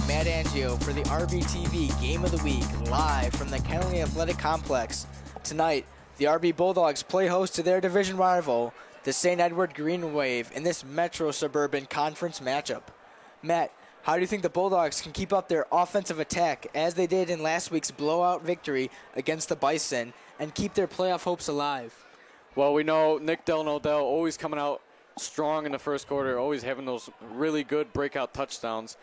Matt Angio for the RBTV Game of the Week, live from the Kennelly Athletic Complex. Tonight, the RB Bulldogs play host to their division rival, the St. Edward Green Wave, in this Metro Suburban Conference matchup. Matt, how do you think the Bulldogs can keep up their offensive attack as they did in last week's blowout victory against the Bison and keep their playoff hopes alive? Well, we know Nick Del Nodell always coming out strong in the first quarter, always having those really good breakout touchdowns,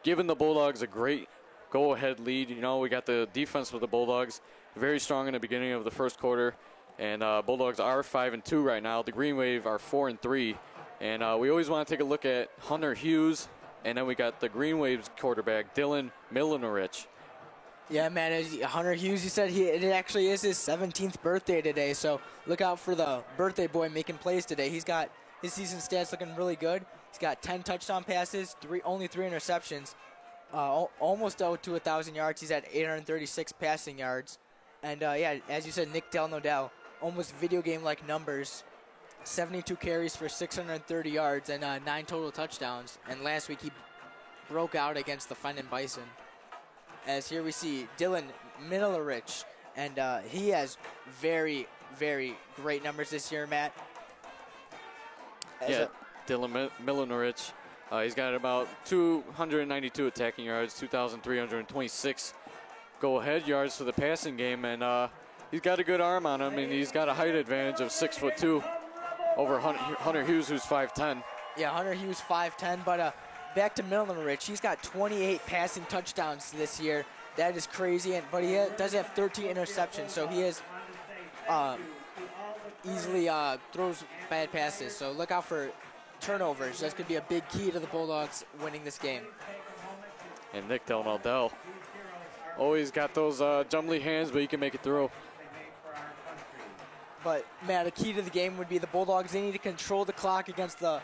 giving the Bulldogs a great go-ahead lead. You know, we got the defense with the Bulldogs very strong in the beginning of the first quarter, and Bulldogs are 5-2 right now. The Green Wave are 4-3, and we always want to take a look at Hunter Hughes, and then we got the Green Wave's quarterback, Dylan Milenorich. Yeah, man, as Hunter Hughes, you said it actually is his 17th birthday today, so look out for the birthday boy making plays today. He's got his season stats looking really good. He's got 10 touchdown passes, only 3 interceptions, almost out to 1,000 yards. He's at 836 passing yards. And, yeah, as you said, Nick Del Nodell, almost video game-like numbers, 72 carries for 630 yards and 9 total touchdowns. And last week he broke out against the Fenton Bison. As here we see Dylan Milenorich, and he has very, very great numbers this year, Matt. Dylan Milenorich. He's got about 292 attacking yards, 2,326 go-ahead yards for the passing game, and he's got a good arm on him, and he's got a height advantage of 6'2" over Hunter Hughes, who's 5'10". Yeah, Hunter Hughes 5'10", but back to Milenorich. He's got 28 passing touchdowns this year. That is crazy, but he does have 13 interceptions, so he is easily throws bad passes. So look out for turnovers. That's going to be a big key to the Bulldogs winning this game. And Nick Del Nodell always got those jumbly hands, but he can make it through. But, Matt, a key to the game would be the Bulldogs. They need to control the clock against the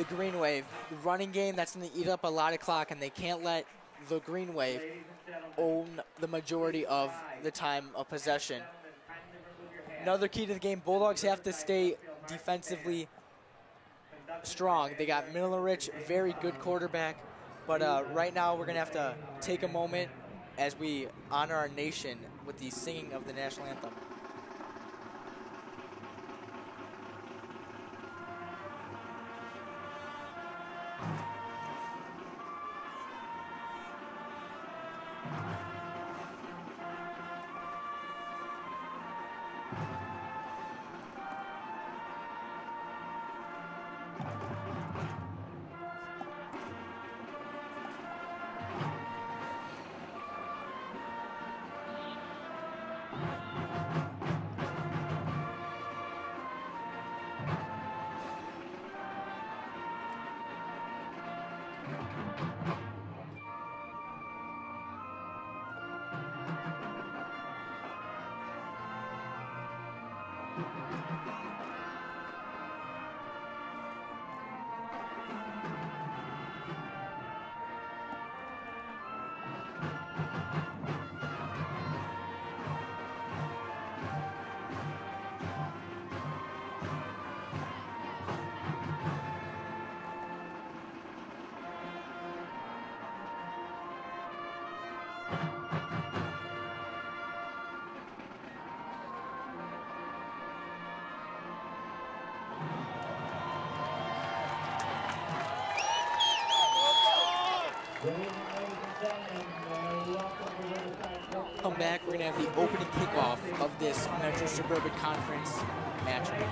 Green Wave. The running game, that's going to eat up a lot of clock, and they can't let the Green Wave own the majority of the time of possession. Another key to the game, Bulldogs have to stay defensively strong. They got Milenorich, very good quarterback, but right now we're going to have to take a moment as we honor our nation with the singing of the national anthem. Come back, we're going to have the opening kickoff of this Metro Suburban Conference matchup.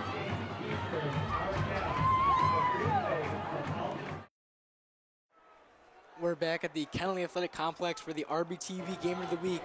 We're back at the Kennelly Athletic Complex for the RBTV Game of the Week.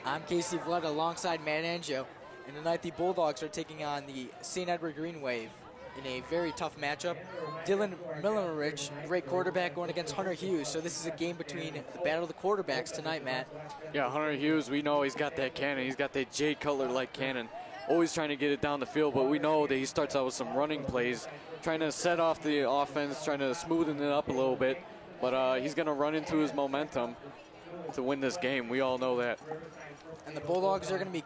I'm Casey Vlett alongside Matt Angio, and tonight the Bulldogs are taking on the St. Edward Green Wave in a very tough matchup. Dylan Milenovich, great quarterback, going against Hunter Hughes, so this is a game between the battle of the quarterbacks tonight, Matt. Yeah, Hunter Hughes, we know he's got that cannon. He's got that Jay Cutler-like cannon, always trying to get it down the field, but we know that he starts out with some running plays, trying to set off the offense, trying to smoothen it up a little bit. But he's going to run into his momentum to win this game. We all know that. And the Bulldogs are going to be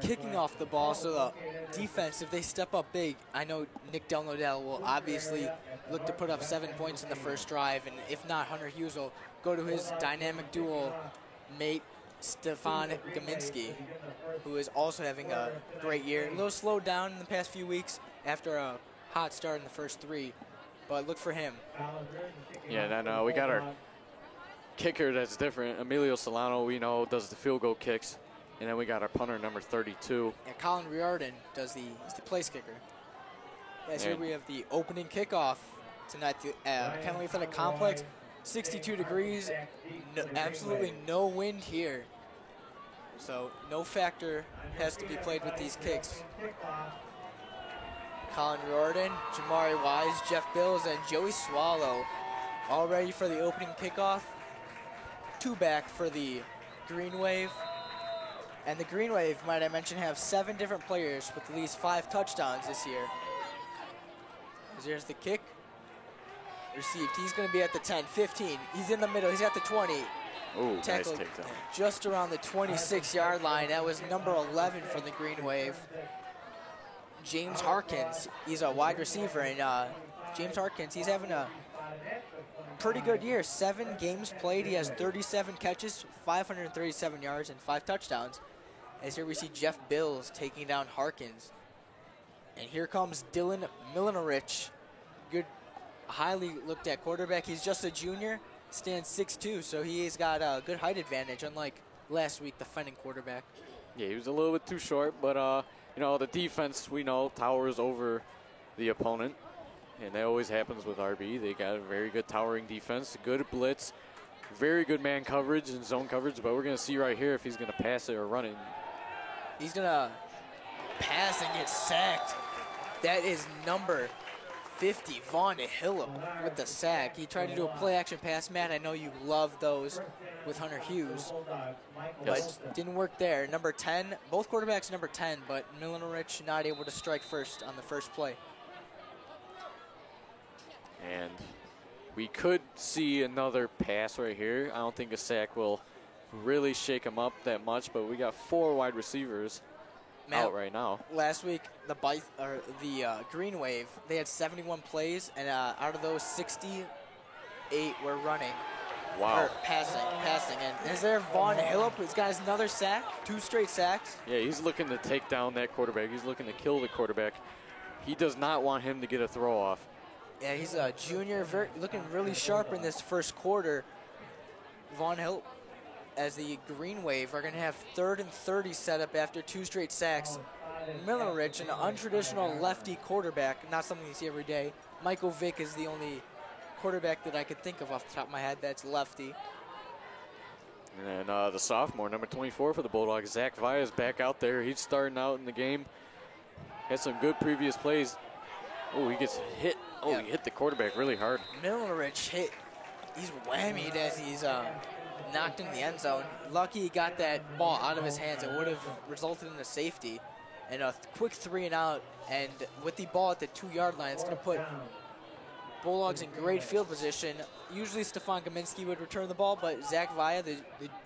kicking off the ball, so the defense, if they step up big, I know Nick Del Nodell will obviously look to put up 7 points in the first drive, and if not, Hunter Hughes will go to his dynamic dual mate, Stefan Gaminski, who is also having a great year. A little slowed down in the past few weeks after a hot start in the first 3, but look for him. Yeah, and then we got our kicker that's different. Emilio Solano, we know, does the field goal kicks. And then we got our punter, number 32. And Colin Riordan is the place kicker. Guys, here we have the opening kickoff tonight at Kennelly Athletic Complex. 62 degrees, absolutely no wind here. So no factor has to be played with these kicks. Colin Riordan, Jamari Wise, Jeff Bills, and Joey Swallow all ready for the opening kickoff. 2 back for the Green Wave. And the Green Wave, might I mention, have 7 different players with at least 5 touchdowns this year. Here's the kick. Received. He's going to be at the 10, 15. He's in the middle. He's at the 20. Ooh, nice takedown. Just around the 26-yard line. That was number 11 for the Green Wave. James Harkins, he's a wide receiver. And James Harkins, he's having a pretty good year. 7 games played. He has 37 catches, 537 yards, and 5 touchdowns. As here we see Jeff Bills taking down Harkins. And here comes Dylan Milenovich. Good, highly looked at quarterback. He's just a junior, stands 6'2", so he's got a good height advantage, unlike last week, the defending quarterback. Yeah, he was a little bit too short, but, you know, the defense, we know, towers over the opponent. And that always happens with RB. They got a very good towering defense, good blitz, very good man coverage and zone coverage, but we're going to see right here if he's going to pass it or run it. He's going to pass and get sacked. That is number 50, Vaughn Hillip with the sack. He tried to do a play-action pass. Matt, I know you love those with Hunter Hughes, Yes. but didn't work there. Number 10, both quarterbacks number 10, but Milenovich not able to strike first on the first play. And we could see another pass right here. I don't think a sack will really shake him up that much, but we got 4 wide receivers out right now. Last week, the Green Wave, they had 71 plays, and out of those, 68 were running. Wow. Or passing. And is there Vaughn Hillip, who's got another sack, 2 straight sacks? Yeah, he's looking to take down that quarterback. He's looking to kill the quarterback. He does not want him to get a throw off. Yeah, he's a junior, looking really sharp in this first quarter. Vaughn Hill, as the Green Wave, are going to have 3rd and 30 set up after 2 straight sacks. Milenovich, an untraditional lefty quarterback, not something you see every day. Michael Vick is the only quarterback that I could think of off the top of my head that's lefty. And then the sophomore, number 24 for the Bulldogs, Zach Villa is back out there. He's starting out in the game. Had some good previous plays. Oh, he gets hit. Oh, yeah. He hit the quarterback really hard. Milenovich he's whammied as he's knocked in the end zone. Lucky he got that ball out of his hands. It would have resulted in a safety. And a quick 3 and out. And with the ball at the 2-yard line, it's going to put Bulldogs in great field position. Usually Stefan Gaminski would return the ball, but Zach Villa, the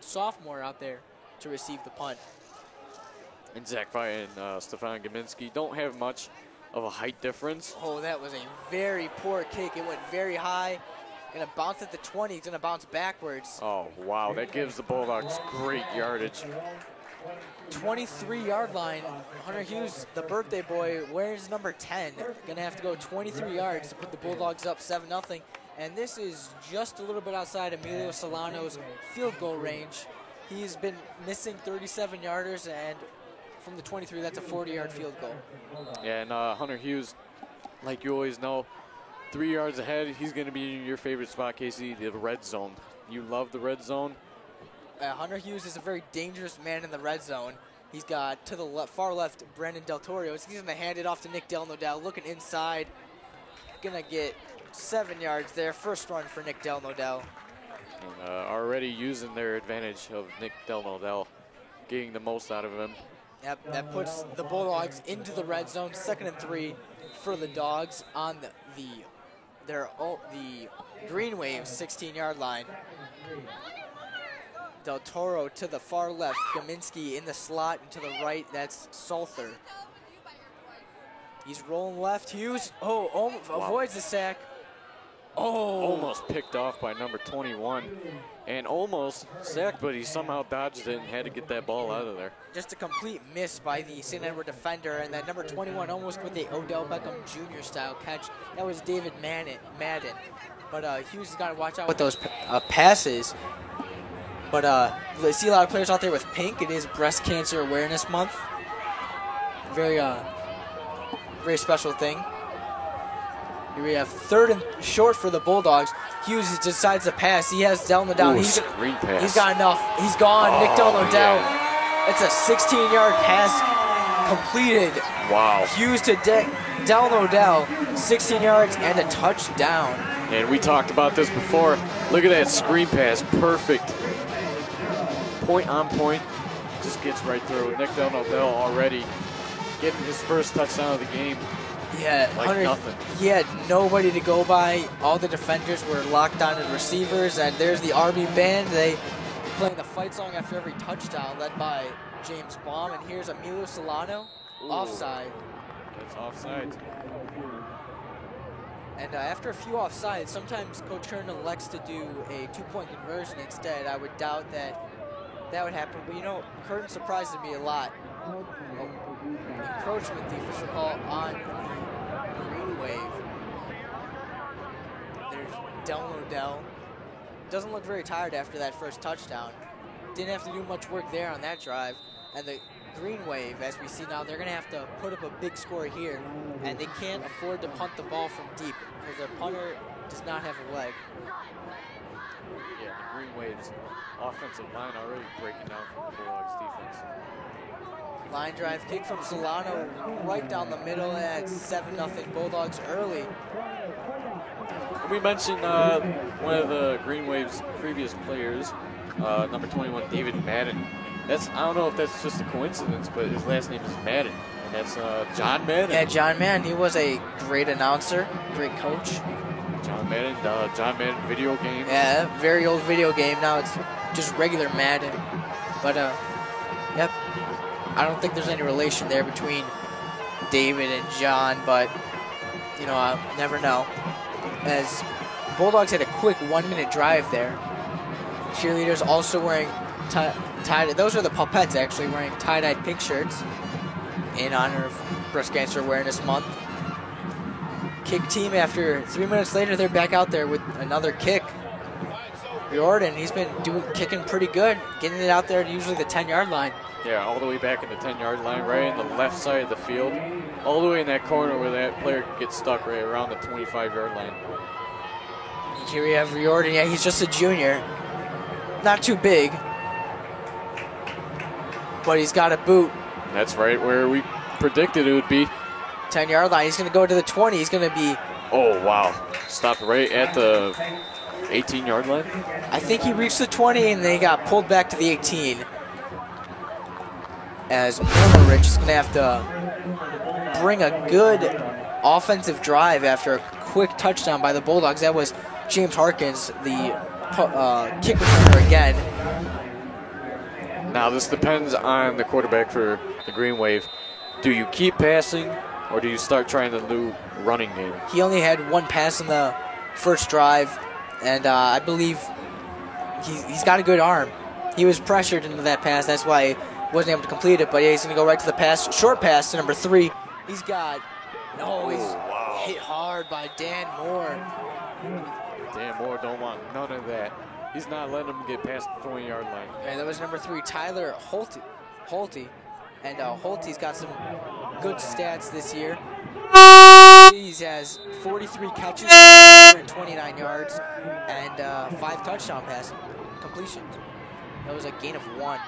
sophomore, out there to receive the punt. And Zach Villa and Stefan Gaminski don't have much of a height difference. Oh, that was a very poor kick. It went very high. Going to bounce at the 20. It's going to bounce backwards. Oh, wow. That gives the Bulldogs great yardage. 23-yard line. Hunter Hughes, the birthday boy, wears number 10. Going to have to go 23 yards to put the Bulldogs up 7-0. And this is just a little bit outside Emilio Solano's field goal range. He's been missing 37-yarders, and from the 23, that's a 40-yard field goal. Yeah, and Hunter Hughes, like you always know, 3 yards ahead. He's going to be in your favorite spot, Casey, the red zone. You love the red zone. Hunter Hughes is a very dangerous man in the red zone. He's got to the far left Brandon Del Toro. He's going to hand it off to Nick Del Nodell, looking inside. Going to get 7 yards there. First run for Nick Del Nodell. And, already using their advantage of Nick Del Nodell, getting the most out of him. Yep, that puts the Bulldogs into the red zone. 2nd and 3 for the Dogs on the Green Wave 16-yard line. Del Toro to the far left. Gominski in the slot, and to the right, that's Salther. He's rolling left. Hughes, avoids the sack. Almost picked off by number 21. And almost sacked, but he somehow dodged it and had to get that ball out of there. Just a complete miss by the St. Edward defender, and that number 21 almost with the Odell Beckham Jr. style catch. That was David Madden. But Hughes has got to watch out with those passes. But I see a lot of players out there with pink. It is Breast Cancer Awareness Month. Very special thing. Here we have 3rd and short for the Bulldogs. Hughes decides to pass. He has Del Nodell. Screen pass. He's got enough. He's gone. Nick Del Nodell. Yeah. It's a 16-yard pass completed. Wow. Hughes to Del Nodell, 16 yards and a touchdown. And we talked about this before. Look at that screen pass. Perfect. Point on point. Just gets right through. Nick Del Nodell already getting his first touchdown of the game. Yeah, like nothing. He had nobody to go by. All the defenders were locked on to receivers, and there's the Army band. They playing the fight song after every touchdown, led by James Baum. And here's Emilio Solano, offside. That's offside. And after a few offsides, sometimes Coach Herndon elects to do a 2-point conversion instead. I would doubt that would happen. But, you know, Herndon surprises me a lot. Encroachment, the official call on Green Wave. There's Del Nodell. Doesn't look very tired after that first touchdown. Didn't have to do much work there on that drive. And the Green Wave, as we see now, they're going to have to put up a big score here. And they can't afford to punt the ball from deep because their punter does not have a leg. Yeah, the Green Wave's offensive line already breaking down from the Bulldogs defense. Line drive kick from Solano right down the middle, and it's 7-0 Bulldogs early. We mentioned one of the Green Wave's previous players, number 21, David Madden. I don't know if that's just a coincidence, but his last name is Madden, and that's John Madden. Yeah, John Madden. He was a great announcer, great coach. John Madden video game. Yeah, very old video game. Now it's just regular Madden. But, yep. I don't think there's any relation there between David and John, but, you know, I'll never know. As Bulldogs had a quick 1-minute drive there. Cheerleaders also wearing tie-dye. Those are the Pupettes, actually, wearing tie-dyed pink shirts in honor of Breast Cancer Awareness Month. Kick team, after 3 minutes later, they're back out there with another kick. Riordan, he's been kicking pretty good, getting it out there to usually the 10-yard line. Yeah, all the way back in the 10-yard line, right in the left side of the field, all the way in that corner where that player gets stuck right around the 25-yard line. Here we have Riordan. Yeah, he's just a junior. Not too big, but he's got a boot. That's right where we predicted it would be. 10-yard line. He's going to go to the 20. He's going to be... Oh, wow. Stopped right at the 18-yard line? I think he reached the 20, and then he got pulled back to the 18. As Rich is going to have to bring a good offensive drive after a quick touchdown by the Bulldogs. That was James Harkins, the kick returner again. Now, this depends on the quarterback for the Green Wave. Do you keep passing, or do you start trying the new running game? He only had one pass in the first drive, and I believe he's got a good arm. He was pressured into that pass. That's why he wasn't able to complete it, but yeah, he's going to go right to the pass. Short pass to number 3. He's got, hit hard by Dan Moore. Dan Moore don't want none of that. He's not letting him get past the 20-yard line. And that was number 3, Tyler Holte. And Holte's got some good stats this year. He has 43 catches, 29 yards, and 5 touchdown pass completions. That was a gain of 1.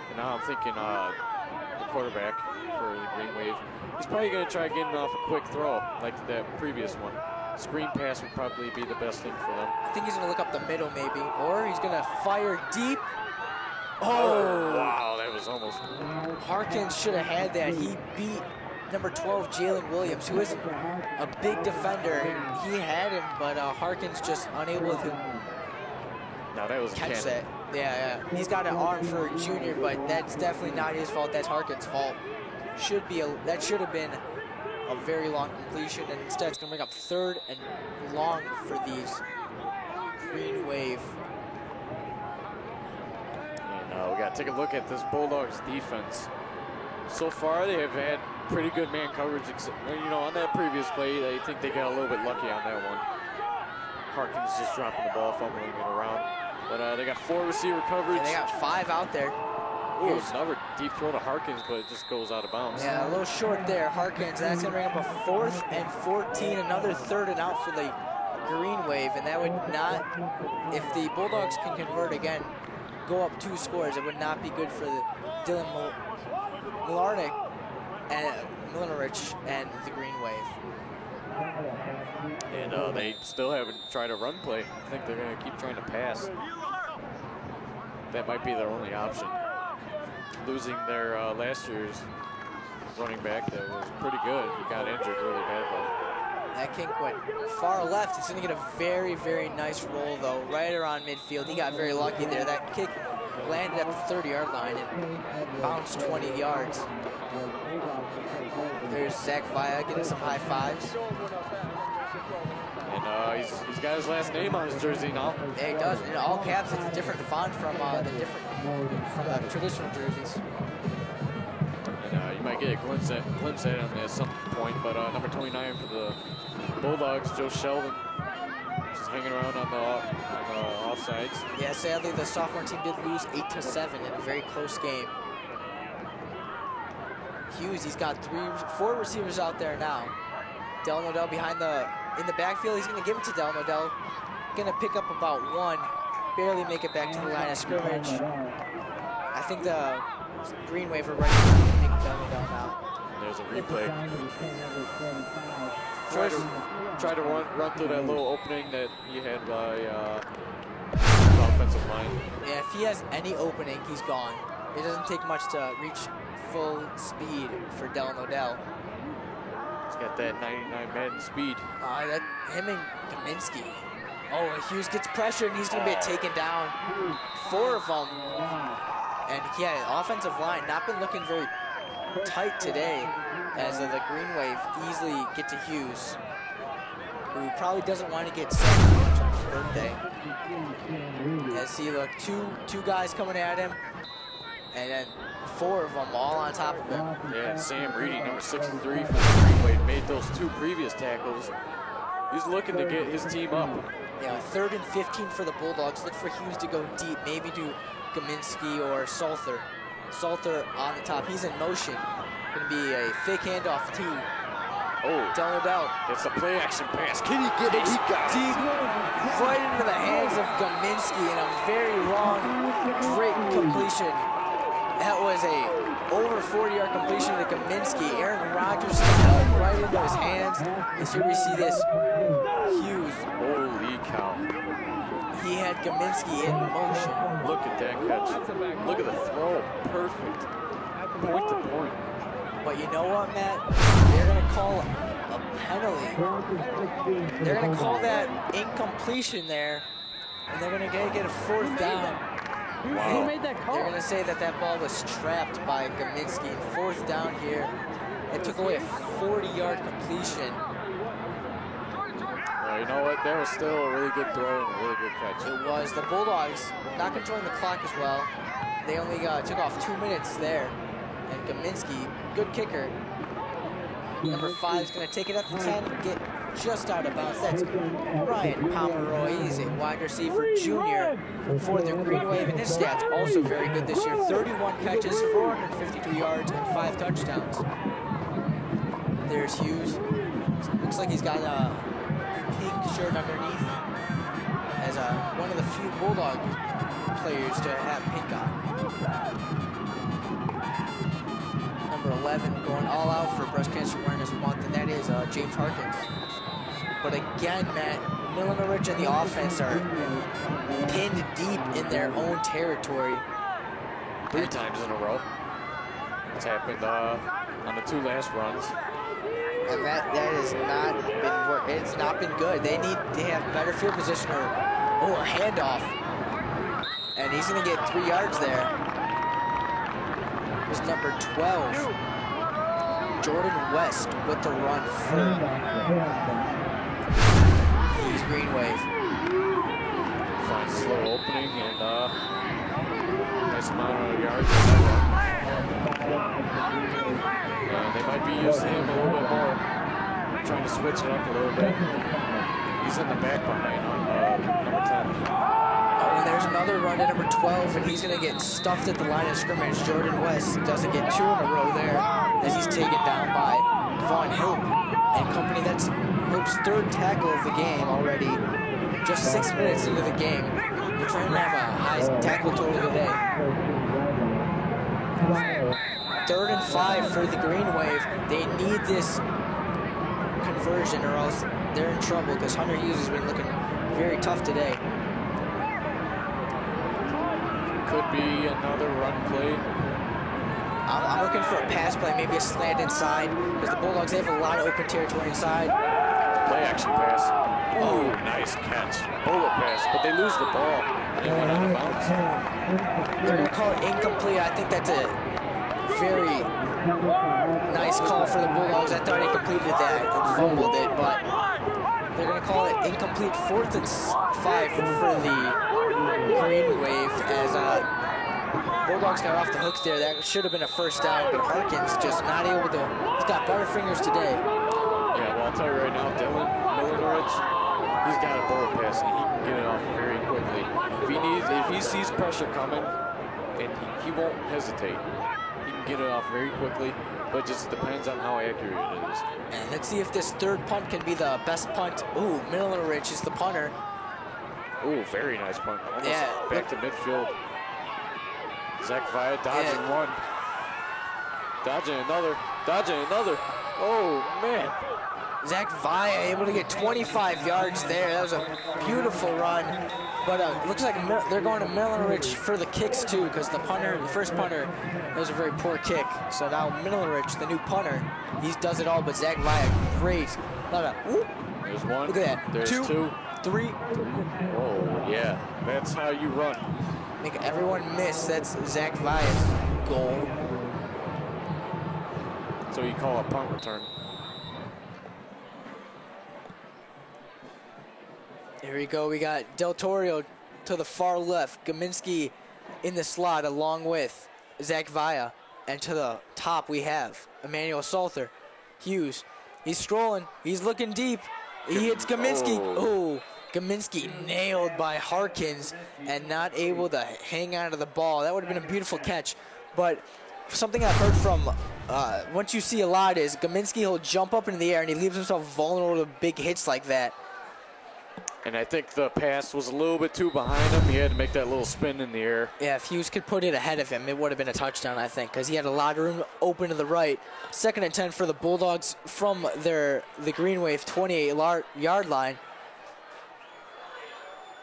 And now I'm thinking the quarterback for the Green Wave, he's probably going to try getting off a quick throw like that previous one. Screen pass would probably be the best thing for them. I think he's going to look up the middle maybe, or he's going to fire deep. Oh, wow, that was almost. Harkins should have had that. He beat number 12, Jalen Williams, who isn't a big defender. He had him, but Harkins just unable to No, that was catch that. Yeah. He's got an arm for a junior, but that's definitely not his fault. That's Harkins' fault. That should have been a very long completion, and instead it's going to bring up 3rd and long for these Green Wave. And we got to take a look at this Bulldogs defense. So far, they have had pretty good man coverage. On that previous play, I think they got a little bit lucky on that one. Harkins just dropping the ball, fumbling it around. But they got 4 receiver coverage. And they got 5 out there. Ooh, it's another deep throw to Harkins, but it just goes out of bounds. Yeah, a little short there, Harkins. That's going to bring up a 4th and 14, another 3rd and out for the Green Wave. And that would not, if the Bulldogs can convert again, go up 2 scores, it would not be good for the Dylan Milarnik and Milinarich and the Green Wave. And they still haven't tried a run play. I think they're going to keep trying to pass. That might be their only option. Losing their last year's running back that was pretty good. He got injured really bad, though. That kick went far left. It's going to get a very, very nice roll, though, right around midfield. He got very lucky there. That kick landed at the 30-yard line and bounced 20 yards. There's Zach Vaya getting some high fives. And he's got his last name on his jersey now. Yeah, he does. In all caps, it's a different font from the traditional jerseys. And you might get a glimpse at him at some point, but number 29 for the Bulldogs, Joe Sheldon, just hanging around on the offsides. Yeah, sadly, the sophomore team did lose 8-7 in a very close game. Hughes, he's got 4 receivers out there now. Del Nodell in the backfield. He's going to give it to Del Nodell. Going to pick up about 1, barely make it back to the line of scrimmage. I think the Green Wave are ready to make Del Nodell now. There's a replay. Try to run through that little opening that he had by the offensive line. Yeah, if he has any opening, he's gone. It doesn't take much to reach full speed for Del Nodell. He's got that 99 Madden speed. Him and Kaminsky. Oh, Hughes gets pressure and he's going to get taken down. 4 of them. And yeah, offensive line not been looking very tight today as the Green Wave easily get to Hughes, who probably doesn't want to get sick much on his birthday. As he look, two guys coming at him, and then 4 of them all on top of him. Yeah, Sam Reedy, number 63 for the Green Wave, made those 2 previous tackles. He's looking to get his team up. Yeah, 3rd and 15 for the Bulldogs. Look for Hughes to go deep, maybe to Gaminsky or Salter. Salter on the top. He's in motion. Going to be a fake handoff to Del Nodell. It's a play action pass. Can he get it? He got deep, right into the hands of Gaminsky in a very long, great completion. That was a over 40-yard completion to Gaminsky. Aaron Rodgers held right into his hands. And here we see this Hughes. Holy cow. He had Gaminsky in motion. Look at that catch. Look at the throw. Perfect. Point to point. But you know what, Matt? They're going to call a penalty. They're going to call that incompletion there. And they're going to get a 4th down. Wow. Who made that call? They're going to say that ball was trapped by Gaminsky. 4th down here. It took away a 40-yard completion. You know what? That was still a really good throw and a really good catch. It was. The Bulldogs not controlling the clock as well. They only took off 2 minutes there. And Gaminsky, good kicker. Number 5 is going to take it up to 10, get just out of bounds. That's Ryan Pomeroy. He's a wide receiver junior for the Green Wave, and his stats also very good this year. 31 catches, 452 yards, and 5 touchdowns. There's Hughes. Looks like he's got a pink shirt underneath, as one of the few Bulldog players to have pink on. Number 11 going all out for Breast Cancer Awareness Month, and that is James Harkins. But again, Matt, Milner Ridge and the offense are pinned deep in their own territory. 3 times in a row. It's happened on the 2 last runs. And that has not been work. It's not been good. They need to have better field position or a handoff. And he's going to get 3 yards there. It was number 12, Jordan West, with the run for Hughes Green Wave. Finds a slow opening and nice amount of yards. And they might be using him a little bit more, trying to switch it up a little bit. He's in the back behind on number 10. Oh, and there's another run at number 12, and he's going to get stuffed at the line of scrimmage. Jordan West doesn't get 2 in a row there, as he's taken down by Vaughn Hope and company. That's Hope's 3rd tackle of the game already, just 6 minutes into the game. We're trying to have a high tackle total today. 3rd and 5 for the Green Wave. They need this conversion or else they're in trouble, because Hunter Hughes has been looking very tough today. Could be another run play. I'm looking for a pass play, maybe a slant inside, because the Bulldogs, they have a lot of open territory inside. Play action pass. Oh, nice catch. Bullet pass, but they lose the ball. They went out of bounds. They're going to call it incomplete. I think that's a very nice call for the Bulldogs. I thought he completed that and fumbled it, but they're going to call it incomplete. 4th and 5 for the Green Wave, as Bulldogs got off the hook there. That should have been a first down, but Harkins just not able to. He's got butterfingers today. Yeah, well, I'll tell you right now, Dylan Milner-Ridge, he's got a bullet pass, and he can get it off very quickly. If he sees pressure coming, and he won't hesitate. He can get it off very quickly, but it just depends on how accurate it is. And let's see if this 3rd punt can be the best punt. Ooh, Milner Ridge is the punter. Ooh, very nice punt. Almost back to midfield. Zach Via dodging one. Dodging another. Oh, man. Zach Via able to get 25 yards there. That was a beautiful run. But looks like they're going to Milner Ridge for the kicks, too, because the first punter, that was a very poor kick. So now Milner Ridge, the new punter, he does it all, but Zach Via, great. There's one. Look at that. There's 2. 3. Oh, yeah. That's how you run. Make everyone miss. That's Zach Via's goal. So you call a punt return. Here we go. We got Del Toro to the far left. Gaminsky in the slot along with Zach Via. And to the top we have Emmanuel Salter. Hughes. He's strolling. He's looking deep. He hits Gaminsky. Oh, Gaminsky nailed by Harkins and not able to hang on to the ball. That would have been a beautiful catch. But something I've heard from once you see a lot is Gaminsky, he'll jump up into the air and he leaves himself vulnerable to big hits like that. And I think the pass was a little bit too behind him. He had to make that little spin in the air. Yeah, if Hughes could put it ahead of him, it would have been a touchdown, I think, because he had a lot of room open to the right. 2nd and 10 for the Bulldogs from the Green Wave 28-yard line.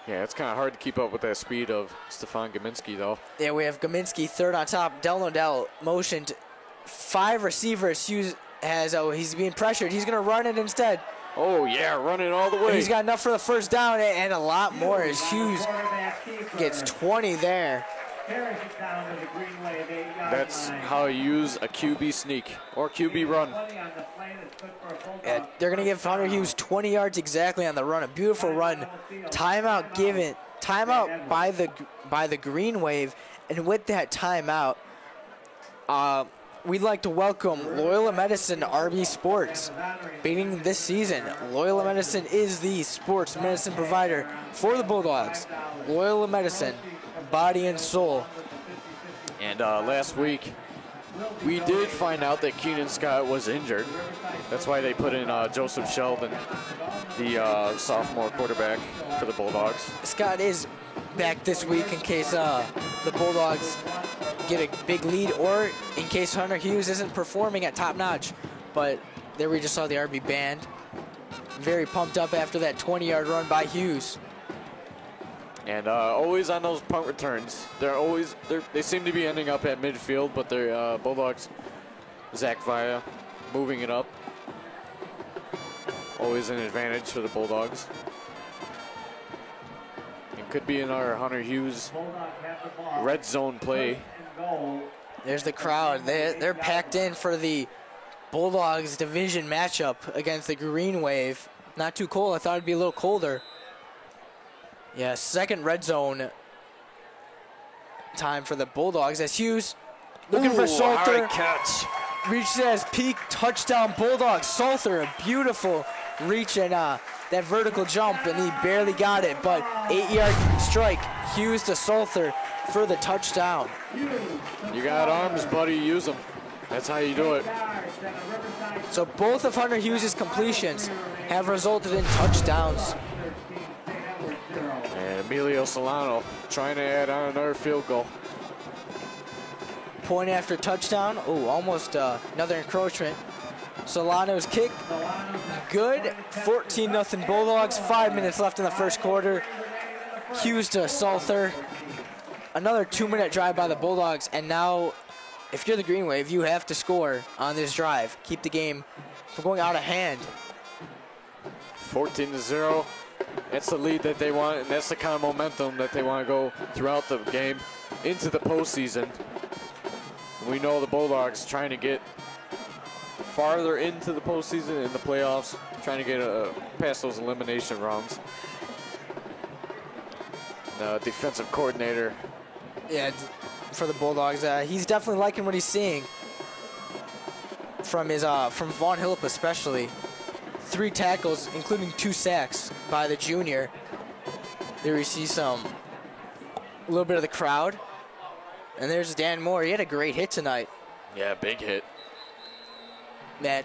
Yeah, it's kind of hard to keep up with that speed of Stefan Gaminsky, though. Yeah, we have Gaminsky 3rd on top. Del Nodell motioned 5 receivers. Hughes has, he's being pressured. He's going to run it instead. Oh, yeah, running all the way. He's got enough for the first down and a lot more as Hughes gets 20 there. That's how you use a QB sneak or QB run. Yeah, they're going to give Hunter Hughes 20 yards exactly on the run. A beautiful run. Timeout given. Timeout by the Green Wave. And with that timeout, we'd like to welcome Loyola Medicine to RB Sports. Beginning this season, Loyola Medicine is the sports medicine provider for the Bulldogs. Loyola Medicine, body and soul. And last week, We did find out that Keenan Scott was injured. That's why they put in Joseph Sheldon, the sophomore quarterback for the Bulldogs. Scott is back this week in case the Bulldogs get a big lead or in case Hunter Hughes isn't performing at top notch. But there we just saw the RB band. Very pumped up after that 20-yard run by Hughes. And always on those punt returns, they seem to be ending up at midfield, but they're Bulldogs, Zach Via, moving it up. Always an advantage for the Bulldogs. It could be in our Hunter Hughes red zone play. There's the crowd. They're packed in for the Bulldogs division matchup against the Green Wave. Not too cold. I thought it'd be a little colder. Yeah, second red zone time for the Bulldogs as Hughes looking for Salter. Catch. Reaches his peak touchdown Bulldogs. Salter, a beautiful reach and that vertical jump, and he barely got it, but 8-yard strike. Hughes to Salter for the touchdown. You got arms, buddy. Use them. That's how you do it. So both of Hunter Hughes' completions have resulted in touchdowns. And Emilio Solano trying to add on another field goal. Point after touchdown. Oh, almost another encroachment. Solano's kick, good. 14-0 Bulldogs. 5 minutes left in the first quarter. Hughes to Salter. Another 2-minute drive by the Bulldogs, and now, if you're the Green Wave, you have to score on this drive. Keep the game from going out of hand. 14-0. That's the lead that they want, and that's the kind of momentum that they want to go throughout the game into the postseason. We know the Bulldogs trying to get farther into the postseason in the playoffs, trying to get past those elimination rounds. The defensive coordinator. Yeah, for the Bulldogs, he's definitely liking what he's seeing from from Vaughn Hillip especially. 3 tackles, including 2 sacks by the junior. There we see a little bit of the crowd. And there's Dan Moore. He had a great hit tonight. Yeah, big hit. Matt,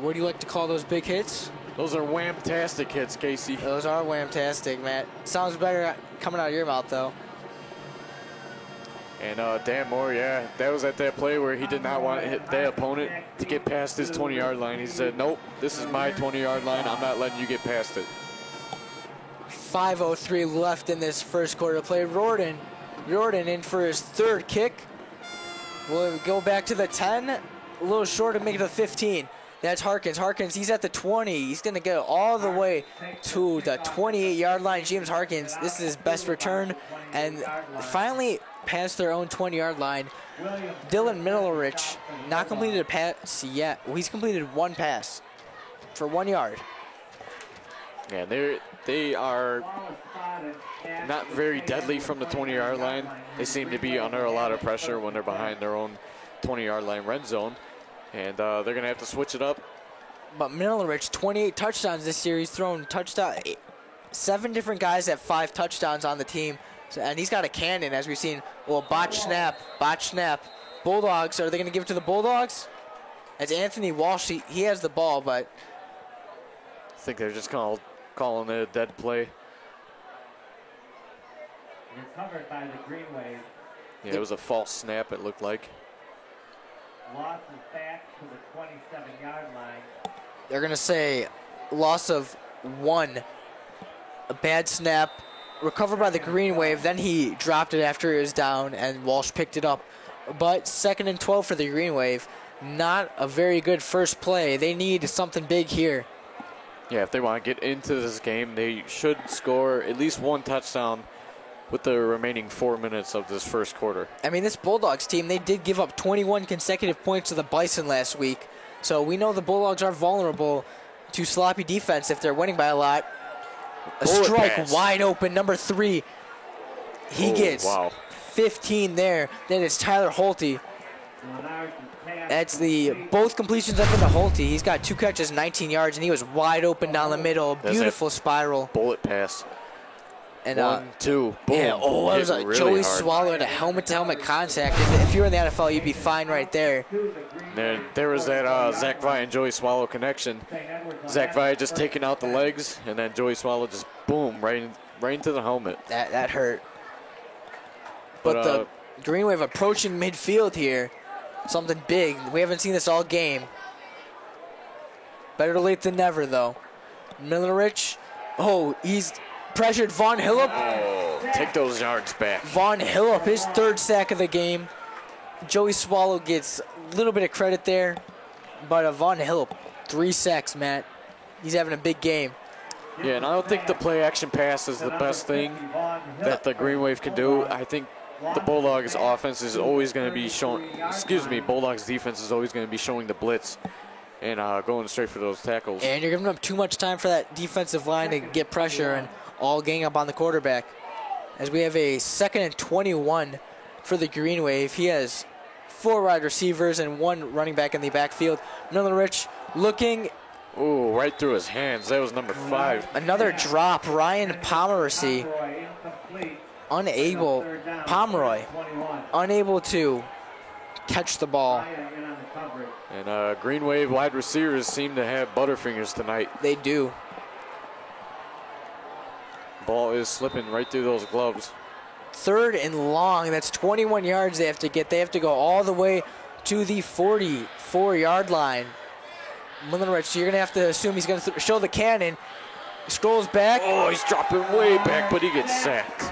what do you like to call those big hits? Those are wham-tastic hits, Casey. Those are wham-tastic, Matt. Sounds better coming out of your mouth, though. And Dan Moore, yeah, that was at that play where he did not want to hit the opponent to get past his 20-yard line. He said, nope, this is my 20-yard line. I'm not letting you get past it. 5:03 left in this first quarter play. Riordan in for his 3rd kick. We'll go back to the 10. A little short to make it to 15. That's Harkins. Harkins, he's at the 20. He's going to go all the way to the 28-yard line. James Harkins, this is his best return. And finally past their own 20-yard line. Dylan Middlerich not completed a pass yet. Well, he's completed 1 pass for 1 yard. Yeah, they are not very deadly from the 20-yard line. They seem to be under a lot of pressure when they're behind their own 20-yard line red zone. And they're going to have to switch it up. But Middlerich, 28 touchdowns this year. He's thrown 7 different guys have 5 touchdowns on the team. So, and he's got a cannon, as we've seen. Well, botch snap. Bulldogs, are they going to give it to the Bulldogs? As Anthony Walsh, he has the ball, but I think they're just calling it a dead play. Recovered by the Green Wave. Yeah, it was a false snap, it looked like. Loss is back to the 27-yard line. They're going to say loss of 1. A bad snap. Recovered by the Green Wave. Then he dropped it after he was down, and Walsh picked it up. But 2nd and 12 for the Green Wave. Not a very good first play. They need something big here. Yeah, if they want to get into this game, they should score at least 1 touchdown with the remaining 4 minutes of this first quarter. I mean, this Bulldogs team, they did give up 21 consecutive points to the Bison last week. So we know the Bulldogs are vulnerable to sloppy defense if they're winning by a lot. A strike pass. Wide open, number 3. He gets 15 there. Then it's Tyler Holte. That's both completions up into Holte. He's got 2 catches, 19 yards, and he was wide open down the middle. Beautiful spiral. Bullet pass. And 1, 2, boom. yeah, that was Hit a really Joey hard. Swallow at a helmet-to-helmet contact. If you were in the NFL, you'd be fine right there. There was that Zach Vi and Joey Swallow connection. Zach Vi just taking out the legs, and then Joey Swallow just boom right into the helmet. That hurt. But the Green Wave approaching midfield here. Something big. We haven't seen this all game. Better late than never, though. Millerich. Oh, he's pressured Von Hillip. Oh, take those yards back. Von Hillip, his third sack of the game. Joey Swallow gets a little bit of credit there. But Von Hillip, 3 sacks, Matt. He's having a big game. Yeah, and I don't think the play-action pass is the best thing that the Green Wave can do. I think the Bulldogs offense is always going to be showing, Bulldogs defense is always going to be showing the blitz and going straight for those tackles. And you're giving up too much time for that defensive line to get pressure and all gang up on the quarterback. As we have a 2nd and 21 for the Green Wave. He has 4 wide receivers and 1 running back in the backfield. Millerich looking. Ooh, right through his hands. That was number 5. Another drop. Ryan Pomeroy unable to catch the ball. And Green Wave wide receivers seem to have butterfingers tonight. They do. Ball is slipping right through those gloves. 3rd and long. That's 21 yards they have to get. They have to go all the way to the 44-yard line. Millerich, you're going to have to assume he's going to show the cannon. Scrolls back. Oh, he's dropping way back, but he gets sacked.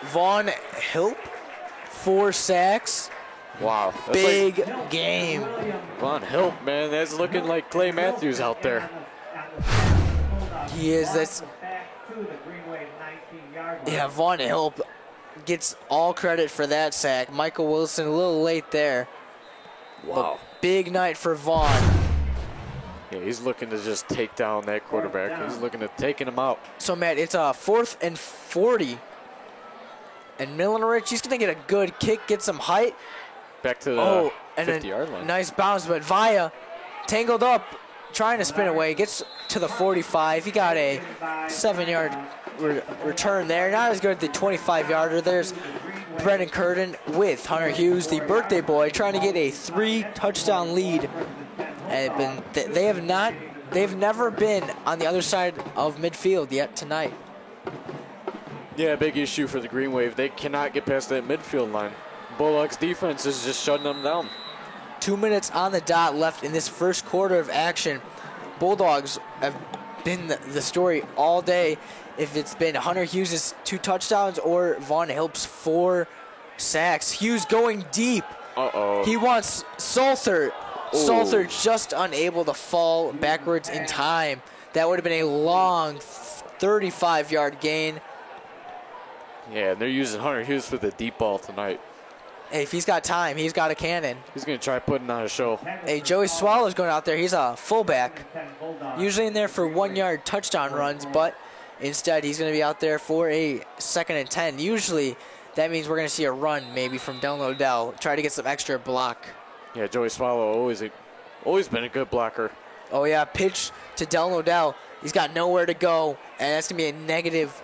Von Hillip, 4 sacks. Wow. Big game. Von Hillip, man, that's looking like Clay Matthews out there. He is. That's. Yeah, Von Hillip gets all credit for that sack. Michael Wilson a little late there. Wow. But big night for Vaughn. Yeah, he's looking to just take down that quarterback. He's looking at taking him out. So, Matt, it's a 4th and 40. And Millerich, he's going to get a good kick, get some height. Back to the 50-yard line. Nice bounce, but Via tangled up, trying to spin away, gets to the 45. He got a 7-yard return there. Not as good at the 25-yarder. There's Brendan Curtin with Hunter Hughes, the birthday boy, trying to get a 3-touchdown lead. And they've never been on the other side of midfield yet tonight. Yeah, big issue for the Green Wave. They cannot get past that midfield line. Bulldogs defense is just shutting them down. 2 minutes on the dot left in this first quarter of action. Bulldogs have been the story all day. If it's been Hunter Hughes' 2 touchdowns or Von Hillip's 4 sacks. Hughes going deep. Uh-oh. He wants Salter. Ooh. Salter just unable to fall backwards in time. That would have been a long 35-yard gain. Yeah, and they're using Hunter Hughes for the deep ball tonight. Hey, if he's got time, he's got a cannon. He's going to try putting on a show. Hey, Joey Swallow's going out there. He's a fullback. Usually in there for 1-yard touchdown runs, but instead he's going to be out there for a 2nd and 10. Usually that means we're going to see a run maybe from Dylan Odell. Try to get some extra block. Yeah, Joey Swallow always been a good blocker. Oh, yeah, pitch to Dylan Odell. He's got nowhere to go, and that's going to be a negative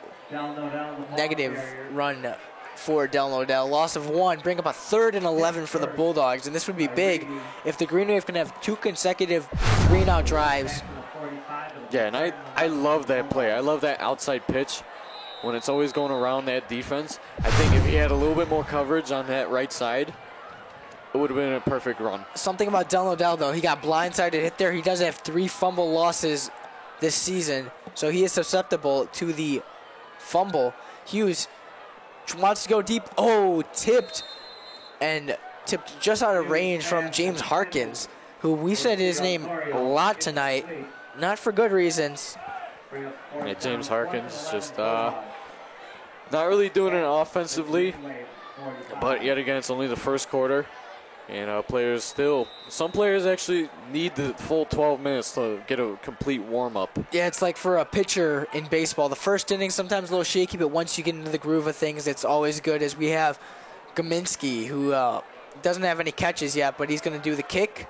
run for Dylan Odell. Loss of 1, bring up a 3rd and 11 for the Bulldogs, and this would be big if the Green Wave can have 2 consecutive 3-and-out drives. Yeah, and I love that play. I love that outside pitch when it's always going around that defense. I think if he had a little bit more coverage on that right side, it would have been a perfect run. Something about Dylan Odell, though. He got blindsided hit there. He does have 3 fumble losses this season, so he is susceptible to the fumble. Hughes wants to go deep. Oh, tipped just out of range from James Harkins, who we said his name a lot tonight, not for good reasons. Yeah, James Harkins just not really doing it offensively, but yet again, it's only the first quarter. And some players actually need the full 12 minutes to get a complete warm-up. Yeah, it's like for a pitcher in baseball. The first inning, sometimes a little shaky, but once you get into the groove of things, it's always good. As we have Gominski, who doesn't have any catches yet, but he's going to do the kick.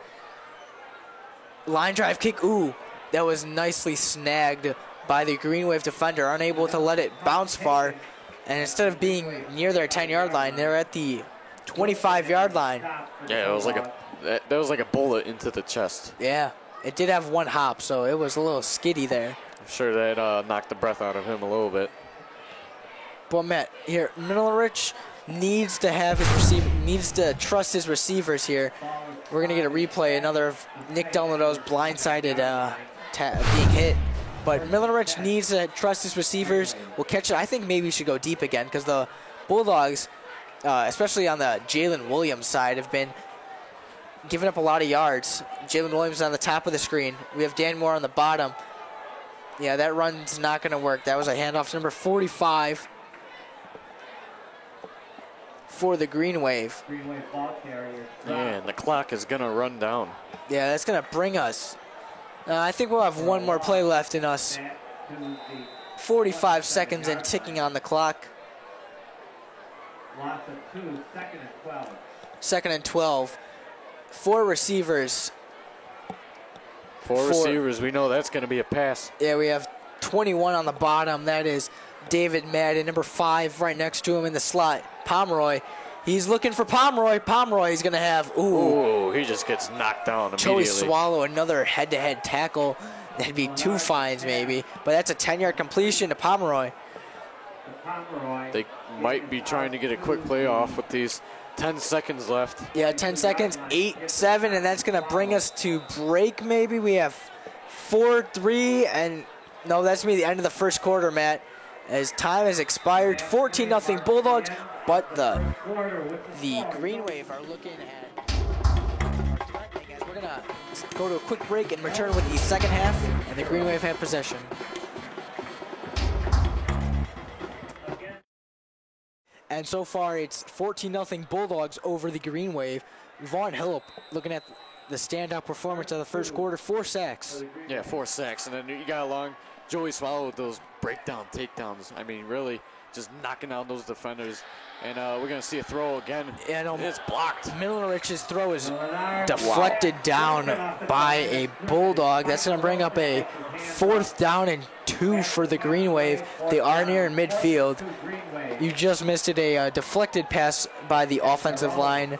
Line drive kick. Ooh, that was nicely snagged by the Green Wave defender, unable to let it bounce far. And instead of being near their 10-yard line, they're at the 25-yard line. Yeah, it was like that was like a bullet into the chest. Yeah, it did have one hop, so it was a little skiddy there. I'm sure that knocked the breath out of him a little bit. But Matt, here, Middlerich needs to trust his receivers here. We're gonna get a replay, another of Nick Delnado's blindsided being hit. But Middlerich needs to trust his receivers. We'll catch it. I think maybe we should go deep again because the Bulldogs, especially on the Jalen Williams side, have been giving up a lot of yards. Jalen Williams is on the top of the screen. We have Dan Moore on the bottom. Yeah, that run's not going to work. That was a handoff to number 45 for the Green Wave. Yeah, and the clock is going to run down. Yeah, that's going to bring us. I think we'll have one more play left in us. 45 seconds and ticking on the clock. Loss of 2, second and 12. Second and 12. 4 receivers. Four receivers, we know that's going to be a pass. Yeah, we have 21 on the bottom. That is David Madden. Number 5 right next to him in the slot, Pomeroy. He's looking for Pomeroy. Pomeroy's going to have, ooh, he just gets knocked down immediately. Joey Swallow, another head-to-head tackle. That'd be 2 fines maybe. But that's a 10-yard completion to Pomeroy. They might be trying to get a quick play off with these 10 seconds left. Yeah, 10 seconds, 8-7, and that's going to bring us to break maybe. We have 4-3, and no, that's going to be the end of the first quarter, Matt, as time has expired. 14-0 Bulldogs, but the Green Wave are looking at... We're going to go to a quick break and return with the second half, and the Green Wave have possession. And so far, it's 14-0 Bulldogs over the Green Wave. Vaughn Hillip looking at the standout performance of the first quarter, 4 sacks. Yeah, 4 sacks. And then you got along Joey Swallow with those breakdown takedowns. I mean, really just knocking out those defenders. And we're going to see a throw again. And it's blocked. Millerich's throw is deflected down by a Bulldog. That's going to bring up a 4th down and 2 for the Green Wave. They are near in midfield. You just missed it, a deflected pass by the offensive line.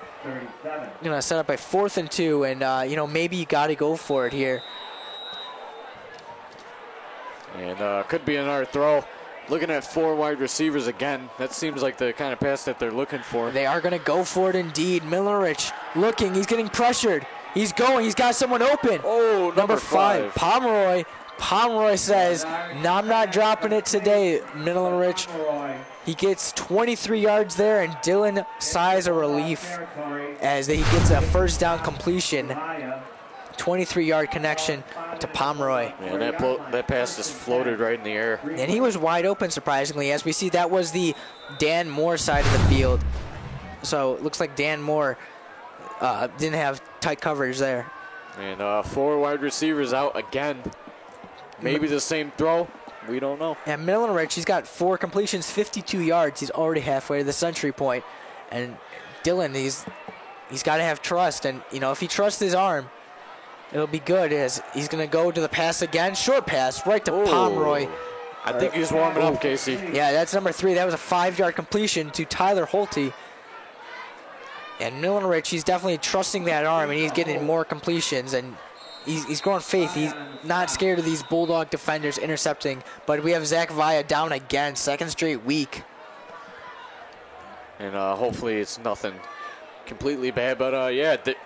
Going to set up a 4th and 2, and maybe you got to go for it here. And could be another throw. Looking at 4 wide receivers again. That seems like the kind of pass that they're looking for. They are going to go for it indeed. Millerich looking. He's getting pressured. He's going. He's got someone open. Oh, number 5. Pomeroy. Pomeroy says, no, I'm not dropping it today, Millerich. He gets 23 yards there, and Dylan sighs a relief as he gets a 1st down completion. 23-yard connection to Pomeroy. Yeah, that pass just floated right in the air. And he was wide open, surprisingly. As we see, that was the Dan Moore side of the field. So it looks like Dan Moore didn't have tight coverage there. And 4 wide receivers out again. Maybe the same throw. We don't know. And Millerich, he's got 4 completions, 52 yards. He's already halfway to the century point. And Dylan, he's got to have trust. And, if he trusts his arm, it'll be good. As he's going to go to the pass again. Short pass right to Pomeroy. I think he's warming up, Casey. Yeah, that's number 3. That was a 5-yard completion to Tyler Holte. And Millerich, he's definitely trusting that arm, and he's getting more completions. And he's growing faith. He's not scared of these Bulldog defenders intercepting. But we have Zach Vaya down again, 2nd straight week. And hopefully it's nothing completely bad. But,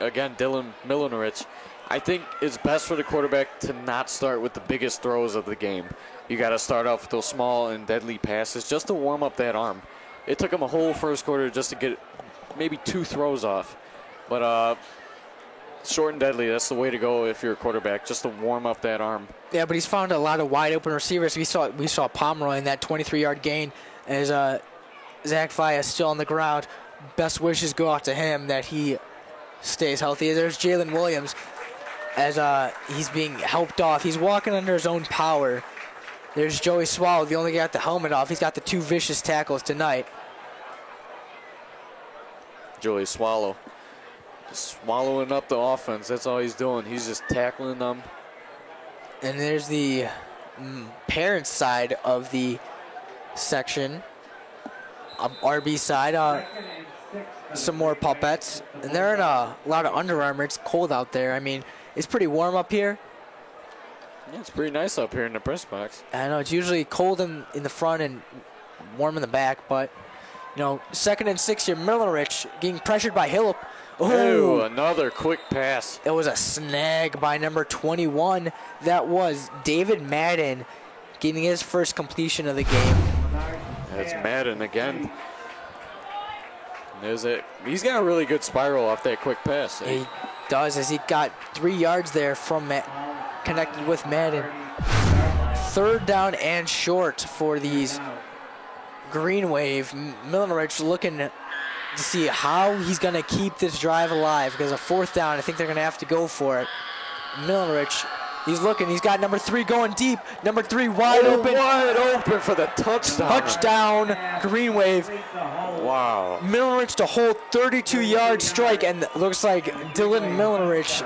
again, Dylan Millerich. I think it's best for the quarterback to not start with the biggest throws of the game. You got to start off with those small and deadly passes just to warm up that arm. It took him a whole first quarter just to get maybe 2 throws off. But short and deadly, that's the way to go if you're a quarterback, just to warm up that arm. Yeah, but he's found a lot of wide open receivers. We saw Pomeroy in that 23-yard gain as Zach Vaya still on the ground. Best wishes go out to him that he stays healthy. There's Jalen Williams as he's being helped off. He's walking under his own power. There's Joey Swallow. He only got the helmet off. He's got the 2 vicious tackles tonight. Joey Swallow. Just swallowing up the offense. That's all he's doing. He's just tackling them. And there's the parents' side of the section. RB side, some more puppets. And they're in a lot of Under Armour. It's cold out there. I mean, it's pretty warm up here. Yeah, it's pretty nice up here in the press box. I know it's usually cold in the front and warm in the back, but, you know, 2nd and 6 here. Millerich getting pressured by Hillip. Ooh, another quick pass. It was a snag by number 21. That was David Madden getting his first completion of the game. That's Madden again. There's it. He's got a really good spiral off that quick pass. He does, as he got 3 yards there from connected with Madden. 3rd down and short for these Green Wave. Millerich looking to see how he's going to keep this drive alive, because a 4th down, I think they're going to have to go for it. Millerich, he's looking. He's got number 3 going deep. Number 3 wide open. Wide open for the touchdown. Touchdown, Green Wave. Wow. Millerich to hold 32-yard strike, and looks like Dylan Millerich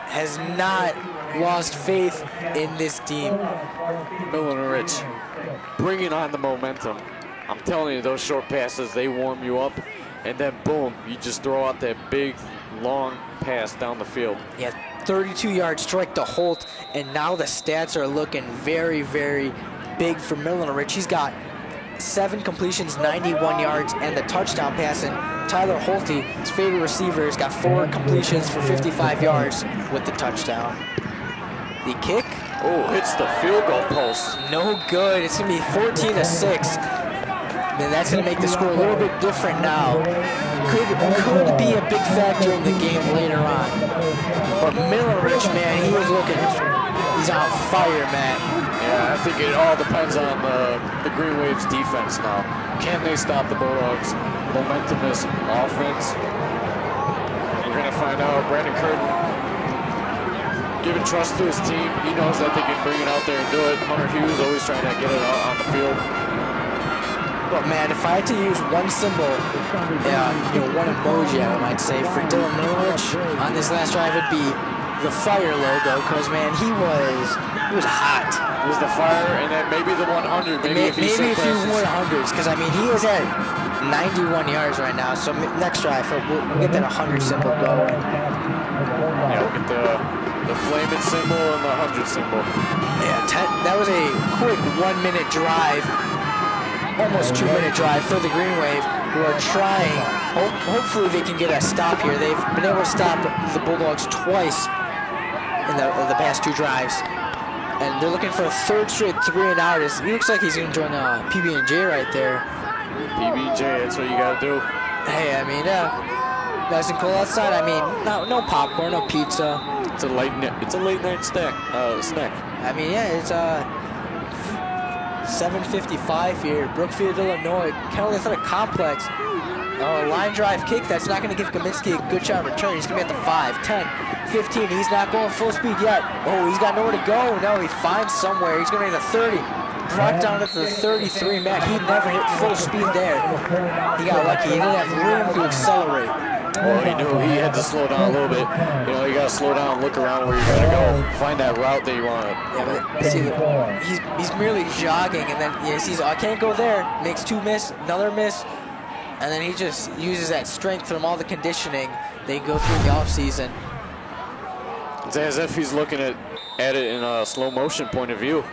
has not lost faith in this team. Millerich bringing on the momentum. I'm telling you, those short passes, they warm you up, and then boom, you just throw out that big, long pass down the field. Yeah, 32-yard strike to Holt, and now the stats are looking very, very big for Millerich. He's got 7 completions, 91 yards, and the touchdown pass. And Tyler Holte, his favorite receiver, has got 4 completions for 55 yards with the touchdown. The kick, oh, hits the field goal post. no good. It's going to be 14-6. Then that's going to make the score a little bit different now. Could be a big factor in the game later on. But Millerich, man, he's on fire, man. Yeah, I think it all depends on the Green Wave's defense now. Can they stop the Bulldogs' momentumous offense? We're going to find out. Brandon Curtin giving trust to his team. He knows that they can bring it out there and do it. Hunter Hughes always trying to get it out on the field. But man, if I had to use one symbol, one emoji, I might say, for Dylan Millerich on this last drive, it'd be the fire logo. Because man, he was hot. It was the fire, and then maybe the 100. Maybe if he won 100s, because I mean he is at 91 yards right now. So next drive, we'll get that 100 symbol going. Yeah, we'll get the flaming symbol and the 100 symbol. Yeah, that was a quick 1-minute drive. Almost 2-minute drive for the Green Wave, who are trying. Hopefully they can get a stop here. They've been able to stop the Bulldogs twice in the past 2 drives, and they're looking for a 3rd straight 3-and-out. He looks like he's going to join PB&J right there. PB&J, that's what you got to do. Hey, I mean, nice and cool outside. I mean, no popcorn, no pizza. It's a late night snack. I mean, yeah, it's 7:55 here, Brookfield, Illinois, Kennelly Athletic Complex. Line drive kick, that's not going to give Kaminsky a good shot in return. He's going to be at the 5, 10, 15. He's not going full speed yet. Oh, he's got nowhere to go. No, he finds somewhere. He's going to be at the 30. Brought down to the 33. Man, he never hit full speed there. He got lucky. He didn't have room to accelerate. Well, he knew he had to slow down a little bit. You know, you got to slow down, look around where you're going to go, find that route that you want. Yeah, but see, he's merely jogging, and then he sees, I can't go there. Makes 2 miss, another miss, and then he just uses that strength from all the conditioning they go through in the offseason. It's as if he's looking at it in a slow motion point of view.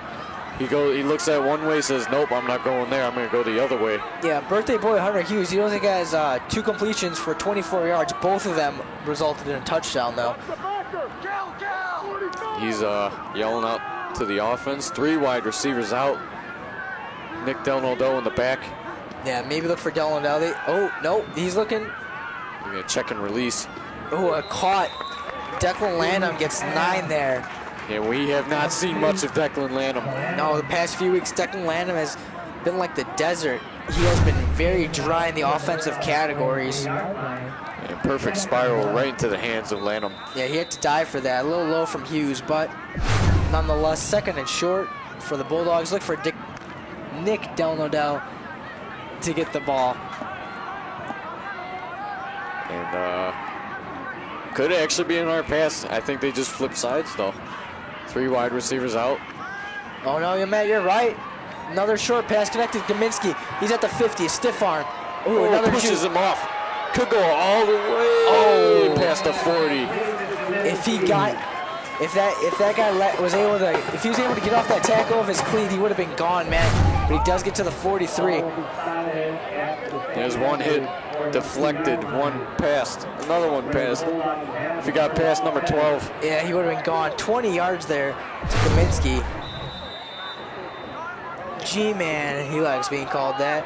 He looks at one way, says, nope, I'm not going there. I'm going to go the other way. Yeah, birthday boy Hunter Hughes, he only has 2 completions for 24 yards. Both of them resulted in a touchdown, though. He's yelling out to the offense. 3 wide receivers out. Nick Delnoldo in the back. Yeah, maybe look for Delnoldo. Oh, no, he's looking. We're going to check and release. Oh, a caught. Declan Lanham gets 9 there. Yeah, we have not seen much of Declan Lanham. No, the past few weeks, Declan Lanham has been like the desert. He has been very dry in the offensive categories. And a perfect spiral right into the hands of Lanham. Yeah, he had to dive for that. A little low from Hughes, but nonetheless, 2nd and short for the Bulldogs. Look for Nick Delnodell to get the ball. And could actually be an our pass. I think they just flipped sides, though. 3 wide receivers out. Oh no, Matt, you're right. Another short pass connected to Kaminsky. He's at the 50, stiff arm. Ooh, another pushes juke. him off. Could go all the way past the 40. If he got, if that guy was able to, if he was able to get off that tackle of his cleat, he would have been gone, man. But he does get to the 43. There's one hit deflected, one passed, another one passed. If he got past number 12. Yeah, he would have been gone. 20 yards there to Kaminsky. G-Man, he likes being called that.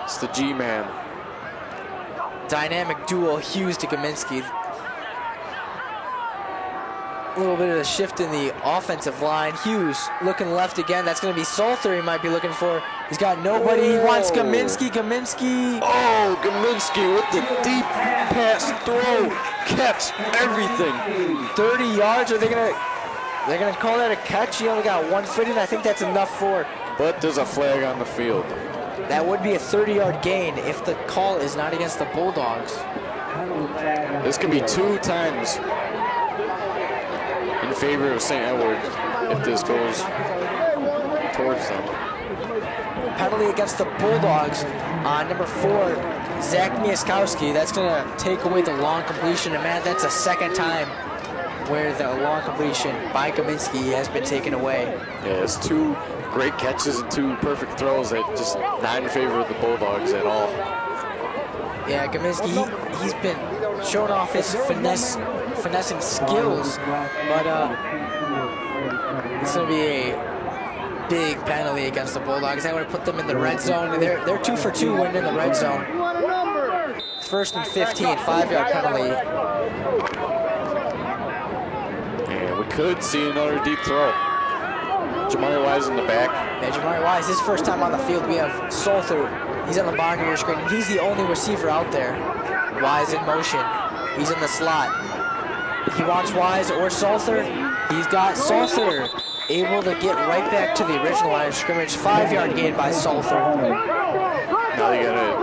It's the G-Man. Dynamic duel, Hughes to Kaminsky. A little bit of a shift in the offensive line. Hughes looking left again. That's going to be Salter he might be looking for. He's got nobody. He wants Kaminsky. Kaminsky. Oh, Kaminsky with the deep pass throw. Catch everything. 30 yards. Are they going to... They're going to call that a catch. He only got 1 foot in. I think that's enough for it. But there's a flag on the field. That would be a 30-yard gain if the call is not against the Bulldogs. This could be 2 times in favor of St. Edward if this goes towards them. Penalty against the Bulldogs on number 4, Zach Miaskowski. That's going to take away the long completion. And, man, that's a second time where the long completion by Kaminsky has been taken away. Yeah, it's 2 great catches and 2 perfect throws that just not in favor of the Bulldogs at all. Yeah, Kaminsky, he's been showing off his finessing skills, but it's going to be a big penalty against the Bulldogs. That would have put them in the red zone. They're 2 for 2 winning in the red zone. 1st and 15, 5-yard penalty. And we could see another deep throw. Jamari Wise in the back. Yeah, Jamari Wise, his first time on the field. We have Salter. He's on the monitor screen, and he's the only receiver out there. Wise in motion. He's in the slot. He wants Wise or Salter. He's got Salter able to get right back to the original line of scrimmage. 5-yard gain by Salter. Now they got a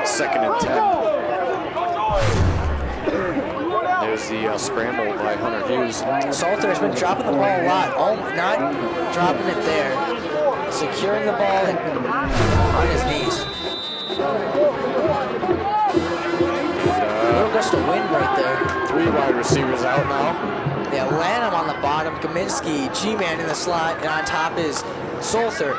2nd and 10. There's the scramble by Hunter Hughes. Salter has been dropping the ball a lot. Not dropping it there. Securing the ball on his knees. A little gust of wind right there. 3 wide receivers out now. Yeah, Lanham on the bottom, Kaminsky, G-Man in the slot, and on top is Salter.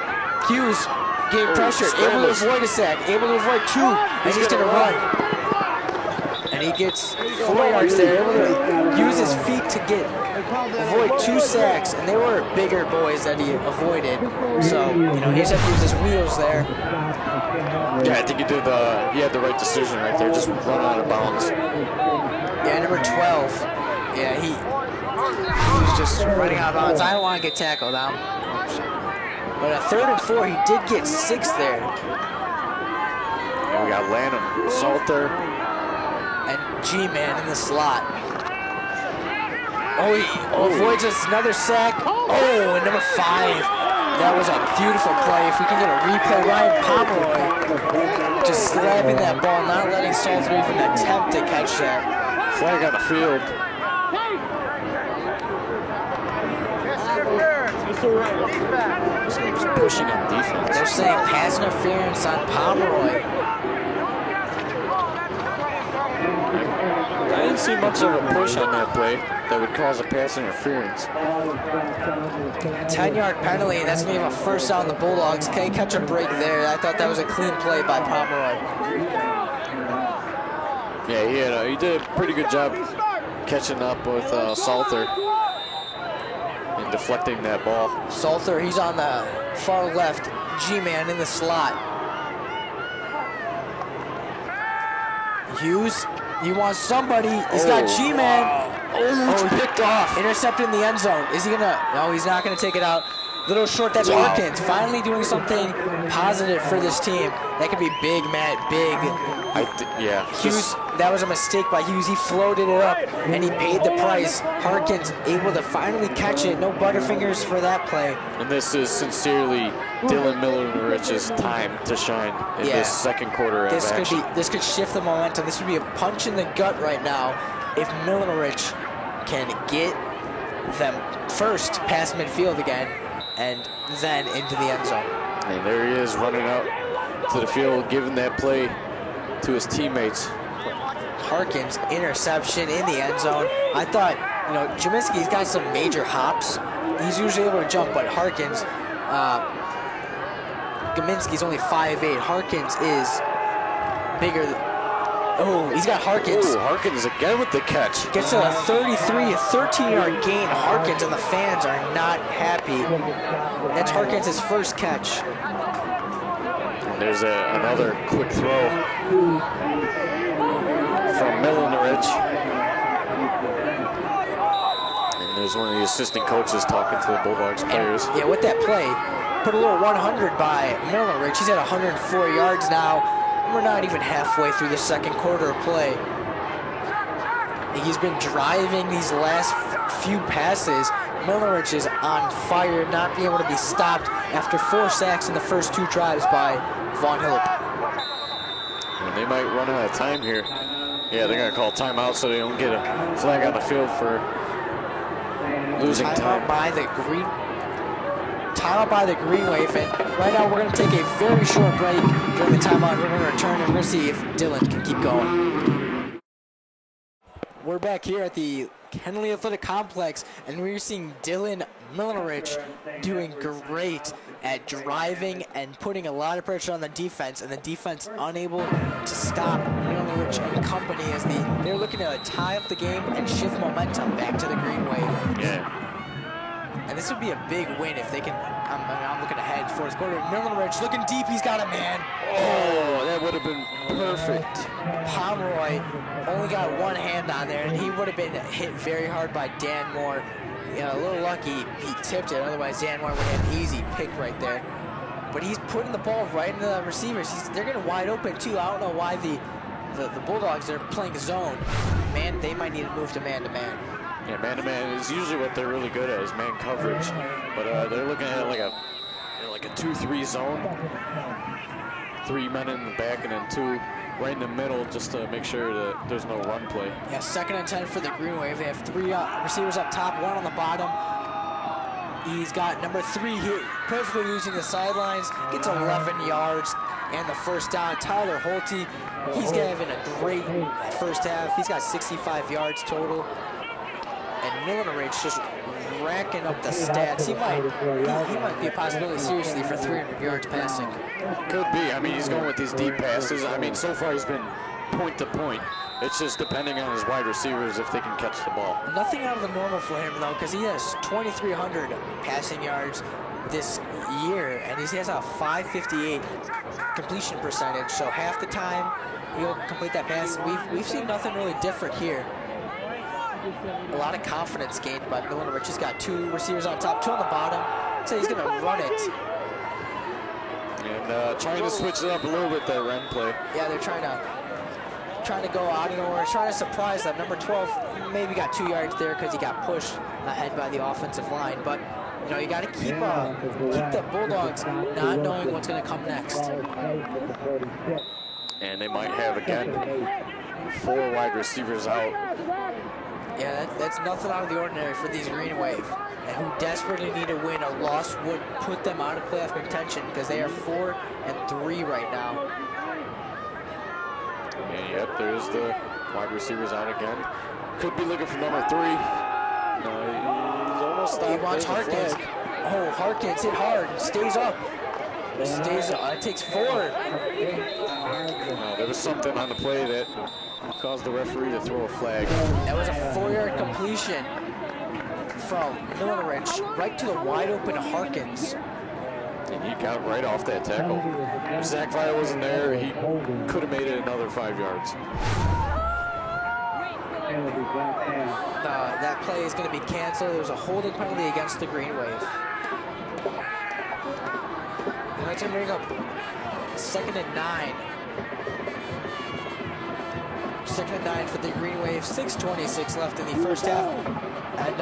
Hughes getting pressured, able to avoid a sack, able to avoid 2, and he's going to run. And he gets 4 yards there, able to use his feet to avoid 2 sacks, and they were bigger boys that he avoided. So, he just had to use his wheels there. Yeah, I think he had the right decision right there, just run out of bounds. Yeah, number 12. Yeah, he was just running out of bounds. I don't want to get tackled out. But at 3rd and 4, he did get 6 there. And we got Lanham, Salter, and G-Man in the slot. Oh, he avoids another sack. Oh, and number 5. That was a beautiful play. If we can get a replay, Ryan Pomeroy just slapping that ball, not letting Salter even attempt to catch that. Flag on the field. Just pushing on defense. They're saying pass interference on Pomeroy. I didn't see much of a push on that play that would cause a pass interference. 10-yard penalty, and that's going to give a first down. The Bulldogs can't catch a break there. I thought that was a clean play by Pomeroy. Yeah, he did a pretty good job catching up with Salter and deflecting that ball. Salter, he's on the far left. G-Man in the slot. Hughes, he wants somebody. He's got G-Man. Oh, it's picked off. Intercepted in the end zone. Is he gonna? No, he's not gonna take it out. Little short. That's Harkins finally doing something positive for this team. That could be big, Matt. Big. Yeah. Hughes. That was a mistake by Hughes. He floated it up and he paid the price. Harkins able to finally catch it. No butterfingers for that play. And this is sincerely Dylan Millerrich's time to shine in this second quarter of action. This could shift the momentum. This would be a punch in the gut right now if Millerich can get them first past midfield again. and then into the end zone. And there he is running out to the field, giving that play to his teammates. Harkins, interception in the end zone. I thought, Jaminski's got some major hops. He's usually able to jump, but Harkins, Gaminski's only 5'8". Harkins is bigger. Oh, he's got Harkins. Ooh, Harkins again with the catch. Gets a 33, a 13-yard gain. Harkins and the fans are not happy. That's Harkins' first catch. And there's another quick throw from Milinarich. And there's one of the assistant coaches talking to the Bulldogs players. Yeah, with that play, put a little 100 by Milinarich. He's at 104 yards now. We're not even halfway through the second quarter of play. He's been driving these last few passes. Milinarich is on fire, not being able to be stopped after 4 sacks in the first 2 drives by Von Hillip. And they might run out of time here. Yeah, they're going to call timeout so they don't get a flag on the field for losing time. Timeout by the Green Wave, and right now we're going to take a very short break during the timeout. We're going to return and we're going to see if Dylan can keep going. We're back here at the Henley Athletic Complex, and we're seeing Dylan Milinarich doing great at driving and putting a lot of pressure on the defense, and the defense unable to stop Milinarich and company as they're looking to tie up the game and shift momentum back to the Green Wave. Yeah. And this would be a big win if they can. I'm looking ahead, fourth quarter. Milinarich looking deep. He's got a man. Oh, that would have been perfect. Pomeroy only got one hand on there, and he would have been hit very hard by Dan Moore. A little lucky he tipped it. Otherwise, Dan Moore would have an easy pick right there. But he's putting the ball right into the receivers. They're getting wide open, too. I don't know why the Bulldogs are playing zone. Man, they might need to move to man-to-man. Yeah, man-to-man is usually what they're really good at, is man coverage. But they're looking at it like a 2-3 zone. 3 men in the back and then 2 right in the middle, just to make sure that there's no run play. Yeah, 2nd and 10 for the Green Wave. They have 3 receivers up top, 1 on the bottom. He's got number 3 here, perfectly using the sidelines. Gets 11 yards and the first down. Tyler Holte, he's having a great first half. He's got 65 yards total. And Milinarich just racking up the stats. He might be a possibility seriously for 300 yards passing. Could be. I mean, he's going with these deep passes. I mean, so far he's been point to point. It's just depending on his wide receivers if they can catch the ball. Nothing out of the normal for him, though, because he has 2,300 passing yards this year, and he has a 558 completion percentage. So half the time he'll complete that pass. We've seen nothing really different here. A lot of confidence gained by Milinarich. He's got 2 receivers on top, 2 on the bottom. So he's going to run it. And trying to switch it up a little bit, that run play. Yeah, they're trying to go out of nowhere, trying to surprise them. Number 12 maybe got 2 yards there because he got pushed ahead by the offensive line. But you got to keep the Bulldogs not knowing what's going to come next. And they might have again 4 wide receivers out. Yeah, that's nothing out of the ordinary for these Green Wave, and who desperately need a win. A loss would put them out of playoff contention because they are 4-3 right now. And yep, there's the wide receivers out again. Could be looking for number 3. No, he's almost stopped. He wants Harkins. Oh, Harkins hit hard. Stays up. It takes 4. There was something on the play that caused the referee to throw a flag. That was a 4-yard completion from Milinarich right to the wide open Harkins. And he got right off that tackle. If Zach Fire wasn't there, he could have made it another 5 yards. That play is going to be canceled. There was a holding penalty against the Green Wave. And that's going to bring up 2nd and 9. 2nd and 9 for the Green Wave. 6:26 left in the first half. And,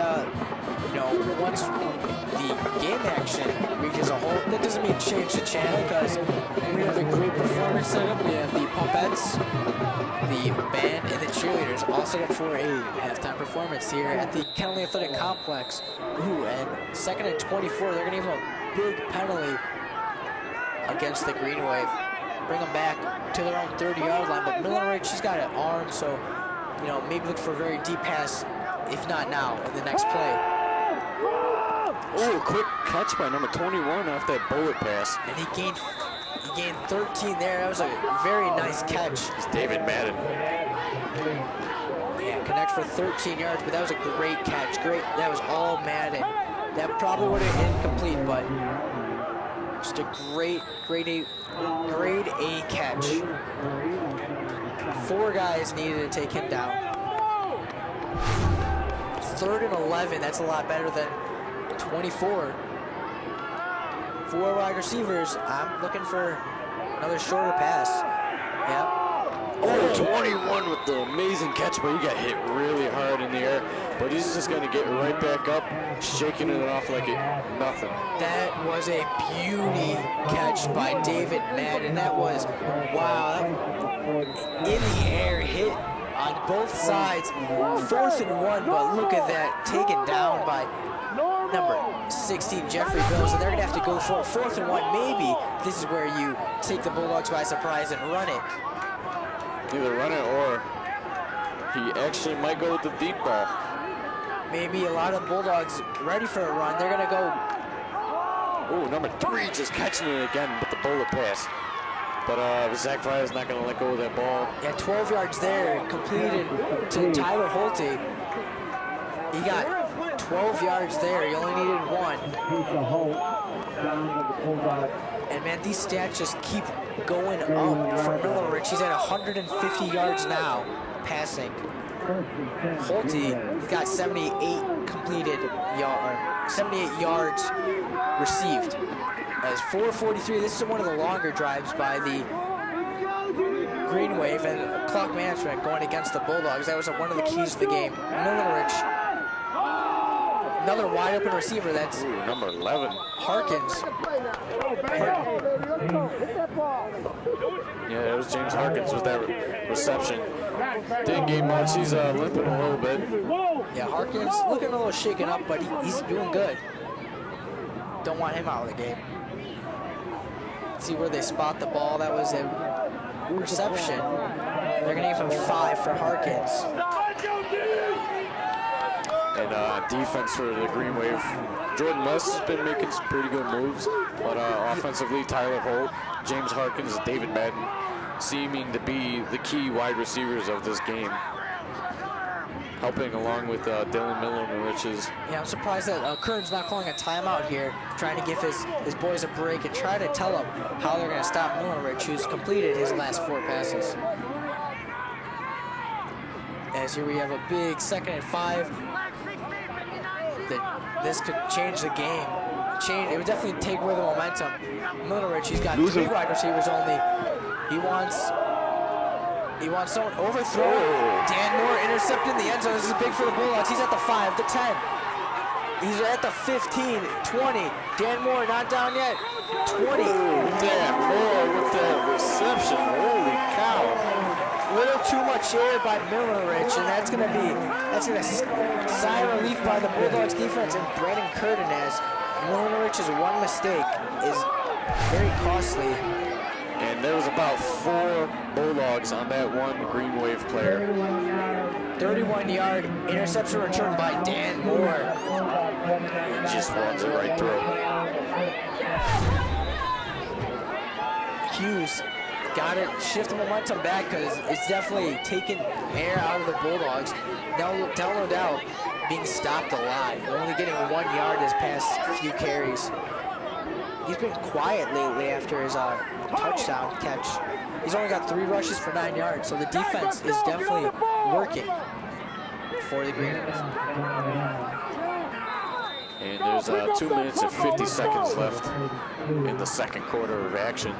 once the game action reaches a halt, that doesn't mean change the channel because we have a great performance set up. We have the Pupettes, the band, and the cheerleaders all set up for a halftime performance here at the Kennelly Athletic Complex. Ooh, and 2nd and 24, they're gonna give them a big penalty against the Green Wave. Bring them back to their own 30-yard line, but Millen Ridge, she's got an arm, so, you know, maybe look for a very deep pass, if not now, in the next play. Oh, quick catch by number 21 off that bullet pass. And he gained 13 there. That was a very nice catch. It's David Madden. Yeah, connect for 13 yards, but that was a great catch. Great. That was all Madden. That probably would have been incomplete, but just a grade A catch. 4 guys needed to take him down. 3rd and 11. That's a lot better than 24. 4 wide receivers. I'm looking for another shorter pass. Yep. Oh, 21 with the amazing catch, but he got hit really hard in the air. But he's just going to get right back up, shaking it off like nothing. That was a beauty catch by David Madden. That was, wow. In the air, hit on both sides. 4th and 1, but look at that. Taken down by number 16, Jeffrey Bills, and they're going to have to go for 4th and 1. Maybe this is where you take the Bulldogs by surprise and run it. Either run it or he actually might go with the deep ball. Maybe a lot of the Bulldogs ready for a run. They're going to go. Oh, number 3 just catching it again with the bullet pass. But Zach Fry's not going to let go of that ball. Yeah, 12 yards there, completed to Tyler Holte. He got 12 yards there. He only needed 1. And man, these stats just keep going up for Millen Ridge. He's at 150 yards now, passing. Holte, he's got 78 completed 78 yards received. As 4:43, this is one of the longer drives by the Green Wave, and clock management going against the Bulldogs. That was one of the keys to the game. Millen Ridge. Another wide open receiver. That's number 11. Harkins. Yeah, it was James Harkins with that reception. Didn't gain much. He's limping a little bit. Yeah, Harkins looking a little shaken up, but he's doing good. Don't want him out of the game. Let's see where they spot the ball. That was a reception. They're going to give him 5 for Harkins. And defense for the Green Wave. Jordan West has been making some pretty good moves, but offensively, Tyler Holt, James Harkins, David Madden seeming to be the key wide receivers of this game, helping along with Dylan Millen, which is... Yeah, I'm surprised that Kern's not calling a timeout here, trying to give his boys a break and try to tell them how they're going to stop Millen Ridge, who's completed his last 4 passes. As here we have a big 2nd and 5. This could change the game. It would definitely take away the momentum. Millen Ridge, he's got 3 wide receivers only. He wants someone overthrow. Dan Moore intercepted in the end zone. This is big for the Bulldogs. He's at the 5, the 10. He's at the 15, 20. Dan Moore not down yet. 20. Dan Moore with that reception. Holy cow. A little too much air by Millen Ridge, and that's gonna sigh relief by the Bulldogs defense and Brandon Curtin, as Millen Ridge's one mistake is very costly. And there was about 4 Bulldogs on that one Green Wave player. 31-yard interception return by Dan Moore. He just runs it right through. Hughes got it, shift the momentum back, because it's definitely taken air out of the Bulldogs. Del O'Dell being stopped a lot, only getting 1 yard his past few carries. He's been quiet lately after his touchdown catch. He's only got 3 rushes for 9 yards, so the defense is definitely working for the Green Wave. And there's 2 minutes and 50 seconds left in the 2nd quarter of action.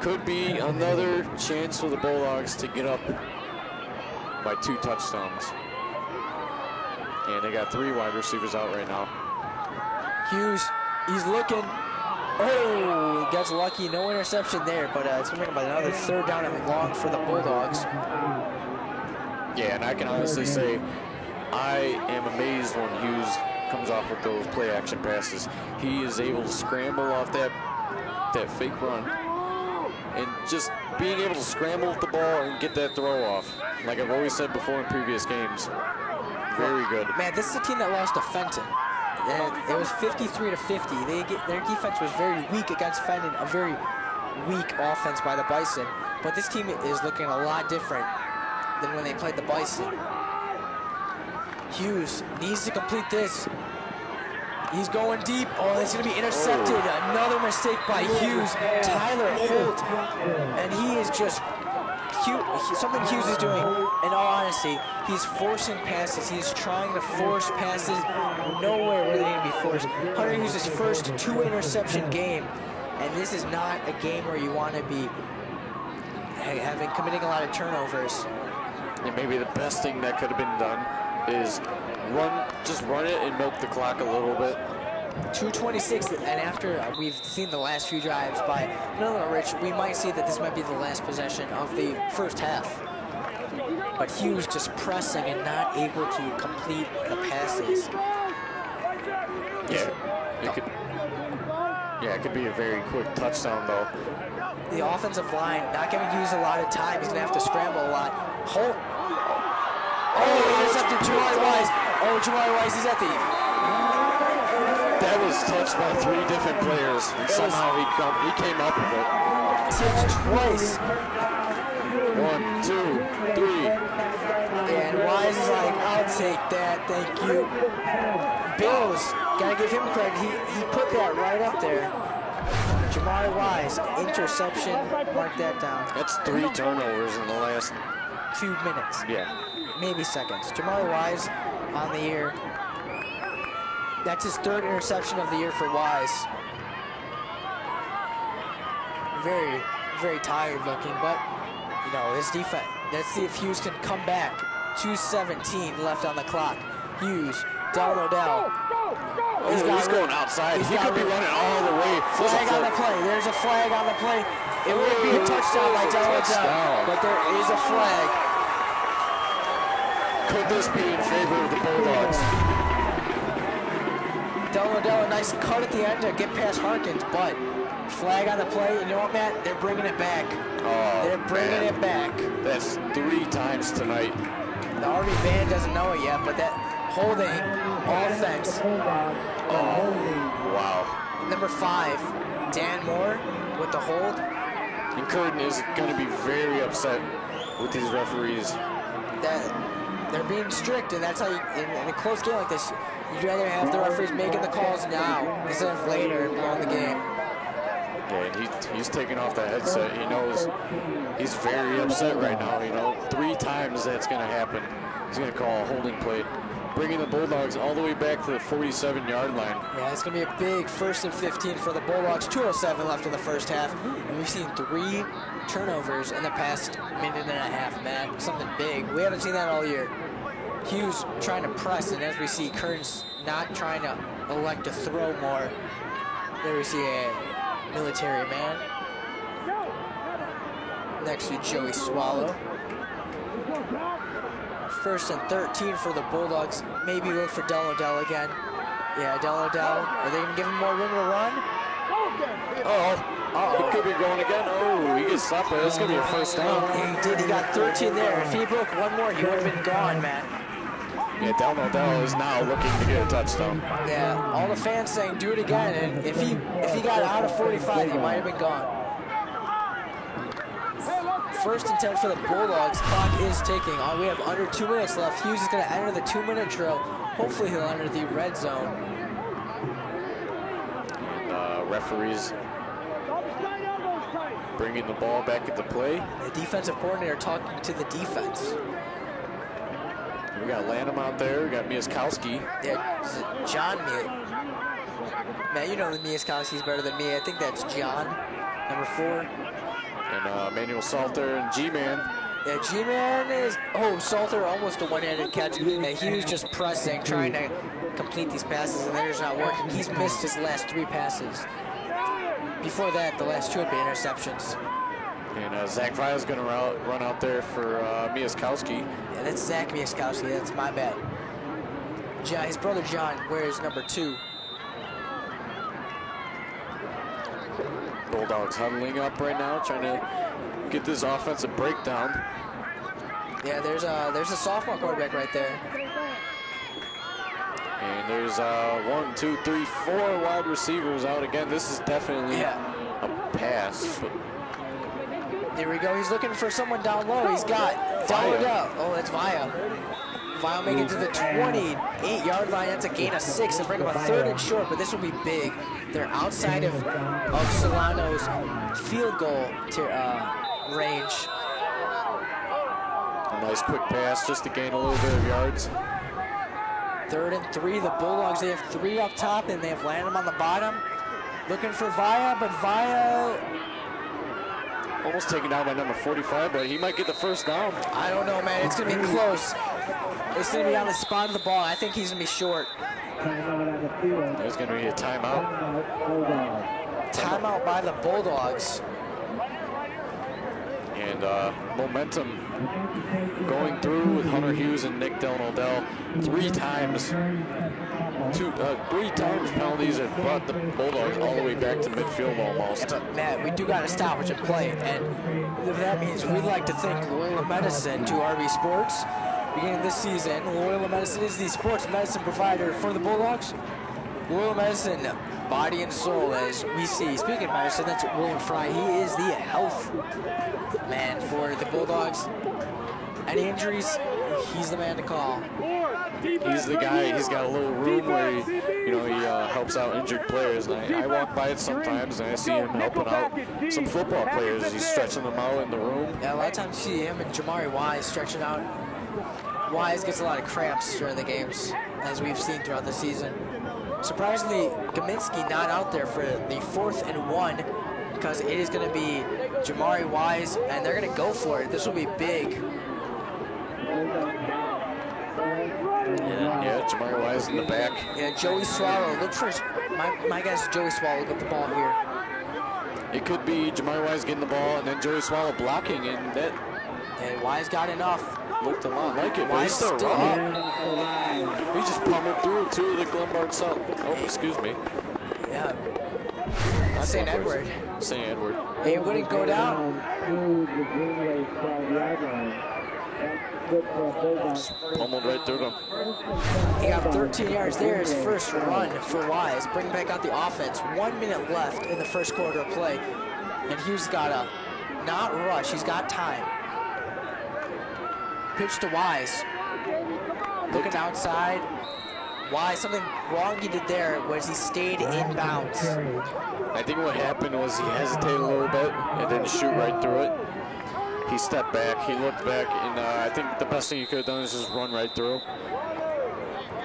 Could be another chance for the Bulldogs to get up by 2 touchdowns. And they got 3 wide receivers out right now. Hughes, he's looking. Oh, he gets lucky. No interception there, but it's going to be about another 3rd down and long for the Bulldogs. Yeah, and I can honestly say I am amazed when Hughes comes off with those play action passes. He is able to scramble off that fake run, and just being able to scramble with the ball and get that throw off. Like I've always said before in previous games, very good. Man, this is a team that lost to Fenton. It was 53-50. Their defense was very weak against Fenton, a very weak offense by the Bison. But this team is looking a lot different than when they played the Bison. Hughes needs to complete this. He's going deep. Oh, it's going to be intercepted. Another mistake by Hughes. Tyler Holt. And he is just... something Hughes is doing, in all honesty, he's forcing passes. He's trying to force passes nowhere where they need to be forced. Hunter Hughes' first 2-interception game, and this is not a game where you want to be committing a lot of turnovers. And maybe the best thing that could have been done is just run it and milk the clock a little bit. 2:26, and after we've seen the last few drives by Miller Rich, we might see that this might be the last possession of the first half. But Hughes just pressing and not able to complete the passes. It could be a very quick touchdown though. The offensive line not giving Hughes a lot of time. He's gonna have to scramble a lot. Holt. Oh, intercepted Jamari Wise. Oh, Jamari Wise is at the... That was touched by 3 different players, and somehow he came up with it. Tipped twice. 1, 2, 3. And Wise is like, I'll take that, thank you. Bills, gotta give him credit. He put that right up there. Jamari Wise, interception, mark that down. That's 3 turnovers in the last 2 minutes. Yeah. Maybe seconds. Jamari Wise on the year. That's his 3rd interception of the year for Wise. Very, very tired looking, but you know, his defense. Let's see if Hughes can come back. 2:17 left on the clock. Hughes, Delano Dell. He's going outside. He could be running all the way. Flag on the play. There's a flag on the play. It would be a touchdown by Delano Dell, but there is a flag. Could this be in favor of the Bulldogs? Delano Dell, a nice cut at the end to get past Harkins, but flag on the play. You know what, Matt? They're bringing it back. Oh, they're bringing it back. That's 3 times tonight. The Army band doesn't know it yet, but that holding offense. Oh, wow. Number 5, Dan Moore with the hold. And Curtin is going to be very upset with these referees. They're being strict, and that's how you, in a close game like this, you'd rather have the referees making the calls now instead of later and blowing the game. Yeah, and he's taking off that headset. He knows he's very upset right now. You know, 3 times that's going to happen. He's going to call a holding play, bringing the Bulldogs all the way back to the 47-yard line. Yeah, it's going to be a big 1st and 15 for the Bulldogs. 2:07 left in the first half. And we've seen 3 turnovers in the past minute and a half, man. Something big. We haven't seen that all year. Hughes trying to press, and as we see, Kearns not trying to elect to throw more. There we see a military man next to Joey Swallow. 1st and 13 for the Bulldogs. Maybe look for Delano Dell again. Yeah, Delano Dell. Are they going to give him more room to run? He could be going again. Oh, he gets stopped, but that's going to be a first down. He did. He got 13 there. If he broke one more, he would have been gone, man. Yeah, Delano Dell is now looking to get a touchdown. Yeah, all the fans saying do it again, and if he got out of 45, he might have been gone. 1st and 10 for the Bulldogs. Clock is ticking. We have under 2 minutes left. Hughes is going to enter the 2-minute drill. Hopefully he'll enter the red zone. Referees bringing the ball back into play. The defensive coordinator talking to the defense. We got Lanham out there. We got Miaskowski. Yeah, John Man, you know the Miaskowski's better than me. I think that's John, number 4. And Manuel Salter and G-Man. Yeah, G-Man is... Oh, Salter almost a one-handed catch. He was just pressing, trying to complete these passes, and they're just not working. He's missed his last 3 passes. Before that, the last 2 had been interceptions. And Zach Via's going to run out there for Miaskowski. Yeah, that's Zach Miaskowski. That's my bad. His brother John wears number 2. Bulldogs huddling up right now, trying to get this offensive breakdown. Yeah, there's a sophomore quarterback right there. And there's 1, 2, 3, 4 wide receivers out again. This is definitely a pass. There we go. He's looking for someone down low. He's got Via. Oh, that's Via. Via make it to the 28-yard line. That's a gain of 6 and bring him a 3rd and short, but this will be big. They're outside of Solano's field goal range. A nice quick pass just to gain a little bit of yards. 3rd and 3. The Bulldogs, they have 3 up top, and they have Lanham on the bottom. Looking for Via, but Via almost taken down by number 45, but he might get the first down. I don't know, man. It's going to be close. It's going to be on the spot of the ball. I think he's going to be short. There's going to be a timeout. Timeout by the Bulldogs. And momentum going through with Hunter Hughes and Nick Delano-Dell 3 times. 3 times penalties that brought the Bulldogs all the way back to midfield almost. Yeah, but Matt, we do got to stoppage and play, and that means we'd like to thank Loyola Medicine to RV Sports. Beginning this season, Loyola Medicine is the sports medicine provider for the Bulldogs. Loyola Medicine, body and soul, as we see. Speaking of medicine, that's William Fry. He is the health man for the Bulldogs. Any injuries, he's the man to call. He's the guy. He's got a little room where he helps out injured players. And I walk by it sometimes, and I see him helping out some football players. He's stretching them out in the room. Yeah, a lot of times you see him and Jamari Wise stretching out. Wise gets a lot of cramps during the games, as we've seen throughout the season. Surprisingly, Kaminsky not out there for the 4th and 1, because it is going to be Jamari Wise, and they're going to go for it. This will be big. Yeah, Jamari Wise in the back. Yeah, Joey Swallow. Look for my guy's Joey Swallow. Get the ball here. It could be Jamari Wise getting the ball and then Joey Swallow blocking, and that. And Wise got enough. Looked a lot like it. Wise still up. He just pummeled through 2 of the Glenbard South. Oh, excuse me. Yeah. St. Edward. St. Edward. It wouldn't go down. Pummeled right through them. He got 13 yards there. His first run for Wise. Bring back out the offense. 1 minute left in the first quarter of play. And Hughes got to not rush. He's got time. Pitch to Wise. Looking outside. Wise, something wrong he did there was he stayed inbounds. I think what happened was he hesitated a little bit and didn't shoot right through it. He stepped back, he looked back, and I think the best thing he could have done is just run right through.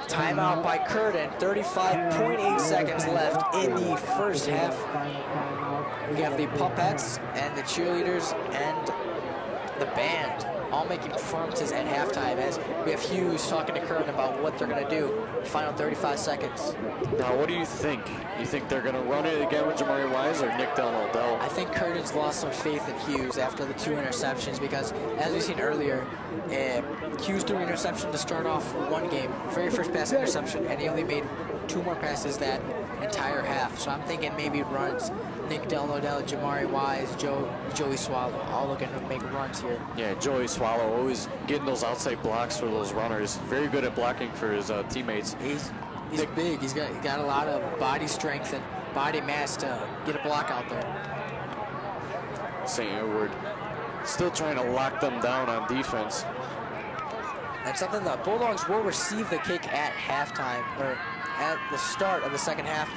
Timeout by Curtin. 35.8 seconds left in the first half. We have the Pupettes and the cheerleaders and the band all making performances at halftime, as we have Hughes talking to Curtin about what they're going to do. Final 35 seconds. Now, what do you think? You think they're going to run it again with Jamari Wise or Nick Delano-Dell? I think Curtin's lost some faith in Hughes after the 2 interceptions, because, as we've seen earlier, Hughes threw an interception to start off one game, very first pass interception, and he only made 2 more passes that entire half. So I'm thinking maybe runs. Nick Delano-Dell, Jamari Wise, Joey Swallow, all looking to make runs here. Yeah, Joey Swallow always getting those outside blocks for those runners. Very good at blocking for his teammates. He's big. He's got a lot of body strength and body mass to get a block out there. St. Edward still trying to lock them down on defense. And something the Bulldogs will receive the kick at halftime, or at the start of the second half.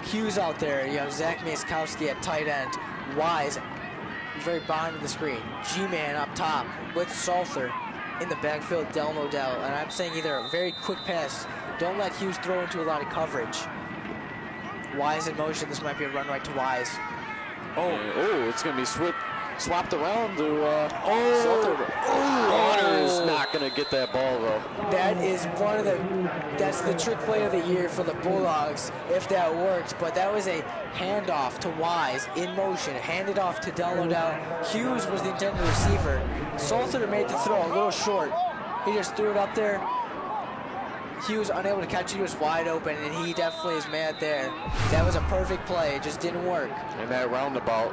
Hughes out there, you have Zach Miaskowski at tight end, Wise very bottom of the screen, G-Man up top with Salter in the backfield, Delano-Dell, and I'm saying either a very quick pass, don't let Hughes throw into a lot of coverage. Wise in motion, this might be a run right to Wise. It's going to be swapped around to Salter. Hunter's not going to get that ball, though. That is is that's the trick play of the year for the Bulldogs, if that worked. But that was a handoff to Wise in motion, handed off to Del Odell. Hughes was the intended receiver. Salter made the throw a little short. He just threw it up there. Hughes unable to catch it. He was wide open, and he definitely is mad there. That was a perfect play. It just didn't work. And that roundabout,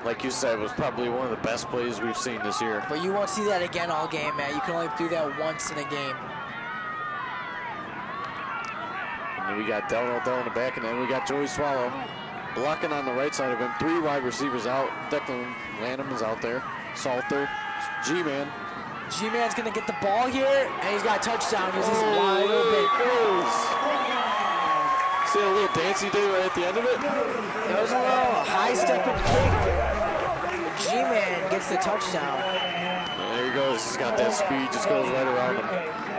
like you said, was probably one of the best plays we've seen this year. But you won't see that again all game, man. You can only do that once in a game. And then we got Del Odell in the back, and then we got Joey Swallow blocking on the right side of him. 3 wide receivers out. Declan Lanham is out there. Salter, G-Man. G-Man's going to get the ball here, and he's got a touchdown because he's wide open. See a little dance he did right at the end of it? It was a little high-stepping kick. G-Man gets the touchdown. And there he goes. He's got that speed, just goes right around him.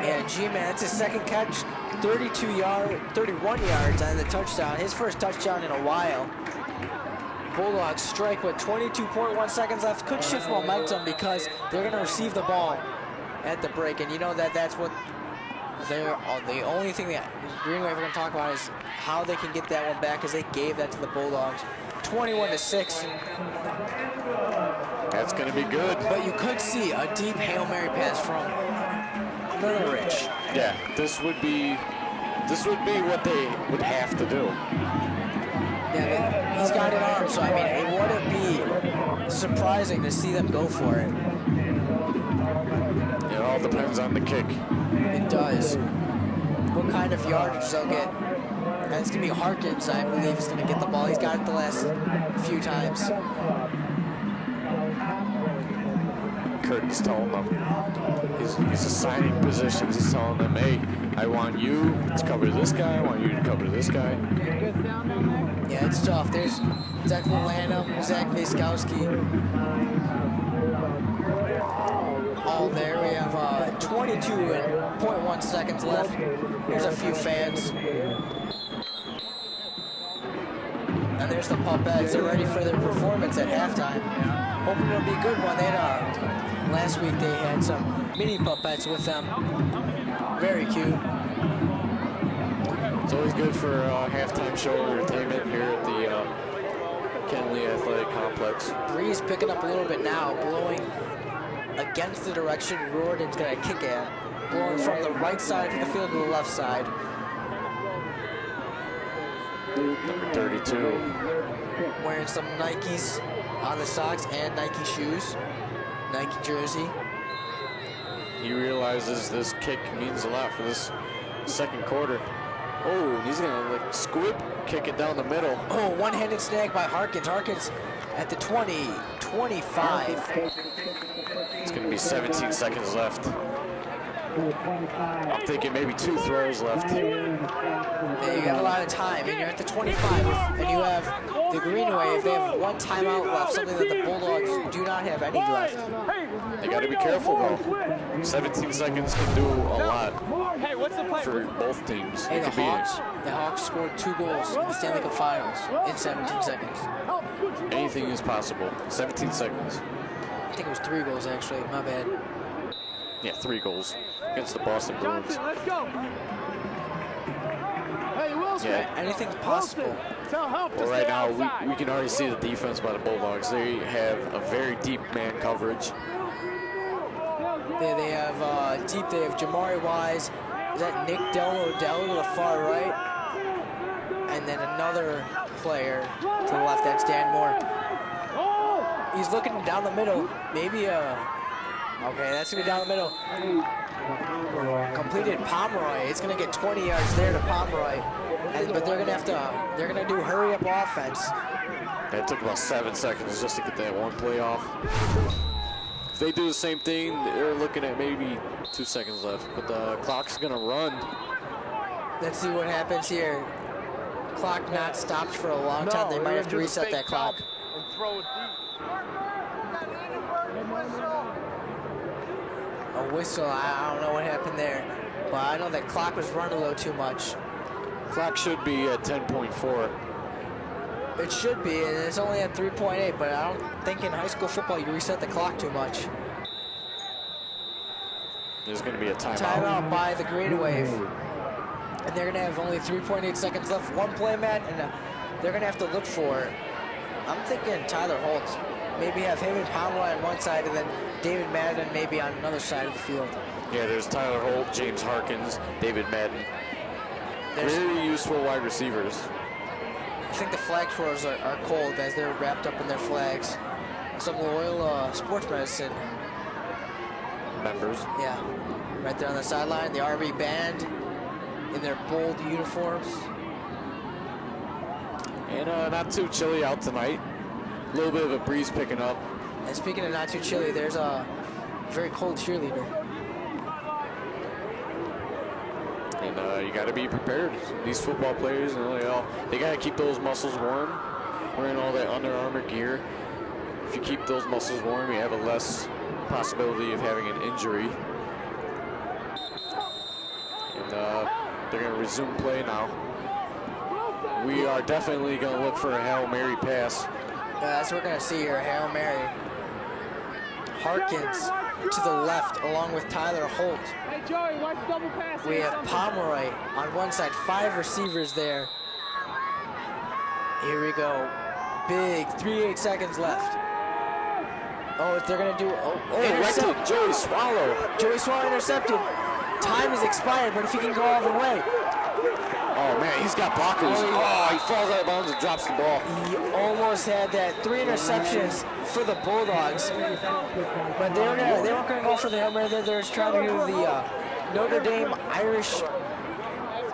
Yeah, G-Man, that's his second catch, 31 yards on the touchdown. His first touchdown in a while. Bulldogs strike with 22.1 seconds left. Could shift momentum because they're going to receive the ball at the break. And you know that's what the only thing that Green Wave are going to talk about is how they can get that one back, because they gave that to the Bulldogs. 21-6. That's going to be good. But you could see a deep Hail Mary pass from Millerich. Yeah, this would be what they would have to do. Yeah, he's got an arm, so I mean, it wouldn't be surprising to see them go for it. It all depends on the kick. It does. What kind of yardage they'll get. And it's going to be Harkins, I believe, is going to get the ball. He's got it the last few times. Curtin's telling them, he's assigning positions. He's telling them, hey, I want you to cover this guy. I want you to cover this guy. Yeah, it's tough. There's Declan Lanham, Zach Wiskowski. All there. We have 22.1 seconds left. There's a few fans. And there's the Pupettes. They're ready for their performance at halftime. Hoping it'll be a good one. They had last week they had some mini Pupettes with them. Very cute. It's always good for halftime show entertainment here at the Kenley Athletic Complex. Breeze picking up a little bit now, blowing against the direction Riordan's going to kick at. Blowing from the right side of the field to the left side. Number 32. Wearing some Nikes on the socks and Nike shoes. Nike jersey. He realizes this kick means a lot for this second quarter. Oh, he's gonna like squib kick it down the middle. Oh, one-handed snag by Harkins. Harkins at the 20, 25. It's gonna be 17 seconds left. I'm thinking maybe 2 throws left. Yeah, you got a lot of time, and you're at the 25, and you have the Green Wave. They have 1 timeout left, something that the Bulldogs do not have any left. They got to be careful, though. 17 seconds can do a lot for both teams. Hey, the Hawks scored 2 goals in the Stanley Cup Finals in 17 seconds. Anything is possible. 17 seconds. I think it was 3 goals, actually. My bad. Yeah, 3 goals against the Boston Bruins. Yeah, anything's possible. Well, right now, we can already see the defense by the Bulldogs. They have a very deep man coverage. They have deep. They have Jamari Wise. Is that Nick Del Odell to the far right? And then another player to the left. That's Dan Moore. He's looking down the middle. Maybe okay, that's gonna be down the middle. Completed Pomeroy. It's gonna get 20 yards there to Pomeroy. But they're gonna do hurry up offense. It took about 7 seconds just to get that one play off. If they do the same thing, they're looking at maybe 2 seconds left. But the clock's gonna run. Let's see what happens here. Clock not stopped for a long time. They might have to reset that clock. A whistle. I don't know what happened there, but I know that clock was running a little too much. Clock should be at 10.4. It should be, and it's only at 3.8, but I don't think in high school football you reset the clock too much. There's going to be a timeout. Timeout by the Green Wave. And they're going to have only 3.8 seconds left. One play, Matt, and they're going to have to look for, I'm thinking Tyler Holt. Maybe have him and Pomeroy on one side and then David Madden maybe on another side of the field. Yeah, there's Tyler Holt, James Harkins, David Madden. Very useful wide receivers. I think the flag throwers are cold as they're wrapped up in their flags. Some loyal sports medicine members. Yeah, right there on the sideline, the RB band in their bold uniforms. And not too chilly out tonight. A little bit of a breeze picking up. And speaking of not too chilly, there's a very cold cheerleader. And you got to be prepared. These football players, you know, they got to keep those muscles warm. Wearing all that Under Armour gear. If you keep those muscles warm, you have a less possibility of having an injury. And they're going to resume play now. We are definitely going to look for a Hail Mary pass. Yeah, that's what we're going to see here, Hail Mary. Harkins to the left along with Tyler Holt. Hey Joey, watch double pass. We have Pomeroy on one side, 5 receivers there. Here we go. Big 3.8 seconds left. Oh, they're going to do, right to Joey Swallow. Joey Swallow intercepted. Time is expired, but if he can go all the way. Oh man, he's got blockers. Oh, he falls out of bounds and drops the ball. He almost had that. 3 interceptions for the Bulldogs, but they weren't going to go for the Hail Mary. They're just trying to do the Notre Dame Irish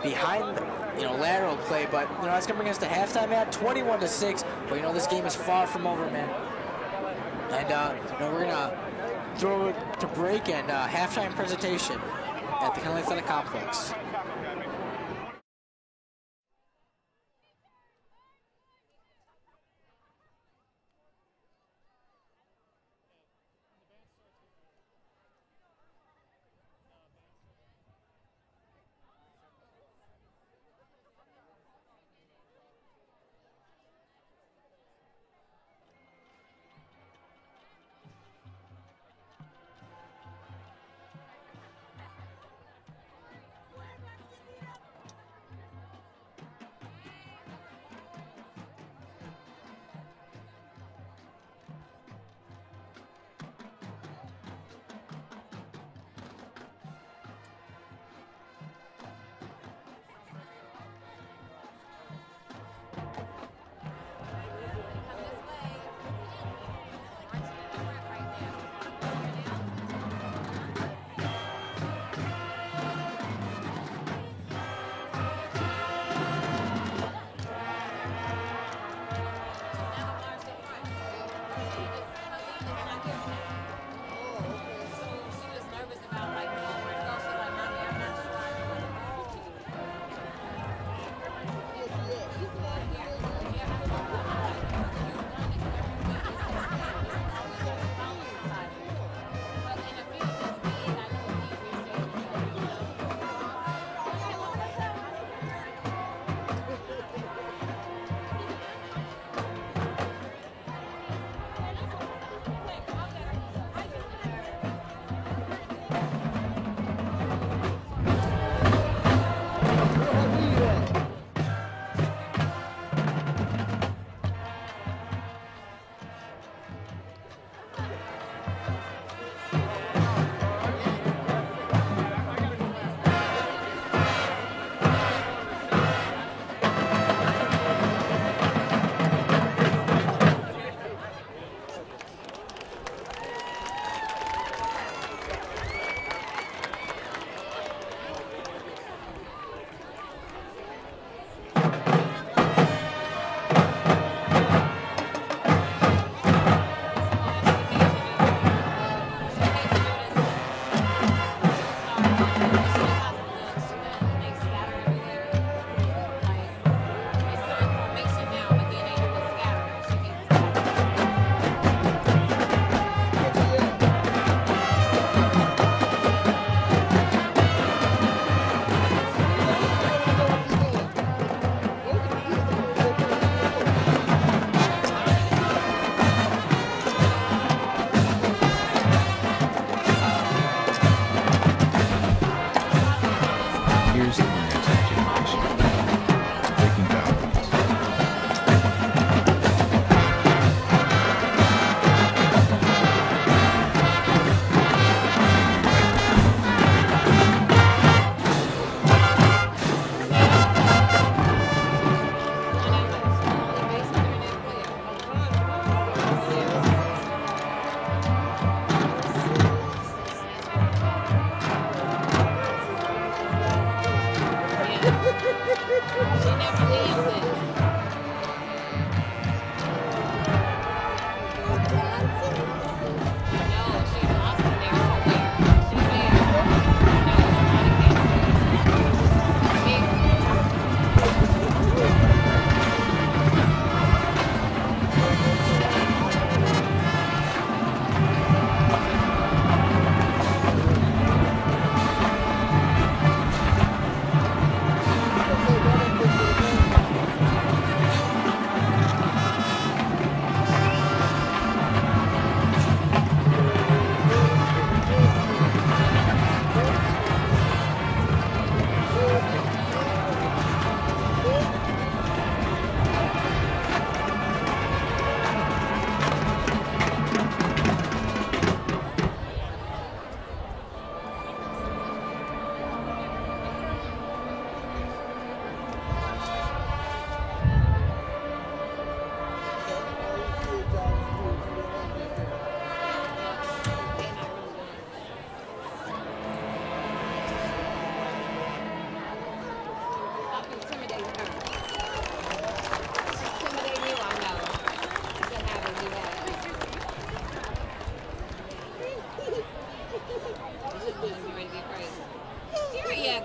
behind, lateral play. But that's going to bring us to halftime at 21-6. But this game is far from over, man. And we're going to throw it to break and halftime presentation at the Kenneally Athletic Complex.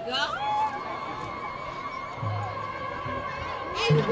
go. And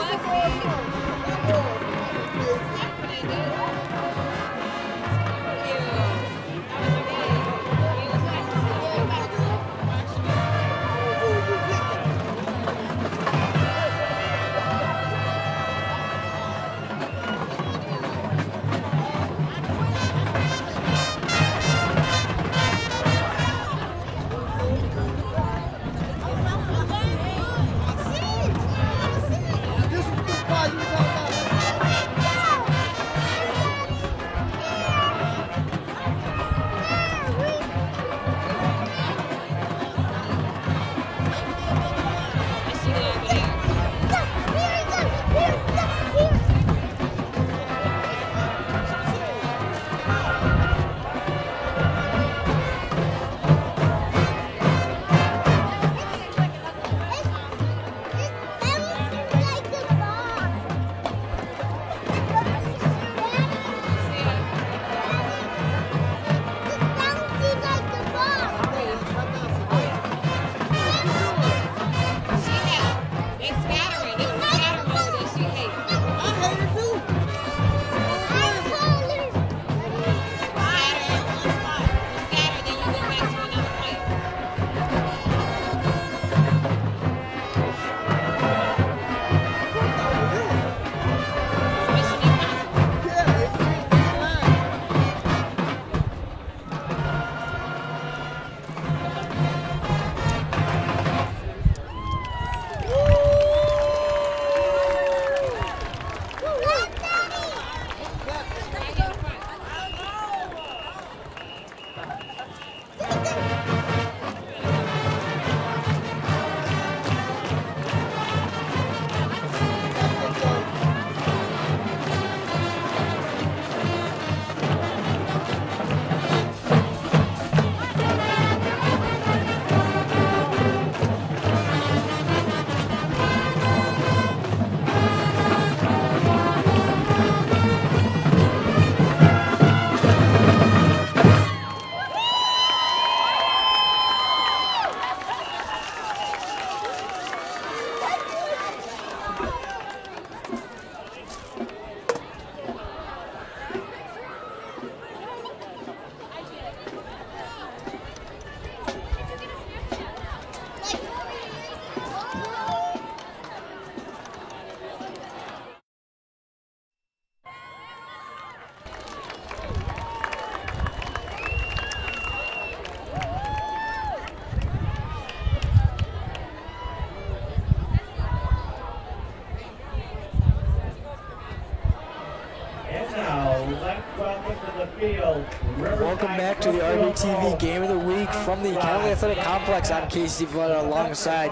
Welcome back to the RBTV Game of the Week from the County Athletic Complex. I'm Casey Flood alongside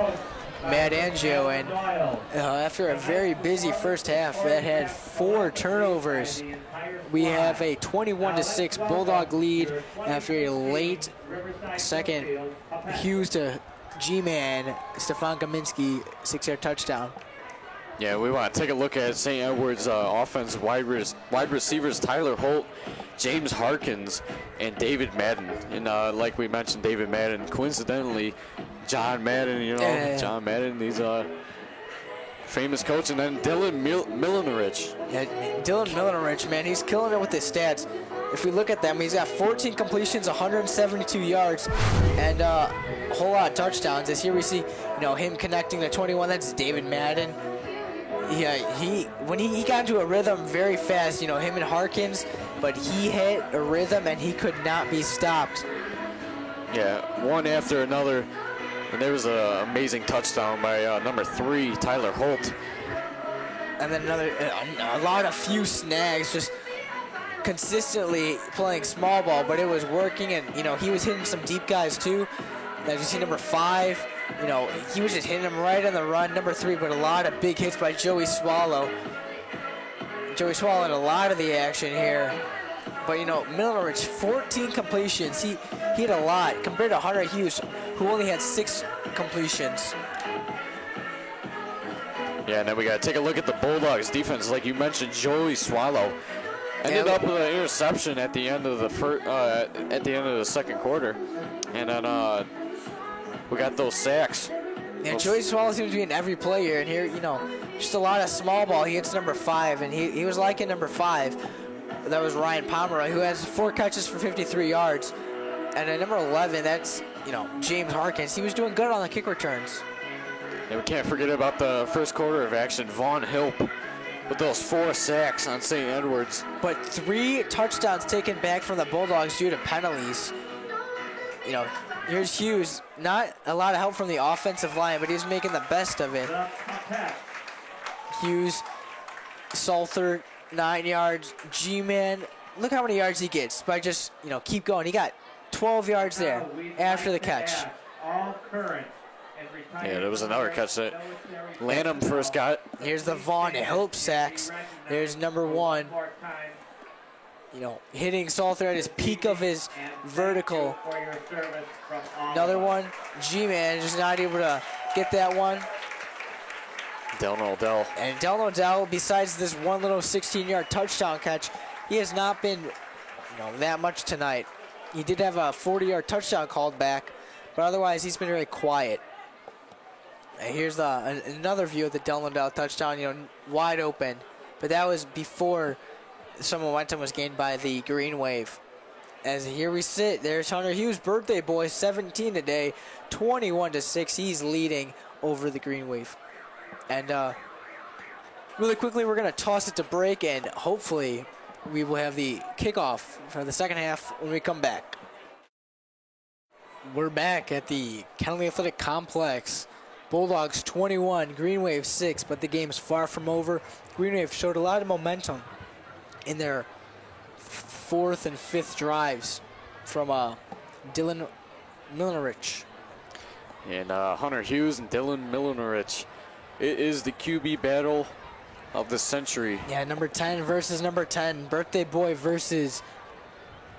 Matt Angio, and after a very busy first half that had 4 turnovers, we have a 21-6 Bulldog lead after a late second Hughes to G-Man Stefan Kaminski 6-yard touchdown. Yeah, we want to take a look at St. Edward's offense. Wide receivers Tyler Holt, James Harkins, and David Madden. And like we mentioned, David Madden, coincidentally, John Madden, John Madden, he's a famous coach. And then Dylan Milenerich. Yeah, Dylan Milenerich, man, he's killing it with his stats. If we look at them, he's got 14 completions, 172 yards, and a whole lot of touchdowns. As here we see, him connecting the 21. That's David Madden. Yeah, when he got into a rhythm very fast, him and Harkins, but he hit a rhythm and he could not be stopped. Yeah, one after another, and there was an amazing touchdown by number 3, Tyler Holt. And then a lot of few snags, just consistently playing small ball, but it was working, and he was hitting some deep guys too. As you see, number 5. He was just hitting him right on the run. Number 3, but a lot of big hits by Joey Swallow. Joey Swallow in a lot of the action here. But, Milenerich, 14 completions. He hit a lot compared to Hunter Hughes, who only had 6 completions. Yeah, and then we got to take a look at the Bulldogs defense. Like you mentioned, Joey Swallow ended up with an interception at the end of the second quarter. And then we got those sacks. And Joey Swallow seems to be in every play here. And here, just a lot of small ball. He hits number 5, and he was liking number 5. That was Ryan Pomeroy, who has 4 catches for 53 yards. And at number 11, that's, James Harkins. He was doing good on the kick returns. And we can't forget about the first quarter of action. Vaughn Hilp with those 4 sacks on St. Edwards. But 3 touchdowns taken back from the Bulldogs due to penalties. Here's Hughes. Not a lot of help from the offensive line, but he's making the best of it. Hughes, Salter, 9 yards. G-Man, look how many yards he gets by just, keep going. He got 12 yards there after the catch. Yeah, there was another catch that Lanham first got. Here's the Vaughn Hilp sacks. There's number 1. Hitting Salter at his peak of his vertical. Another one. G-Man just not able to get that one. Delano Odell. And Delano Odell, besides this one little 16-yard touchdown catch, he has not been, that much tonight. He did have a 40-yard touchdown called back, but otherwise he's been very quiet. And here's another view of the Delano Odell touchdown, wide open. But that was before some momentum was gained by the Green Wave. As here we sit, there's Hunter Hughes, birthday boy, 17 today, 21-6. He's leading over the Green Wave. And really quickly, we're going to toss it to break, and hopefully we will have the kickoff for the second half when we come back. We're back at the Kennelly Athletic Complex. Bulldogs 21, Green Wave 6, but the game's far from over. Green Wave showed a lot of momentum in their 4th and 5th drives from Dylan Milnerich. And Hunter Hughes and Dylan Milnerich. It is the QB battle of the century. Yeah, number 10 versus number 10. Birthday boy versus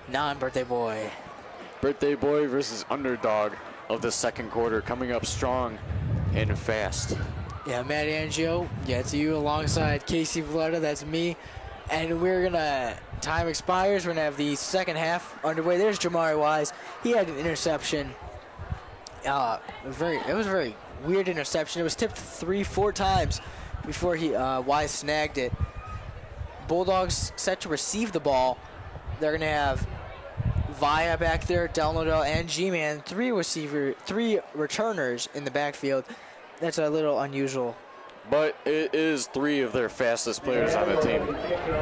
non-birthday boy. Birthday boy versus underdog of the second quarter, coming up strong and fast. Yeah, Matt Angio, it's you alongside Casey Valletta, that's me. And we're gonna, time expires, we're gonna have the second half underway. There's Jamari Wise. He had an interception. It was a very weird interception. It was tipped 3-4 times before Wise snagged it. Bulldogs set to receive the ball. They're gonna have Vaya back there, Delano Odell, and G-Man, 3 returners in the backfield. That's a little unusual. But it is 3 of their fastest players on the team.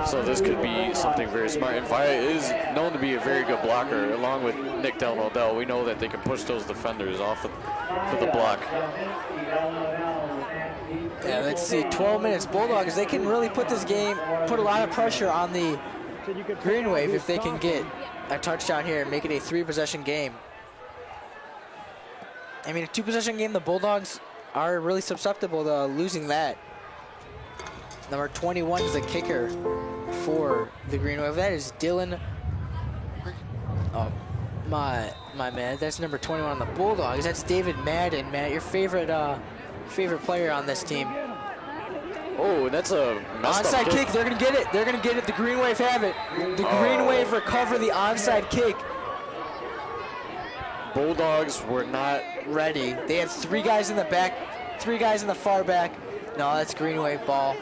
So this could be something very smart. And Vaya is known to be a very good blocker, along with Nick Delano Odell. We know that they can push those defenders off for the block. Yeah, let's see, 12 minutes. Bulldogs, they can really put a lot of pressure on the Green Wave if they can get a touchdown here and make it a 3-possession game. I mean, a 2-possession game, the Bulldogs are really susceptible to losing that. Number 21 is the kicker for the Green Wave. That is Dylan. Oh, my man. That's number 21 on the Bulldogs. That's David Madden, Matt. Your favorite player on this team. Oh, that's a onside kick. They're gonna get it. They're gonna get it. The Green Wave have it. The Green Wave recover the onside kick. Bulldogs were not ready. They have 3 guys in the back, 3 guys in the far back. No, that's Green Wave ball.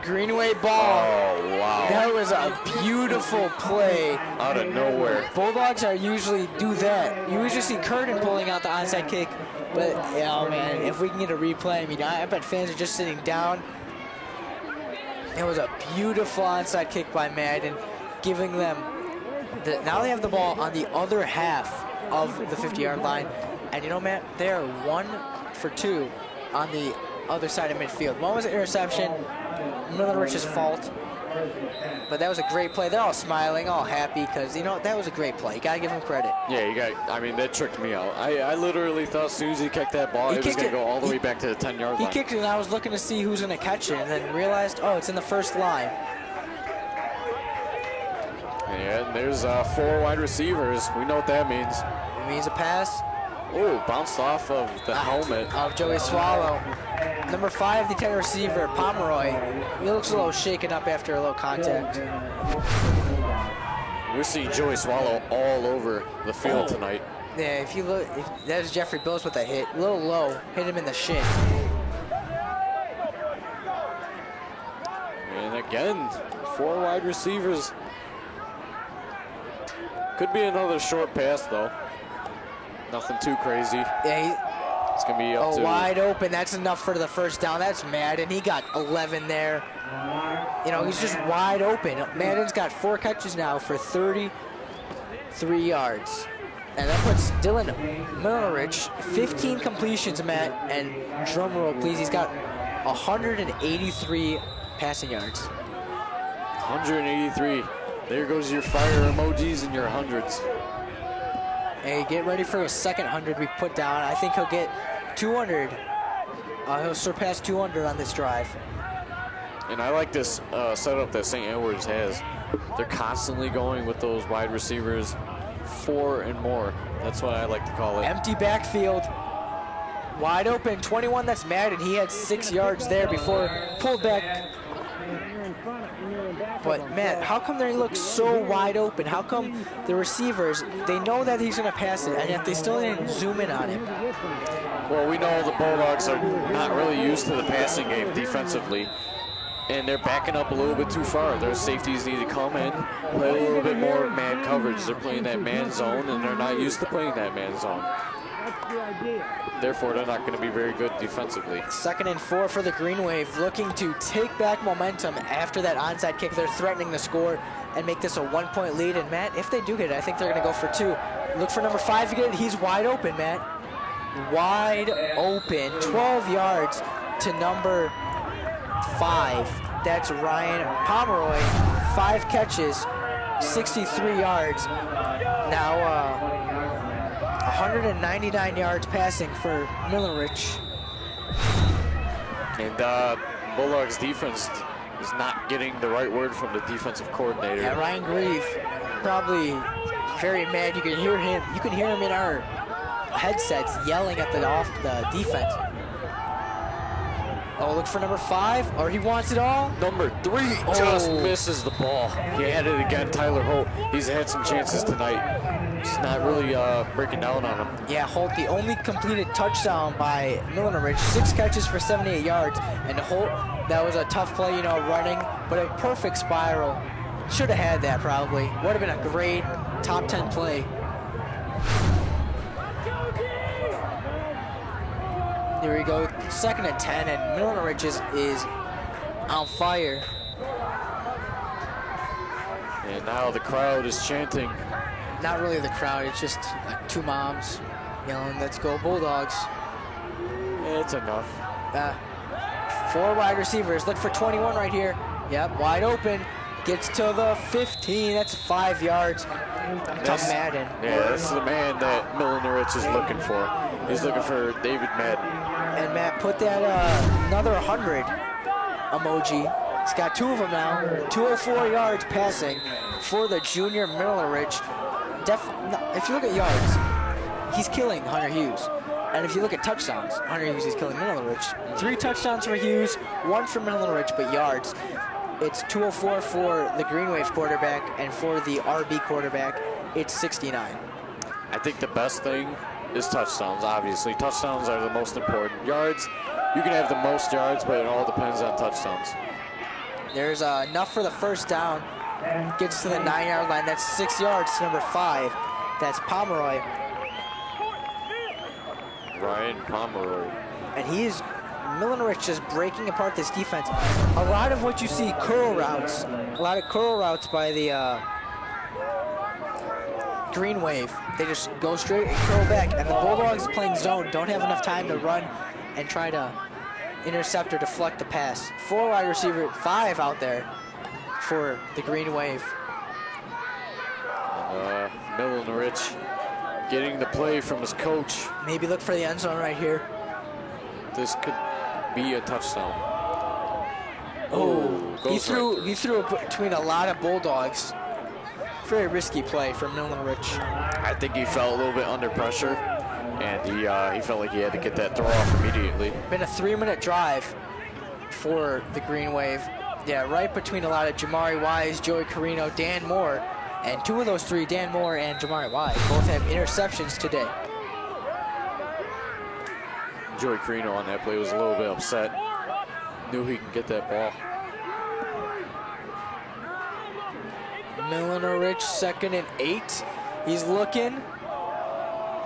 Green Wave ball. Oh, wow. That was a beautiful play. Out of nowhere. Bulldogs usually do that. You usually see Curtin pulling out the onside kick. But, man, if we can get a replay, I mean, I bet fans are just sitting down. It was a beautiful onside kick by Madden, giving them now they have the ball on the other half of the 50-yard line. And Matt, they are 1 for 2 on the other side of midfield. One was an interception, Millerich's fault. But that was a great play. They're all smiling, all happy, because, that was a great play. You got to give them credit. Yeah, that tricked me out. I literally thought as soon as he kicked that ball, it was going to go all the way back to the 10-yard line. He kicked it, and I was looking to see who's going to catch it, and then realized, it's in the first line. Yeah, and there's 4 wide receivers. We know what that means. It means a pass. Oh, bounced off of the helmet of Joey Swallow. Number 5, the 10 receiver, Pomeroy. He looks a little shaken up after a little contact. We're seeing Joey Swallow all over the field tonight. Yeah, if you look, there's Jeffrey Bills with a hit. A little low, hit him in the shin. And again, 4 wide receivers. Could be another short pass, though. Nothing too crazy. Yeah, it's going to be up to... wide open. That's enough for the first down. That's Madden. He got 11 there. You know, he's just wide open. Madden's got 4 catches now for 33 yards. And that puts Dylan Millerich 15 completions, Matt. And drum roll, please. He's got 183 passing yards. 183. There goes your fire emojis and your hundreds. Hey, get ready for a second 100 we put down. I think he'll get 200. He'll surpass 200 on this drive. And I like this setup that St. Edwards has. They're constantly going with those wide receivers, 4 and more. That's what I like to call it. Empty backfield. Wide open, 21, that's Madden. He had 6 yards there before pulled back. But, Matt, how come they look so wide open? How come the receivers, they know that he's going to pass it, and yet they still didn't zoom in on him? Well, we know the Bulldogs are not really used to the passing game defensively, and they're backing up a little bit too far. Their safeties need to come in, play a little bit more man coverage. They're playing that man zone, and they're not used to playing that man zone. Therefore, they're not going to be very good defensively. 2nd and 4 for the Green Wave, looking to take back momentum after that onside kick. They're threatening to score and make this a 1-point lead. And, Matt, if they do get it, I think they're going to go for 2. Look for number 5 to get it. He's wide open, Matt. Wide open. 12 yards to number 5. That's Ryan Pomeroy. 5 catches, 63 yards. Now, 199 yards passing for Millerich. And Bulldogs defense is not getting the right word from the defensive coordinator. Yeah, Ryan Grieve probably very mad. You can hear him. You can hear him in our headsets yelling at the defense. Oh, look for number 5, or he wants it all. Number 3 just misses the ball. He had it again, Tyler Holt. He's had some chances tonight. He's not really breaking down on him. Yeah, Holt, the only completed touchdown by Millerich, 6 catches for 78 yards. And Holt, that was a tough play, you know, running, but a perfect spiral. Should have had that probably. Would have been a great top 10 play. Here we go, 2nd and 10, and Millerich is on fire. And now the crowd is chanting. Not really the crowd, it's just like 2 moms yelling, "Let's go Bulldogs." It's enough. 4 wide receivers, look for 21 right here. Yep, wide open, gets to the 15, that's 5 yards. To Madden. Yeah, that's the man that Millerich is looking for. He's looking for David Madden. And Matt, put that another 100 emoji. He's got 2 of them now. 204 yards passing for the junior Millerich. If you look at yards, he's killing Hunter Hughes. And if you look at touchdowns, Hunter Hughes is killing Millerich. 3 touchdowns for Hughes, 1 for Millerich, but yards. It's 204 for the Green Wave quarterback, and for the RB quarterback, it's 69. I think the best thing is touchdowns, obviously. Touchdowns are the most important. Yards, you can have the most yards, but it all depends on touchdowns. There's enough for the first down. Gets to the 9-yard line. That's 6 yards to number 5. That's Pomeroy. Ryan Pomeroy. And Millerich just breaking apart this defense. A lot of what you see, curl routes. A lot of curl routes by the Green Wave. They just go straight and curl back. And the Bulldogs playing zone don't have enough time to run and try to intercept or deflect the pass. 4 wide receiver, 5 out there for the Green Wave. Millerich getting the play from his coach. Maybe look for the end zone right here. This could be a touchdown. He threw it between a lot of Bulldogs. Very risky play for Millerich. I think he felt a little bit under pressure, and he felt like he had to get that throw off immediately. Been a 3-minute drive for the Green Wave. Yeah, right between a lot of Jamari Wise, Joey Carino, Dan Moore. And 2 of those 3, Dan Moore and Jamari Wise, both have interceptions today. Joey Carino on that play was a little bit upset. Knew he can get that ball. Milner Rich, 2nd and 8. He's looking.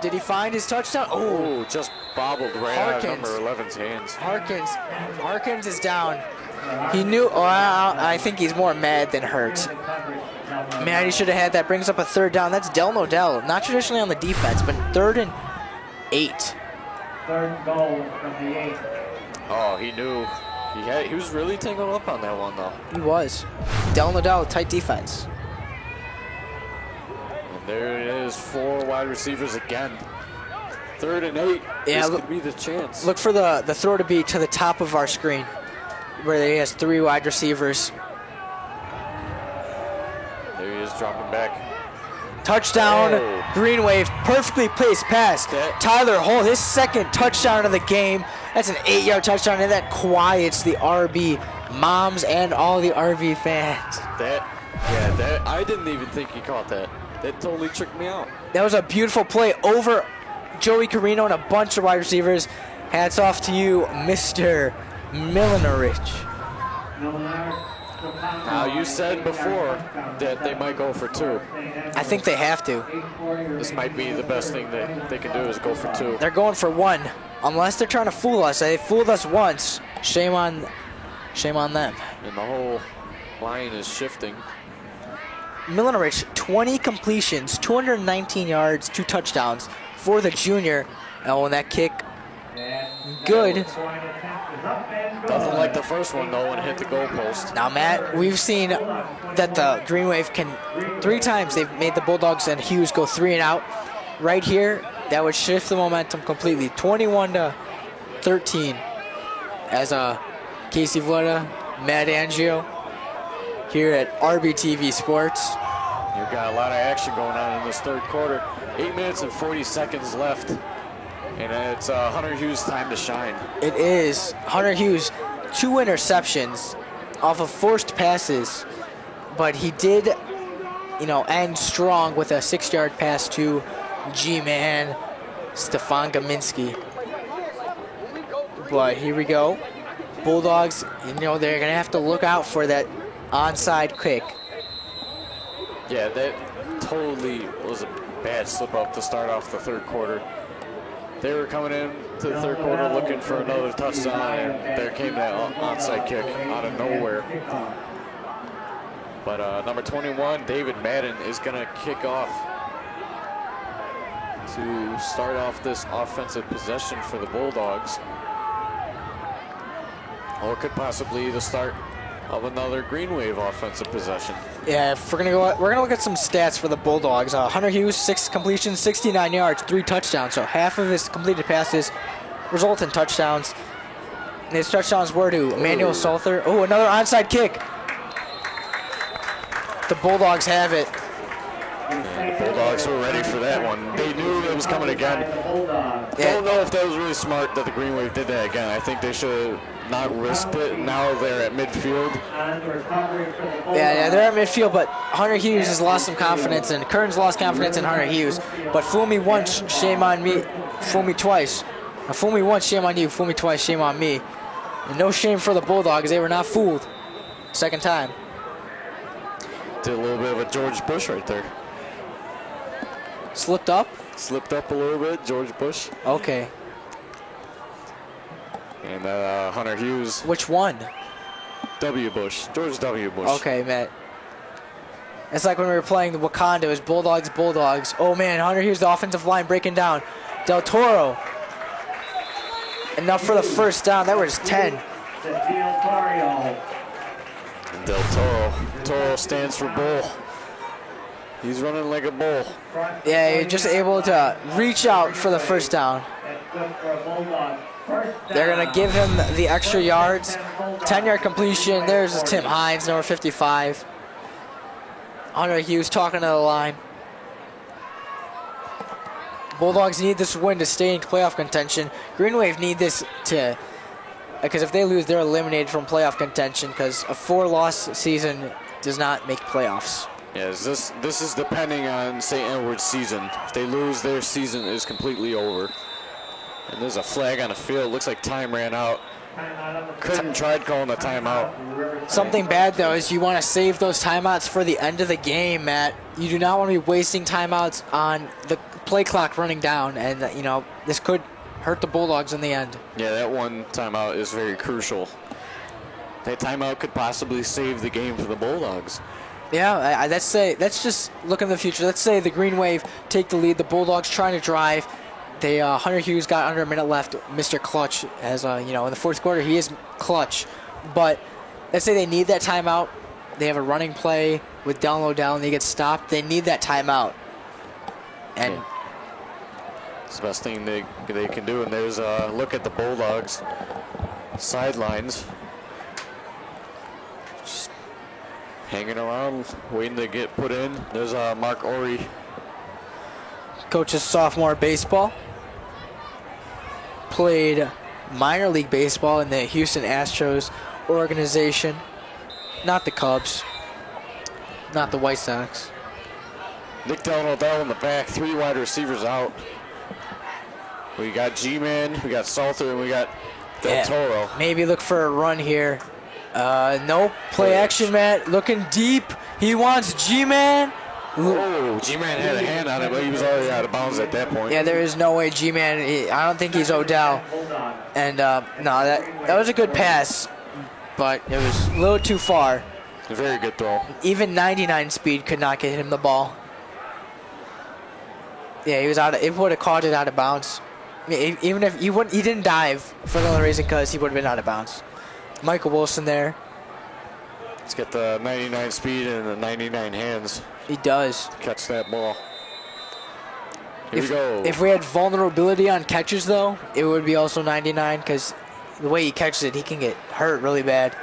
Did he find his touchdown? Oh, just bobbled right out of Harkins. number 11's hands. Harkins is down. He knew, I think he's more mad than hurt. Man, he should have had that. Brings up a 3rd down. That's Delano Dell. Not traditionally on the defense, but 3rd and 8. 3rd and goal from the 8. Oh, he knew. He was really tangled up on that one, though. He was. Delano Dell, tight defense. And there it is, 4 wide receivers again. 3rd and 8. Yeah, This could be the chance. Look for the throw to be to the top of our screen, where he has 3 wide receivers. There he is, dropping back. Touchdown, Oh. Green Wave, perfectly placed pass. That- Tyler Holt, his 2nd touchdown of the game. That's an 8-yard touchdown, and that quiets the RB moms and all the RB fans. I didn't even think he caught that. That totally tricked me out. That was a beautiful play over Joey Carino and a bunch of wide receivers. Hats off to you, Mr. Milnerich. Now, you said before that they might go for 2. I think they have to. This might be the best thing that they can do is go for 2. They're going for 1, unless they're trying to fool us. They fooled us once. Shame on them. And the whole line is shifting. Milnerich, 20 completions, 219 yards, 2 touchdowns for the junior. Oh, and that kick, good. Nothing like the first one, though, when it hit the goalpost. Now, Matt, we've seen that the Green Wave can, 3 times they've made the Bulldogs and Hughes go 3 and out. Right here, that would shift the momentum completely. 21-13 as Casey Vlota, Matt Angio here at RBTV Sports. You've got a lot of action going on in this 3rd quarter. 8 minutes and 40 seconds left. And it's Hunter Hughes' time to shine. It is. Hunter Hughes, 2 interceptions off of forced passes, but he did, end strong with a 6-yard pass to G-Man Stefan Gaminski. But here we go. Bulldogs, they're going to have to look out for that onside kick. Yeah, that totally was a bad slip-up to start off the 3rd quarter. They were coming in to the 3rd quarter looking for another touchdown, and there came that onside kick out of nowhere. But number 21, David Madden, is going to kick off to start off this offensive possession for the Bulldogs. Or could possibly be the start of another Green Wave offensive possession. Yeah, if we're gonna look at some stats for the Bulldogs. Hunter Hughes, 6 completions, 69 yards, 3 touchdowns. So half of his completed passes result in touchdowns. And his touchdowns were to Emmanuel Salther. Oh, another onside kick. The Bulldogs have it. And the Bulldogs were ready for that one. They knew it was coming again. Don't know if that was really smart that the Green Wave did that again. I think they should have not risked it. Now they're at midfield. Yeah, they're at midfield, but Hunter Hughes has lost some confidence, and Kern's lost confidence in Hunter Hughes. But fool me once, shame on me. Fool me twice. Now, fool me once, shame on you. Fool me twice, shame on me. And no shame for the Bulldogs. They were not fooled. 2nd time. Did a little bit of a George Bush right there. Slipped up? Slipped up a little bit, George Bush. Okay. And Hunter Hughes. Which one? W. Bush. George W. Bush. Okay, Matt. It's like when we were playing the Wakanda. It was Bulldogs, Bulldogs. Oh, man, Hunter Hughes, the offensive line breaking down. Del Toro. Enough for the 1st down. That was 10. And Del Toro. Toro stands for bull. He's running like a bull. Yeah, you're just able to reach out for the 1st down. They're going to give him the extra yards. 10-yard completion. There's Tim Hines, number 55. Hunter Hughes talking to the line. Bulldogs need this win to stay in playoff contention. Green Wave need this to, because if they lose, they're eliminated from playoff contention, because a 4-loss season does not make playoffs. Yes, this is depending on St. Edward's season. If they lose, their season is completely over. And there's a flag on the field. Looks like time ran out. Curtin tried calling a timeout. Something bad, though, is you want to save those timeouts for the end of the game, Matt. You do not want to be wasting timeouts on the play clock running down, and, you know, this could hurt the Bulldogs in the end. Yeah, that one timeout is very crucial. That timeout could possibly save the game for the Bulldogs. Yeah, let's just look in the future. Let's say the Green Wave take the lead. The Bulldogs trying to drive. Hunter Hughes got under a minute left. Mr. Clutch, as you know, in the fourth quarter, he is clutch. But let's say they need that timeout. They have a running play with Delano Dell, and they get stopped. They need that timeout. And it's the best thing they can do. And there's a look at the Bulldogs sidelines. Just hanging around, waiting to get put in. There's Mark Ori. Coaches sophomore baseball. Played minor league baseball in the Houston Astros organization. Not the Cubs. Not the White Sox. Nick Delano Dell in the back, 3 wide receivers out. We got G-Man, we got Salter, and we got Del Toro. Maybe look for a run here. Nope. Play action, Matt. Looking deep. He wants G-Man. Oh, G-Man had a hand on it, but he was already out of bounds at that point. Yeah, there is no way G-Man. I don't think he's Odell. And no, that was a good pass, but it was a little too far. A very good throw. Even 99 speed could not get him the ball. Yeah, he was out. It would have caught it out of bounds. Even if he didn't dive for the only reason because he would have been out of bounds. Michael Wilson there. He's got the 99 speed and the 99 hands. He does. Catch that ball. Here we go. If we had vulnerability on catches, though, it would be also 99 because the way he catches it, he can get hurt really bad.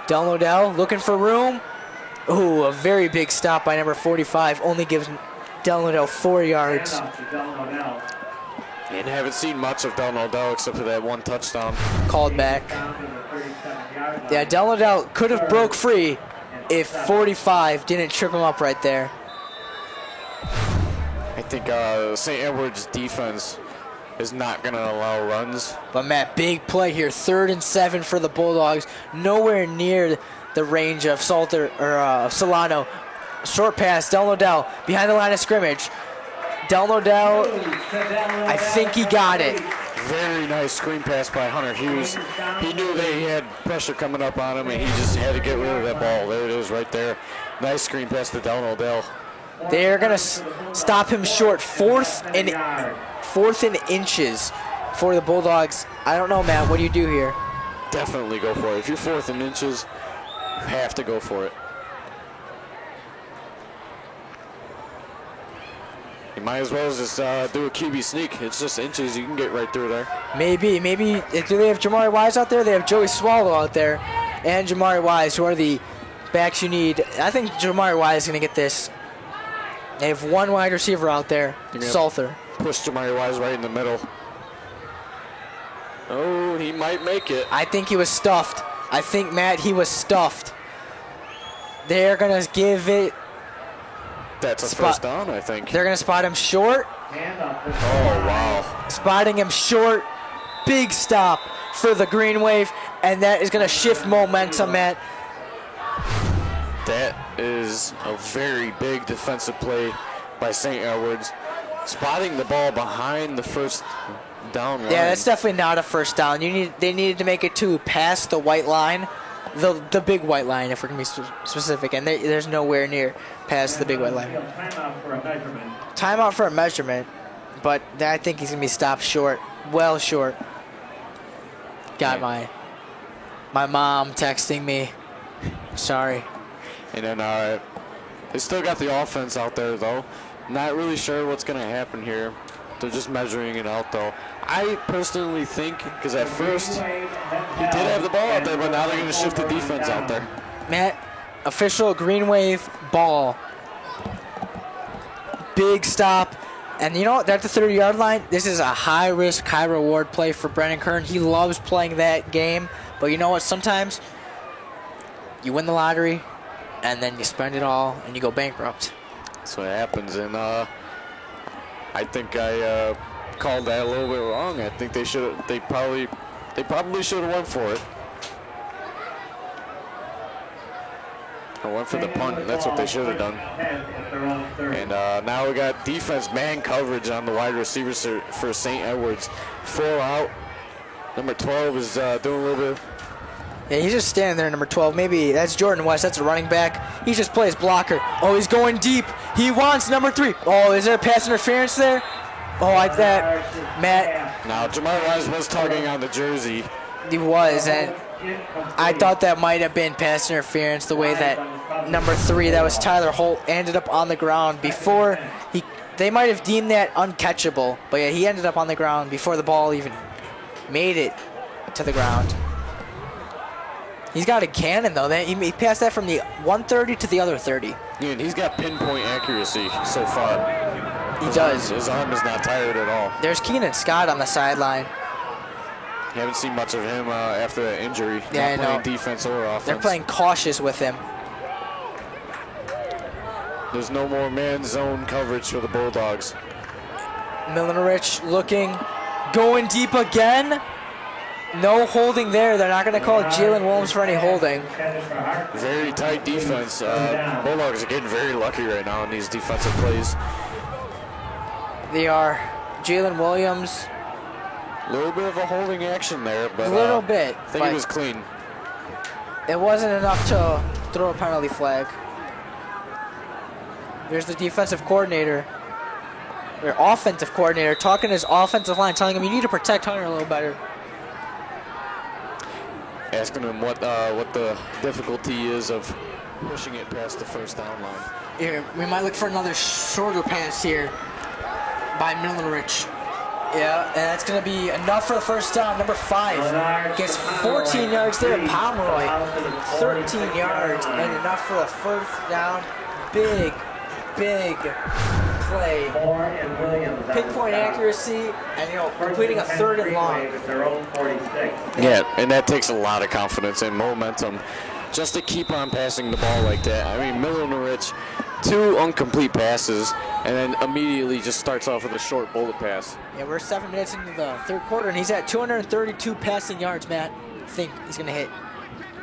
Delano Dell looking for room. Ooh, a very big stop by number 45. Only gives Delano Dell 4 yards. And haven't seen much of Delano Dell except for that one touchdown. Called back. Yeah, Delano Dell could have broke free if 45 didn't trip him up right there. I think St. Edward's defense is not going to allow runs. But, Matt, big play here. 3rd and 7 for the Bulldogs. Nowhere near the range of Salter or Solano. Short pass, Delano Dell behind the line of scrimmage. Delano Dell, I think he got it. Very nice screen pass by Hunter Hughes. He knew that he had pressure coming up on him, and he just had to get rid of that ball. There it is right there. Nice screen pass to Delano Dell. They're going to stop him short. 4th and inches for the Bulldogs. I don't know, Matt. What do you do here? Definitely go for it. If you're 4th and inches, you have to go for it. You might as well just do a QB sneak. It's just inches. You can get right through there. Maybe. Do they have Jamari Wise out there? They have Joey Swallow out there and Jamari Wise, who are the backs you need. I think Jamari Wise is going to get this. They have 1 wide receiver out there, Salter. Push Jamari Wise right in the middle. Oh, he might make it. I think he was stuffed. I think, Matt, he was stuffed. They're going to give it. That's a first down, I think. They're going to spot him short. Oh, wow. Spotting him short. Big stop for the Green Wave, and that is going to shift momentum, Matt. That is a very big defensive play by St. Edwards. Spotting the ball behind the first down line. Yeah, that's definitely not a first down. They needed to make it past the white line, the big white line, if we're going to be specific, and there's nowhere near past the big white line. Timeout for a measurement, but I think he's going to be stopped short, well short. Got my mom texting me. Sorry. And then they still got the offense out there, though. Not really sure what's going to happen here. They're just measuring it out, though. I personally think, because at first he did have the ball out there, but now they're going to shift the defense out there. Matt, official Green Wave ball. Big stop. And you know what? They're at the 30-yard line. This is a high-risk, high-reward play for Brennan Kern. He loves playing that game. But you know what? Sometimes you win the lottery, and then you spend it all and you go bankrupt. That's what happens, and I think I called that a little bit wrong. I think they probably should have went for it. Or went for the punt. That's what they should have done. And now we got defense man coverage on the wide receivers for St. Edwards. 4 out. Number 12 is doing a little bit. Yeah, he's just standing there, number 12. Maybe that's Jordan West. That's a running back. He just plays blocker. Oh, he's going deep. He wants number 3. Oh, is there a pass interference there? Oh, like that. Matt. Now, Jamar Wise was tugging on the jersey. He was, and I thought that might have been pass interference the way that number 3, that was Tyler Holt, ended up on the ground before they might have deemed that uncatchable. But yeah, he ended up on the ground before the ball even made it to the ground. He's got a cannon, though. He passed that from the 130 to the other 30. Yeah, and he's got pinpoint accuracy so far. He does. His arm is not tired at all. There's Keenan Scott on the sideline. Haven't seen much of him after that injury. Yeah, not playing defense or offense. They're playing cautious with him. There's no more man zone coverage for the Bulldogs. Milnerich looking, going deep again. No holding there. They're not going to call Jalen Williams for any holding. Very tight defense. Bulldogs are getting very lucky right now in these defensive plays. They are. Jalen Williams. A little bit of a holding action there, but a little bit. I think it was clean. It wasn't enough to throw a penalty flag. There's the defensive coordinator, or offensive coordinator, talking to his offensive line, telling him you need to protect Hunter a little better. Asking him what the difficulty is of pushing it past the first down line. Here, we might look for another shorter pass here by Milnerich. Yeah, and that's going to be enough for the first down. Number 5 gets 14 yards there. Pomeroy, 13 yards, and enough for the first down. Big play. Pinpoint accuracy, and completing a 3rd and long. Yeah, and that takes a lot of confidence and momentum just to keep on passing the ball like that. I mean, Milnerich, 2 incomplete passes, and then immediately just starts off with a short bullet pass. Yeah, we're 7 minutes into the 3rd quarter, and he's at 232 passing yards, Matt. I think he's going to hit.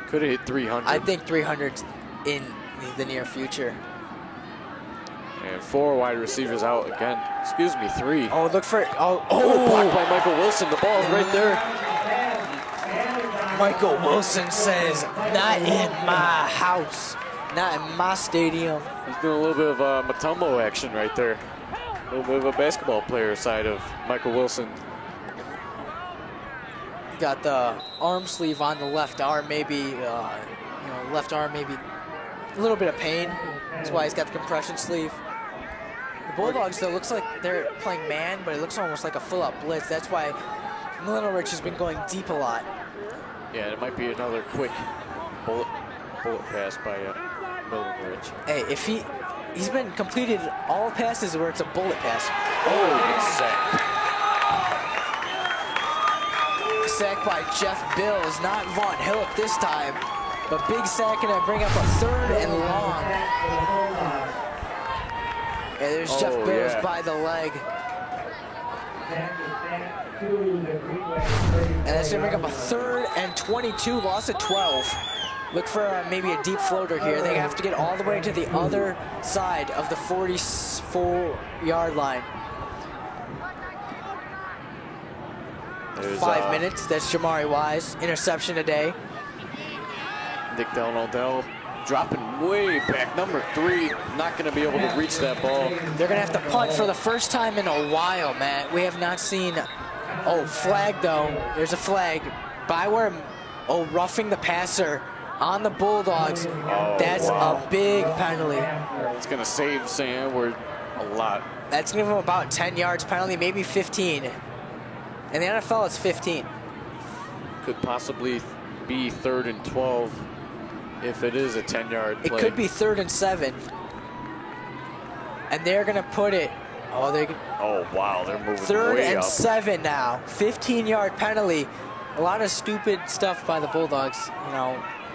Could have hit 300. I think 300 in the near future. And 4 wide receivers out again. Excuse me, 3. Oh, look for it. Oh, blocked by Michael Wilson. The ball is right there. Michael Wilson says, not in my house, not in my stadium. He's doing a little bit of Matumbo action right there. A little bit of a basketball player side of Michael Wilson. Got the arm sleeve on the left arm, maybe, left arm, maybe a little bit of pain. That's why he's got the compression sleeve. The Bulldogs, though, looks like they're playing man, but it looks almost like a full-out blitz. That's why Milnerich has been going deep a lot. Yeah, it might be another quick bullet pass by Milnerich. Hey, if he's been completed all passes where it's a bullet pass. Oh, good sack. Sack by Jeff Bills, not Vaughn Hillip this time, but big sack and bring up a 3rd and long. Yeah, there's Jeff Bills by the leg. And that's going to bring up a 3rd and 22, loss of 12. Look for maybe a deep floater here. They have to get all the way to the other side of the 44-yard line. There's 5 minutes. That's Jamari Wise. Interception today. Nick Del dropping way back. Number 3, not going to be able to reach that ball. They're going to have to punt for the first time in a while, Matt. We have not seen... Oh, flag, though. There's a flag. Byware, roughing the passer on the Bulldogs. That's a big penalty. It's going to save St. Edward a lot. That's going to give him about 10 yards penalty, maybe 15. In the NFL, it's 15. Could possibly be 3rd and 12 if it is a 10-yard play. It could be 3rd and 7. And they're going to put it... Oh, wow, they're moving 3rd way and up. 7 now. 15-yard penalty. A lot of stupid stuff by the Bulldogs.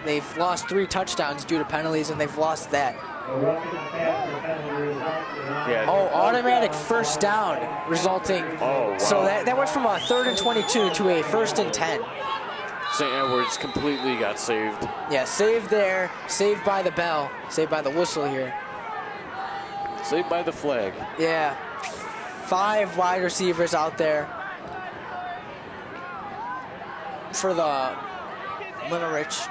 They've lost 3 touchdowns due to penalties, and they've lost that. Yeah. Oh, automatic first down resulting. Oh, wow. So that went from a 3rd and 22 to a 1st and 10. St. Edwards completely got saved. Yeah, saved there, saved by the bell, saved by the whistle here. Saved by the flag. Yeah, 5 wide receivers out there for the Linnerich.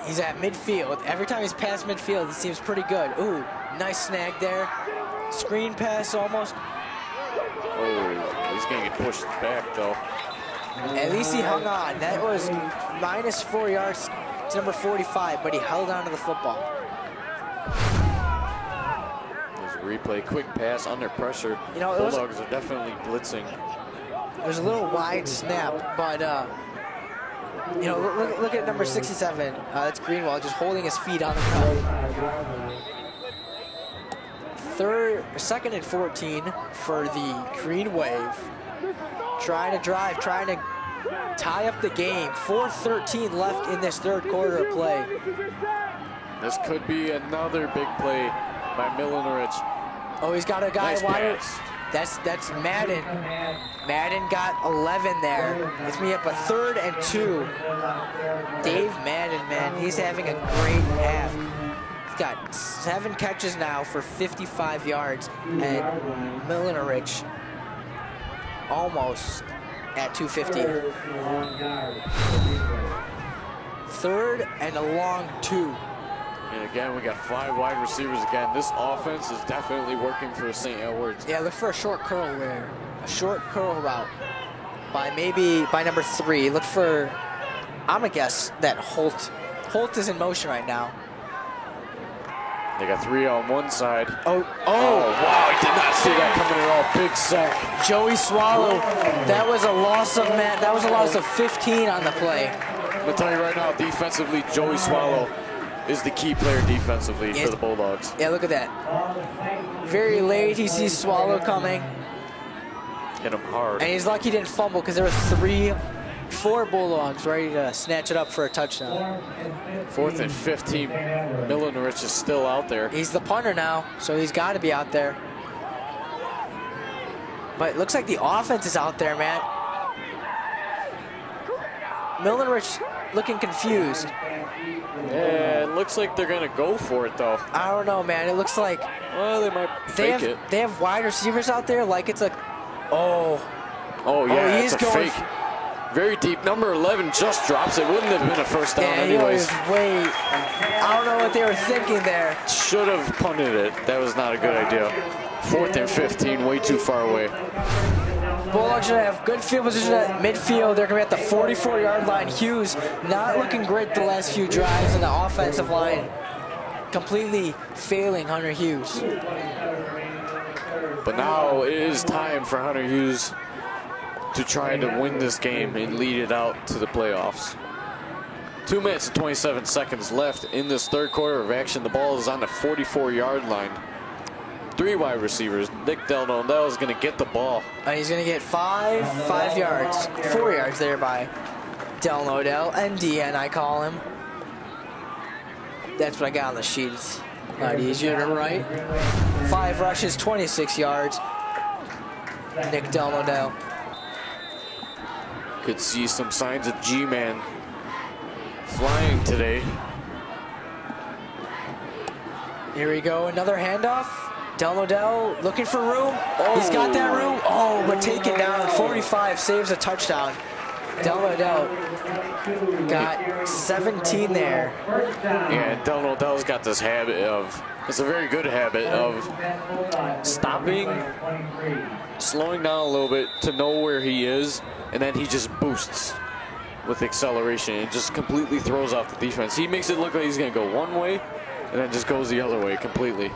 He's at midfield. Every time he's past midfield, he seems pretty good. Ooh, nice snag there. Screen pass almost. Oh, he's going to get pushed back, though. At least he hung on. That was minus 4 yards to number 45, but he held on to the football. There's a replay, quick pass under pressure. You know, Bulldogs are definitely blitzing. There's a little wide snap, but you know, look at number 67. That's Greenwald just holding his feet on the ground. 2nd and 14 for the Green Wave. Trying to drive, trying to tie up the game. 4:13 left in this 3rd quarter of play. This could be another big play by Millenridge. Oh, he's got a guy Nice wide. pass. That's Madden. Madden got 11 there. It's me up a 3rd and 2. Dave Madden, man, he's having a great half. He's got 7 catches now for 55 yards, and Millenridge almost at 250. 3rd and a long 2. And again, we got 5 wide receivers again. This offense is definitely working for St. Edwards. Yeah, look for a short curl there. A short curl route by number 3. Look for, I'm gonna guess that Holt. Holt is in motion right now. They got 3 on one side. Oh, wow, I did not see that coming at all. Big sack. Joey Swallow. That was a loss of 15 on the play. I'm gonna tell you right now, defensively, Joey Swallow is the key player defensively for the Bulldogs. Yeah, look at that. Very late, he sees Swallow coming. Hit him hard. And he's lucky he didn't fumble because there were 4 Bulldogs ready to snatch it up for a touchdown. 4th and 15. Millenridge is still out there. He's the punter now, so he's got to be out there. But it looks like the offense is out there, man. Millenridge looking confused. Yeah, it looks like they're going to go for it, though. I don't know, man. It looks like Well, they might fake it. They have wide receivers out there like it's a... Oh, yeah, he is it's a going fake. Very deep. Number 11 just drops it. Wouldn't have been a first down anyways. I don't know what they were thinking there. Should have punted it. That was not a good idea. 4th and 15, way too far away. Bulldogs should have good field position at midfield. They're going to be at the 44-yard line. Hughes not looking great the last few drives, and the offensive line completely failing Hunter Hughes. But now it is time for Hunter Hughes to try to win this game and lead it out to the playoffs. 2 minutes and 27 seconds left in this 3rd quarter of action. The ball is on the 44-yard line. 3 wide receivers. Nick Delnodell is going to get the ball. And he's going to get 5 yards. 4 yards there by Delnodell. NDN, I call him. That's what I got on the sheet. It's not easier to write. 5 rushes, 26 yards. Nick Delnodell. Could see some signs of G-Man flying today. Here we go, another handoff. Delnodell looking for room. He's got that room. Oh, but taken down. 45 saves a touchdown. Delnodell got 17 there. Yeah, Delnodell's got this habit of, it's a very good habit of stopping, slowing down a little bit to know where he is, and then he just boosts with acceleration and just completely throws off the defense. He makes it look like he's going to go one way and then just goes the other way completely.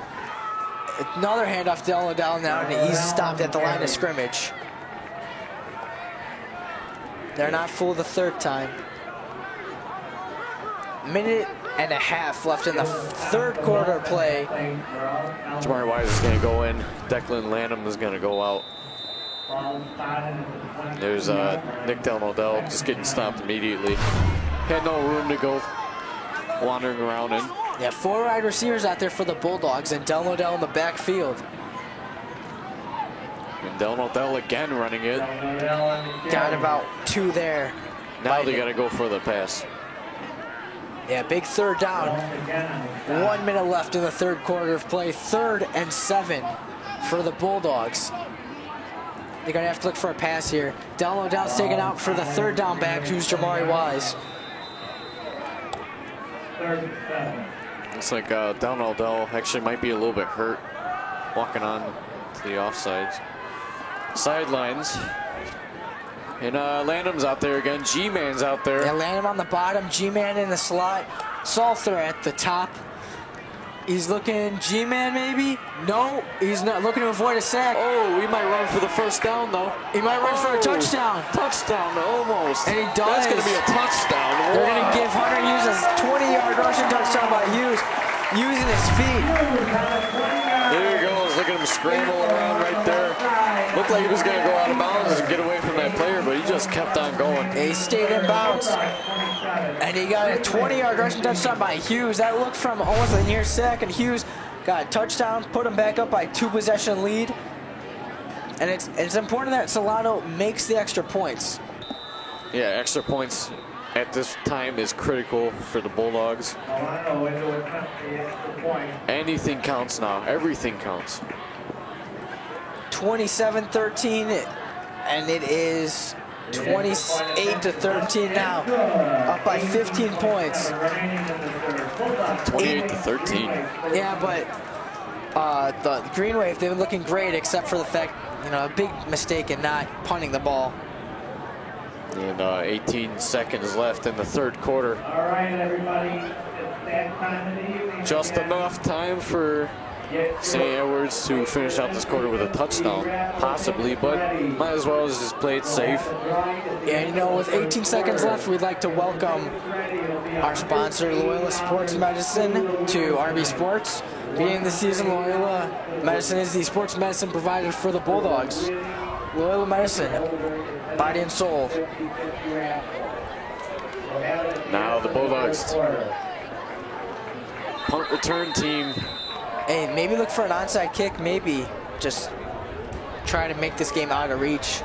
Another handoff, Delnodell now, and he's stopped at the line of scrimmage. They're not full the 3rd time. Minute and a half left in the 3rd quarter play. Jamari Wise is going to go in. Declan Lanham is going to go out. There's Nick Delnodell just getting stopped immediately. Had no room to go wandering around in. Yeah, 4 wide receivers out there for the Bulldogs, and Del Nodell in the backfield. And Del Nodell again running it. Got about 2 there. Now they got to go for the pass. Yeah, big third down. 1 minute left in the third quarter of play. 3rd and 7 for the Bulldogs. They're going to have to look for a pass here. Del Nodell's taken out for the third down back, who's Jamari Wise. Looks like Del Nodell actually might be a little bit hurt walking on to the offsides. Sidelines. And Landham's out there again. G-Man's out there. Yeah, Landham on the bottom, G-Man in the slot. Salther at the top. He's looking G-Man maybe? No, he's not looking to avoid a sack. Oh, he might run for the first down though. He might run for a touchdown. Touchdown, almost. And he does. That's going to be a touchdown. They're going to give Hunter Hughes a 20-yard rushing touchdown by Hughes using his feet. There he goes. Look at him scramble around right there. Looked like he was going to go out of bounds and get away from that player, but he just kept on going. He stayed in bounds. And he got a 20-yard rushing touchdown by Hughes. That looked from almost a near sack, and Hughes got a touchdown, put him back up by 2-possession lead. And it's important that Solano makes the extra points. Yeah, extra points at this time is critical for the Bulldogs. Anything counts now. Everything counts. 27-13, and it is 28-13 now, up by 15 points. 28-13. Yeah, but the Green Wave, they've been looking great, except for the fact, a big mistake in not punting the ball. And 18 seconds left in the third quarter. All right, everybody. It's that time of the evening. Just enough time for St. Edwards to finish out this quarter with a touchdown, possibly, but might as well just play it safe. Yeah, with 18 seconds left, we'd like to welcome our sponsor, Loyola Sports Medicine, to RB Sports. Beginning the season, Loyola Medicine is the sports medicine provider for the Bulldogs. Loyola Medicine, body and soul. Now the Bulldogs punt return team. Hey, maybe look for an onside kick, maybe just try to make this game out of reach.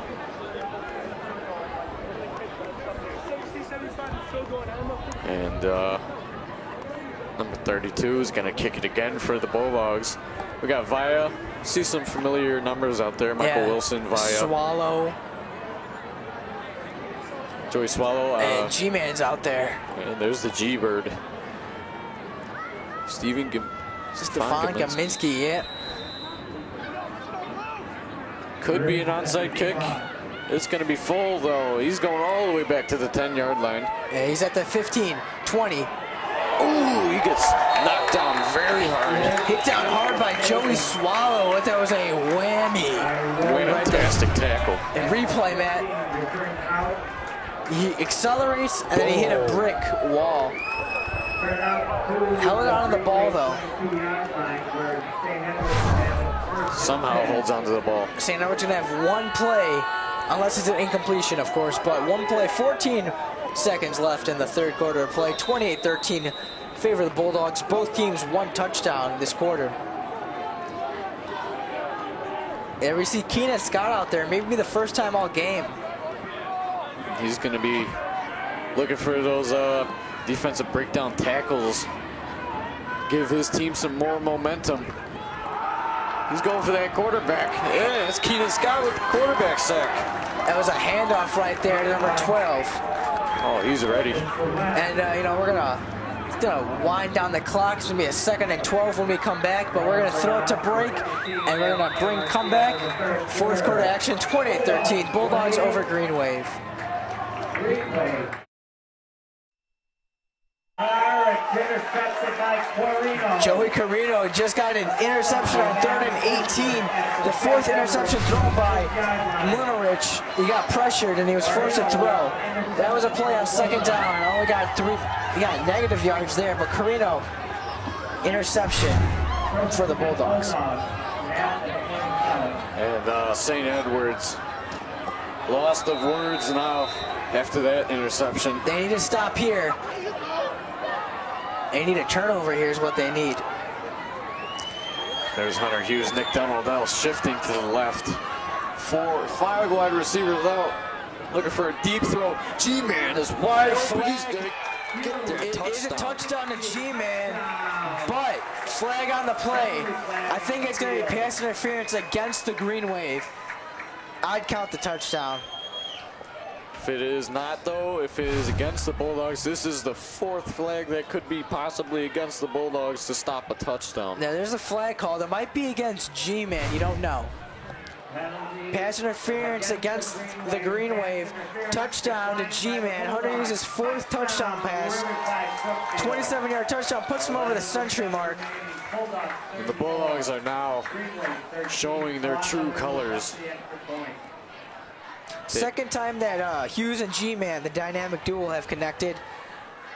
And number 32 is going to kick it again for the Bulldogs. We got Via. See some familiar numbers out there. Michael Wilson, Via. Swallow. Joey Swallow. And G-Man's out there. And there's the G-Bird. Stefan Gaminsky, yeah. Could be an onside kick. It's going to be full, though. He's going all the way back to the 10-yard line. Yeah, he's at the 15, 20. Ooh, he gets knocked down very hard. Hit down hard by Joey Swallow. That was a whammy. Fantastic tackle. And replay, Matt. He accelerates, and then he hit a brick wall. Held on to the ball, though. Somehow holds onto the ball. St. Edward's going to have one play, unless it's an incompletion, of course, but one play, 14 seconds left in the third quarter of play. 28-13 favor the Bulldogs. Both teams one touchdown this quarter. And we see Keenan Scott out there, maybe the first time all game. He's going to be looking for those defensive breakdown tackles. Give his team some more momentum. He's going for that quarterback. Yeah, it's Keenan Scott with the quarterback sack. That was a handoff right there to number 12. Oh, he's ready. And, we're going to wind down the clock. It's going to be a 2nd and 12 when we come back, but we're going to throw it to break, and we're going to bring comeback. Fourth quarter action, 28-13. Bulldogs over Green Wave. Joey Carino just got an interception on 3rd and 18. The 4th interception thrown by Lunarich. He got pressured and he was forced to throw. That was a play on 2nd down. And only got 3. He got negative yards there, but Carino, interception for the Bulldogs. And St. Edwards lost of words now after that interception. They need to stop here. They need a turnover here is what they need. There's Hunter Hughes, Nick Del shifting to the left. 5 wide receivers out. Looking for a deep throw. G-Man is wide open. He's gonna get there. It is a touchdown to G-Man, but flag on the play. I think it's going to be pass interference against the Green Wave. I'd count the touchdown. If it is not, though, if it is against the Bulldogs, this is the 4th flag that could be possibly against the Bulldogs to stop a touchdown. Now, there's a flag call that might be against G-Man. You don't know. Pass interference against the Green Wave. Touchdown to G-Man. Hunter Hughes' 4th touchdown pass. 27-yard touchdown puts him over the century mark. And the Bulldogs are now showing their true colors. Second time that Hughes and G-Man, the dynamic duo, have connected.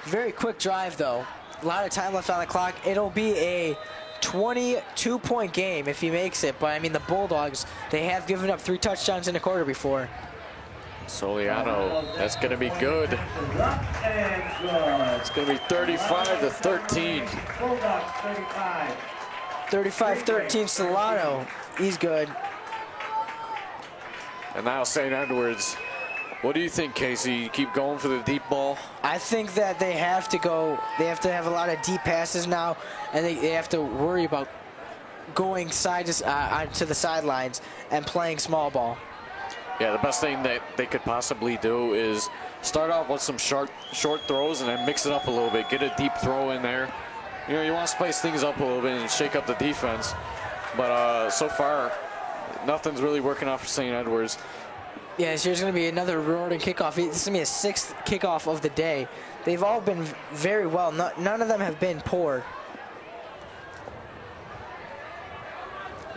Very quick drive, though. A lot of time left on the clock. It'll be a 22-point game if he makes it. But, I mean, the Bulldogs, they have given up 3 touchdowns in a quarter before. Soliano, that's going to be good. It's going to be 35-13. 35-13, Solano. He's good. And now St. Edwards. What do you think, Casey? You keep going for the deep ball? I think that they have to go. They have to have a lot of deep passes now, and they have to worry about going to the sidelines and playing small ball. Yeah, the best thing that they could possibly do is start off with some short throws and then mix it up a little bit. Get a deep throw in there. You know, you want to spice things up a little bit and shake up the defense. But so far, nothing's really working out for St. Edwards. Yeah, so here's going to be another rewarding kickoff. This is going to be a 6th kickoff of the day. They've all been very well. None of them have been poor.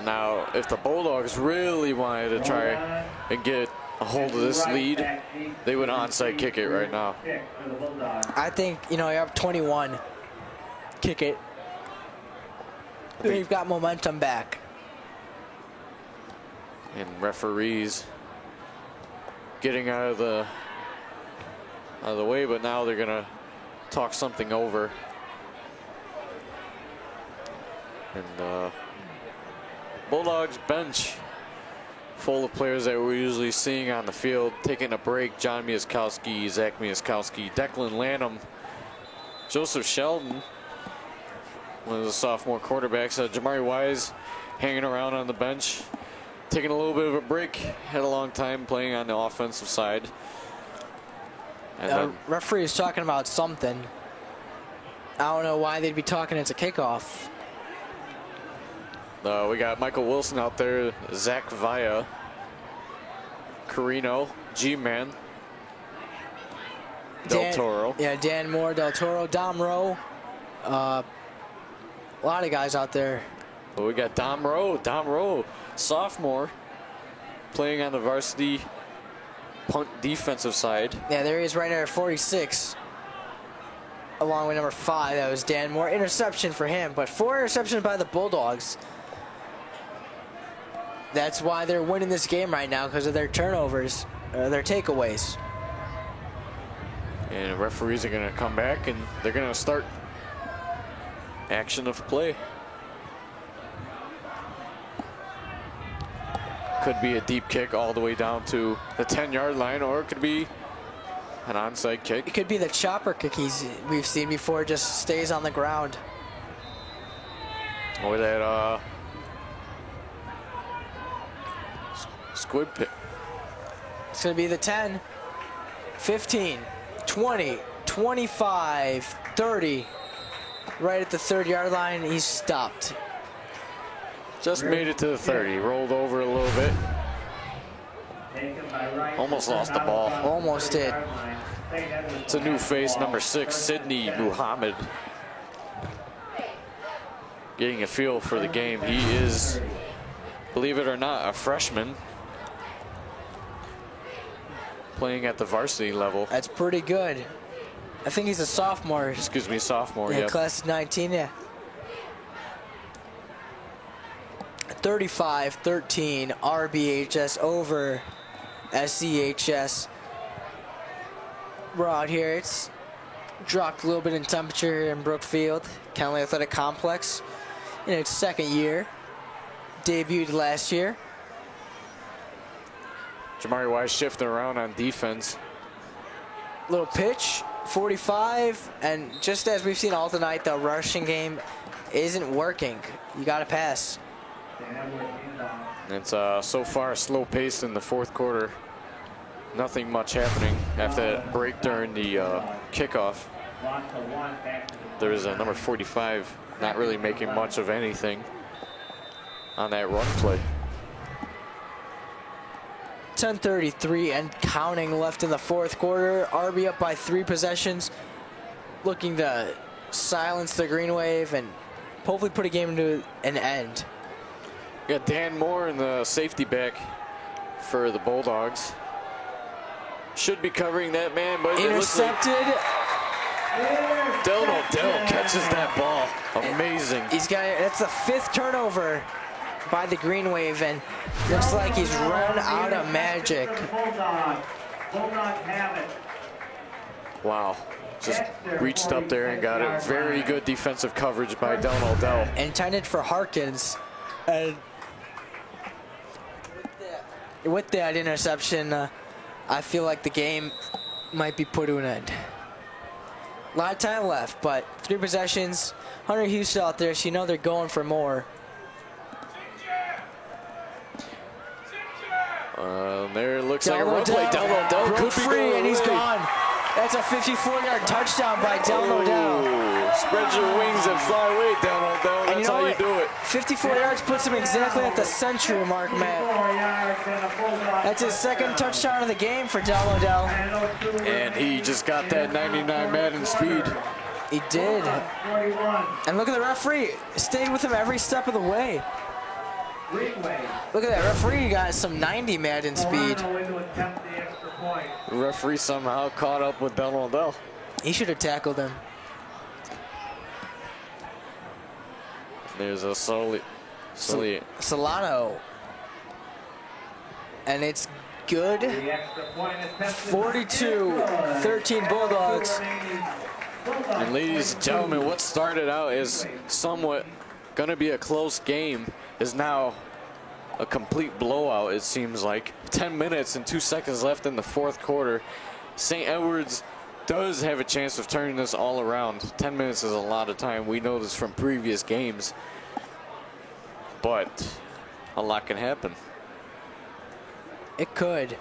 Now, if the Bulldogs really wanted to try and get a hold of this lead, they would onside kick it right now. I think, you know, you're up 21. Kick it. You've got momentum back. And referees getting out of the way, but now they're gonna talk something over. And Bulldogs bench full of players that we're usually seeing on the field. Taking a break, John Miaskowski, Zach Miaskowski, Declan Lanham, Joseph Sheldon, one of the sophomore quarterbacks. Jamari Wise hanging around on the bench, taking a little bit of a break. Had a long time playing on the offensive side. And The referee is talking about something. I don't know why they'd be talking. It's a kickoff. we got Michael Wilson out there, Zach Vaya, Carino, G-Man, Del Toro. Yeah, Dan Moore, Del Toro, Dom Rowe. A lot of guys out there. But we got Dom Rowe, sophomore, playing on the varsity punt defensive side. Yeah, there he is right there at 46. Along with number 5, that was Dan Moore. Interception for him, but 4 interceptions by the Bulldogs. That's why they're winning this game right now, because of their turnovers, their takeaways. And referees are going to come back, and they're going to start action of play. Could be a deep kick all the way down to the 10-yard line, or it could be an onside kick. It could be the chopper kick we've seen before, just stays on the ground. Or that squid pick. It's going to be the 10, 15, 20, 25, 30. Right at the 30-yard line, he's stopped. Just made it to the 30, rolled over a little bit. Almost lost the ball. Almost did. It's a new face, number 6, Sidney Muhammad. Getting a feel for the game. He is, believe it or not, a freshman. Playing at the varsity level. That's pretty good. I think he's a sophomore. Excuse me, sophomore, yeah. Yep. Class of 19, yeah. 35-13, RBHS over SCHS. We're out here. It's dropped a little bit in temperature here in Brookfield, Kenley Athletic Complex, in its second year. Debuted last year. Jamari Wise shifting around on defense. Little pitch, 45, and just as we've seen all tonight, the rushing game isn't working. You got to pass. It's so far slow pace in the fourth quarter. Nothing much happening after that break during the kickoff. There is a number 45 not really making much of anything on that run play. 10:33 and counting left in the fourth quarter. Arby up by 3 possessions, looking to silence the Green Wave and hopefully put a game to an end. We got Dan Moore in the safety back for the Bulldogs. Should be covering that man, but intercepted. Delano Dell catches that ball. Amazing. He's got it. That's the 5th turnover by the Green Wave, and looks like he's run out of magic. Bulldogs have it. Wow. Just reached up there and got it. Very good defensive coverage by Delano Dell. Intended for Harkins. And with that interception, I feel like the game might be put to an end. A lot of time left, but 3 possessions. Hunter Hughes still out there, so you know they're going for more. There looks like a run play. Delano Dell could be free, and he's gone. That's a 54-yard touchdown by Delano Dell. Spread your wings and fly away, Delano Dell. That's how you do it. 54 yards puts him exactly at the century mark, Matt. That's his 2nd touchdown of the game for Delano Dell. And he just got that 99 Madden speed. He did. And look at the referee. Stayed with him every step of the way. Look at that. Referee got some 90 Madden speed. The referee somehow caught up with Delano Dell. He should have tackled him. There's a Solano. And it's good. 42-13 Bulldogs. And ladies and gentlemen, what started out as somewhat going to be a close game is now a complete blowout, it seems like. 10 minutes and 2 seconds left in the fourth quarter. St. Edwards does have a chance of turning this all around. 10 minutes is a lot of time. We know this from previous games. But a lot can happen. It could.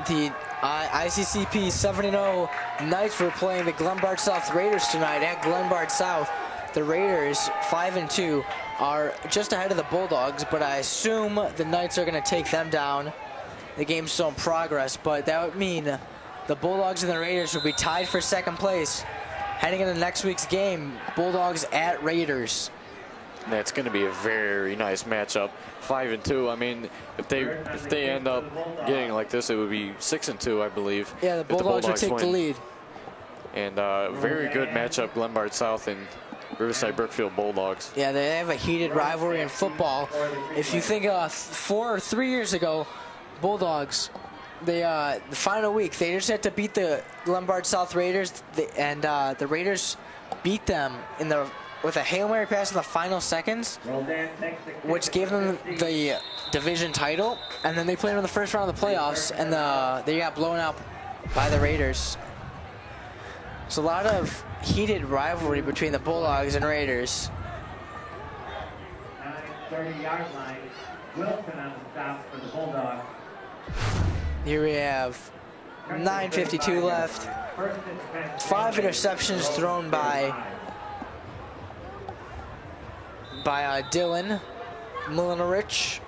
The ICCP 7-0 Knights were playing the Glenbard South Raiders tonight at Glenbard South. The Raiders, 5-2, are just ahead of the Bulldogs, but I assume the Knights are going to take them down. The game's still in progress, but that would mean the Bulldogs and the Raiders will be tied for 2nd place. Heading into next week's game, Bulldogs at Raiders. That's going to be a very nice matchup. 5-2. I mean, if they end up getting like this, it would be 6-2, I believe. Yeah, the Bulldogs will take the lead. And very good matchup, Glenbard South and Riverside Brookfield Bulldogs. Yeah, they have a heated rivalry in football. If you think 4 or 3 years ago, Bulldogs, the final week, they just had to beat the Glenbard South Raiders, and the Raiders beat them with a Hail Mary pass in the final seconds, which gave them the division title, and then they played in the first round of the playoffs, and they got blown out by the Raiders. It's a lot of heated rivalry between the Bulldogs and Raiders. 30-yard line. Wilson on the stop for the Bulldogs. Here we have 9:52 left. 5 interceptions thrown by Dylan Milinarich.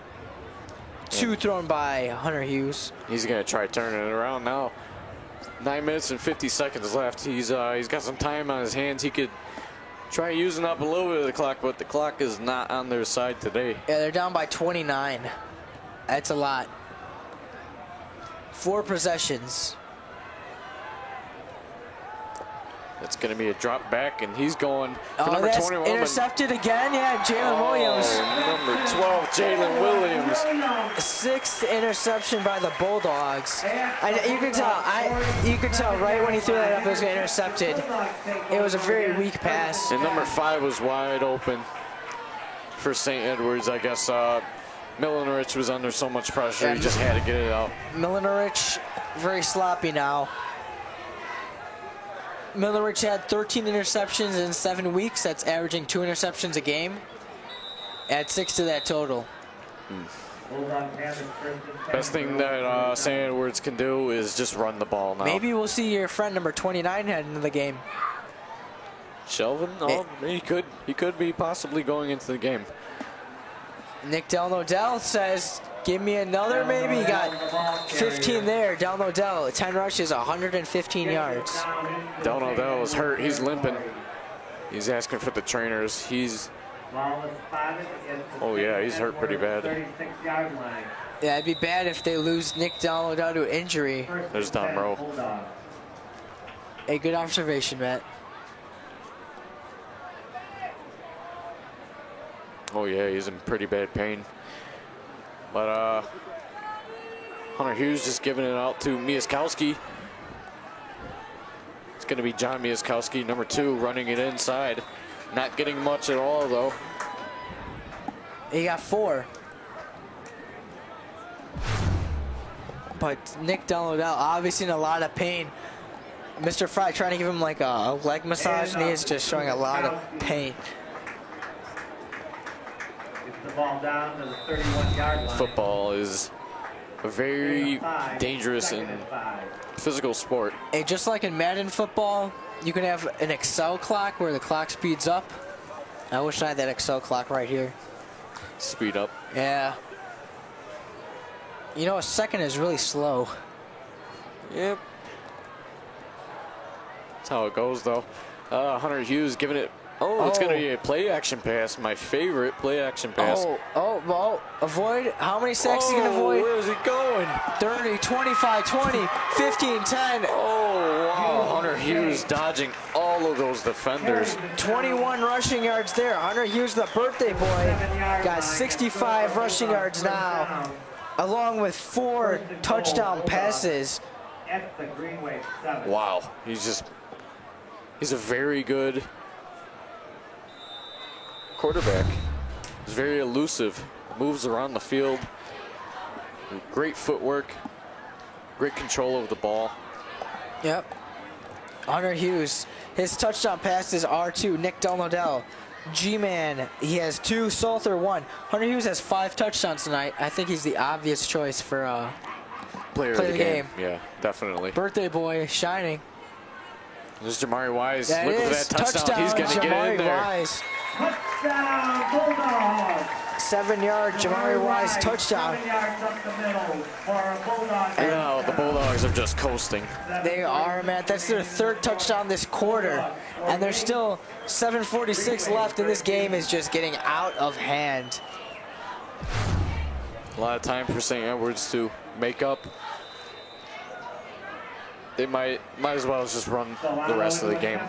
2 thrown by Hunter Hughes. He's going to try turning it around now. 9 minutes and 50 seconds left. He's got some time on his hands. He could try using up a little bit of the clock, but the clock is not on their side today. Yeah, they're down by 29. That's a lot. 4 possessions. That's going to be a drop back, and he's going to Oh, number that's 21. intercepted again. Yeah, Jalen Williams. Number 12, Jalen Williams. 6th interception by the Bulldogs. You could tell right when he threw that up, it was going to get intercepted. It was a very weak pass. And number 5 was wide open for St. Edwards. I guess Milinarich was under so much pressure, Yeah, he just had to get it out. Milinarich, very sloppy now. Milinarich had 13 interceptions in 7 weeks. That's averaging 2 interceptions a game. Add 6 to that total. Best thing that St. Edwards can do is just run the ball now. Maybe we'll see your friend number 29 head into the game. Shelvin? Oh, he could be possibly going into the game. Nick Delnodell says, give me another maybe. He got 15 there. Delnodell, 10 rushes, 115 yards. Delnodell is hurt. He's limping. He's asking for the trainers. Oh, yeah, he's hurt pretty bad. Yeah, it'd be bad if they lose Nick Delnodell to injury. There's Don Rowe. A good observation, Matt. Oh, yeah, he's in pretty bad pain. But Hunter Hughes just giving it out to Miaskowski. It's going to be John Miaskowski, number 2, running it inside. Not getting much at all, though. He got 4. But Nick Delnodell obviously in a lot of pain. Mr. Fry trying to give him like a leg massage, and he is just showing a lot of pain. The ball down to the 31-yard line. Football is a very dangerous and physical sport. Hey, just like in Madden football, you can have an Excel clock where the clock speeds up. I wish I had that Excel clock right here. Speed up. Yeah. You know, a second is really slow. Yep. That's how it goes, though. Hunter Hughes giving it. Oh, it's going to be a play-action pass. My favorite play-action pass. Well, avoid. How many sacks he can avoid? Where is he going? 30, 25, 20, 15, 10. Oh, wow. Hunter Hughes dodging all of those defenders. 21 rushing yards there. Hunter Hughes, the birthday boy, got 65 rushing yards now, along with 4 touchdown passes. At the Greenway 7. Wow. He's a very good quarterback. He's very elusive, moves around the field, great footwork, great control of the ball. Yep. Hunter Hughes, his touchdown passes are to Nick Delnodell. G-Man, he has 2, Salter 1. Hunter Hughes has 5 touchdowns tonight. I think he's the obvious choice for Player play of the the game. Yeah, definitely. Birthday boy, shining. There's Jamari Wise. That Look is for that touchdown. He's going to get Jamari in there. Wise. Touchdown, Bulldogs. 7-yard Jamari Wise touchdown. 7 yards up the middle for a Bulldog. And now the Bulldogs are just coasting. They are, man. That's their 3rd touchdown this quarter. And there's still 7:46 left, and this game is just getting out of hand. A lot of time for St. Edwards to make up. They might as well just run the rest of the game.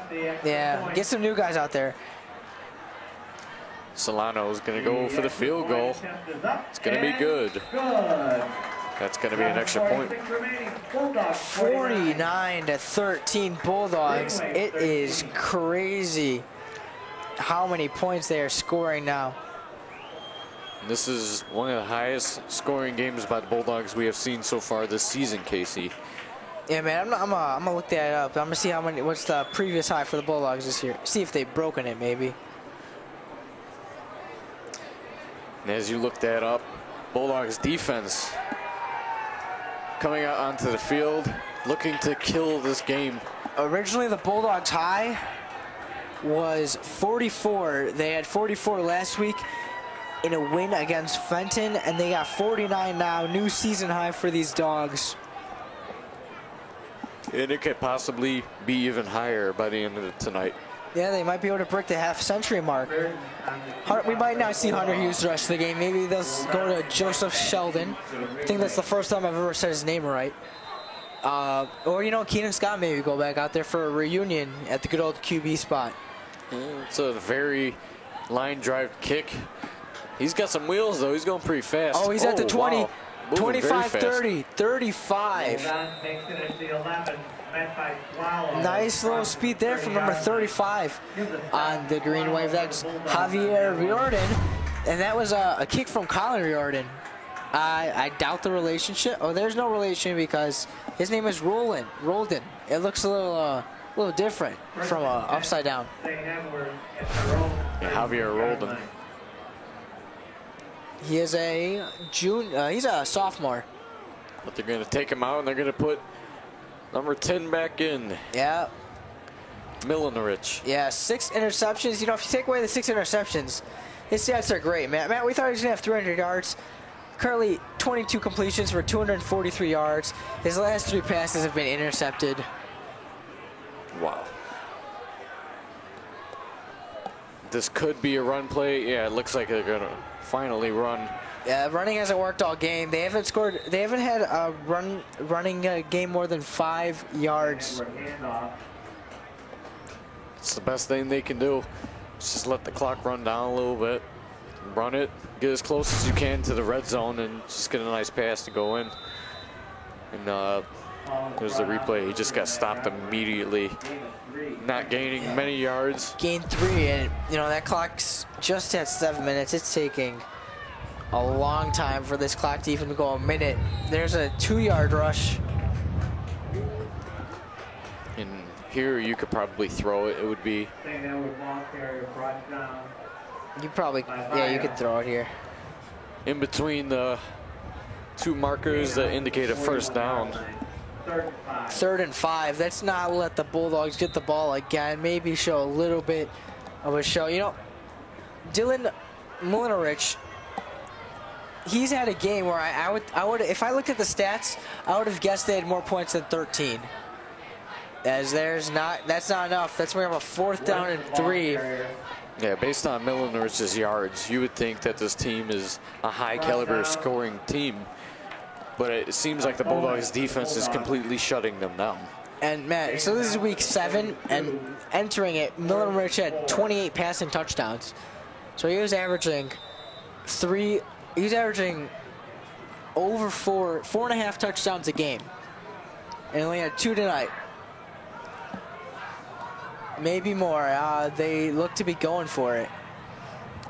Yeah, get some new guys out there. Solano is going to go for the field goal. It's going to be good. That's going to be an extra point. 49-13 Bulldogs. It is crazy how many points they are scoring now. This is one of the highest scoring games by the Bulldogs we have seen so far this season, Casey. Yeah, man, I'm gonna look that up. I'm gonna see what's the previous high for the Bulldogs this year. See if they've broken it, maybe. And as you look that up, Bulldogs defense coming out onto the field, looking to kill this game. Originally, the Bulldogs high was 44. They had 44 last week in a win against Fenton, and they got 49 now. New season high for these Dogs. And it could possibly be even higher by the end of tonight. Yeah, they might be able to break the half-century mark. We might not see Hunter Hughes the rest of the game. Maybe they'll go to Joseph Sheldon. I think that's the first time I've ever said his name right. Or, Keenan Scott maybe go back out there for a reunion at the good old QB spot. It's a very line drive kick. He's got some wheels, though. He's going pretty fast. Oh, he's at the 20, wow. 25, 30, 35. Makes it at the 11, met by Swallow. Nice little speed there from number 35 on the green wave. That's Javier Riordan. And that was a kick from Colin Riordan. I doubt the relationship. Oh, there's no relation because his name is Roldan. It looks a little different from upside down. Yeah, Javier Roldan. He is a he's a sophomore. But they're going to take him out, and they're going to put number 10 back in. Yeah. Milinarich. Yeah, 6 interceptions. If you take away the 6 interceptions, his stats are great, man. Matt, we thought he was going to have 300 yards. Currently, 22 completions for 243 yards. His last 3 passes have been intercepted. Wow. This could be a run play. Yeah, it looks like they're going to finally run. Yeah, running hasn't worked all game. They haven't scored. They haven't had a running game more than 5 yards. It's the best thing they can do. Just let the clock run down a little bit. Run it. Get as close as you can to the red zone and just get a nice pass to go in. And there's the replay. He just got stopped immediately. Not gaining many yards. Gained 3, and that clock's just at 7 minutes. It's taking a long time for this clock to even go a minute. There's a 2-yard rush. And here you could probably throw it. It would be. You probably, yeah, you could throw it here. In between the 2 markers that indicate a first down. 3rd and 5. Let's not let the Bulldogs get the ball again. Maybe show a little bit of a show. Dylan Milinarich, he's had a game where I would if I looked at the stats, I would have guessed they had more points than 13. As that's not enough. That's where we have a 4th down and 3. Yeah, based on Milinarich's yards, you would think that this team is a high caliber scoring team. But it seems like the Bulldogs defense is completely shutting them down. And Matt, so this is week 7, and entering it, Milinarich had 28 passing touchdowns. So he was averaging over 4.5 touchdowns a game. And only had 2 tonight. Maybe more. They look to be going for it.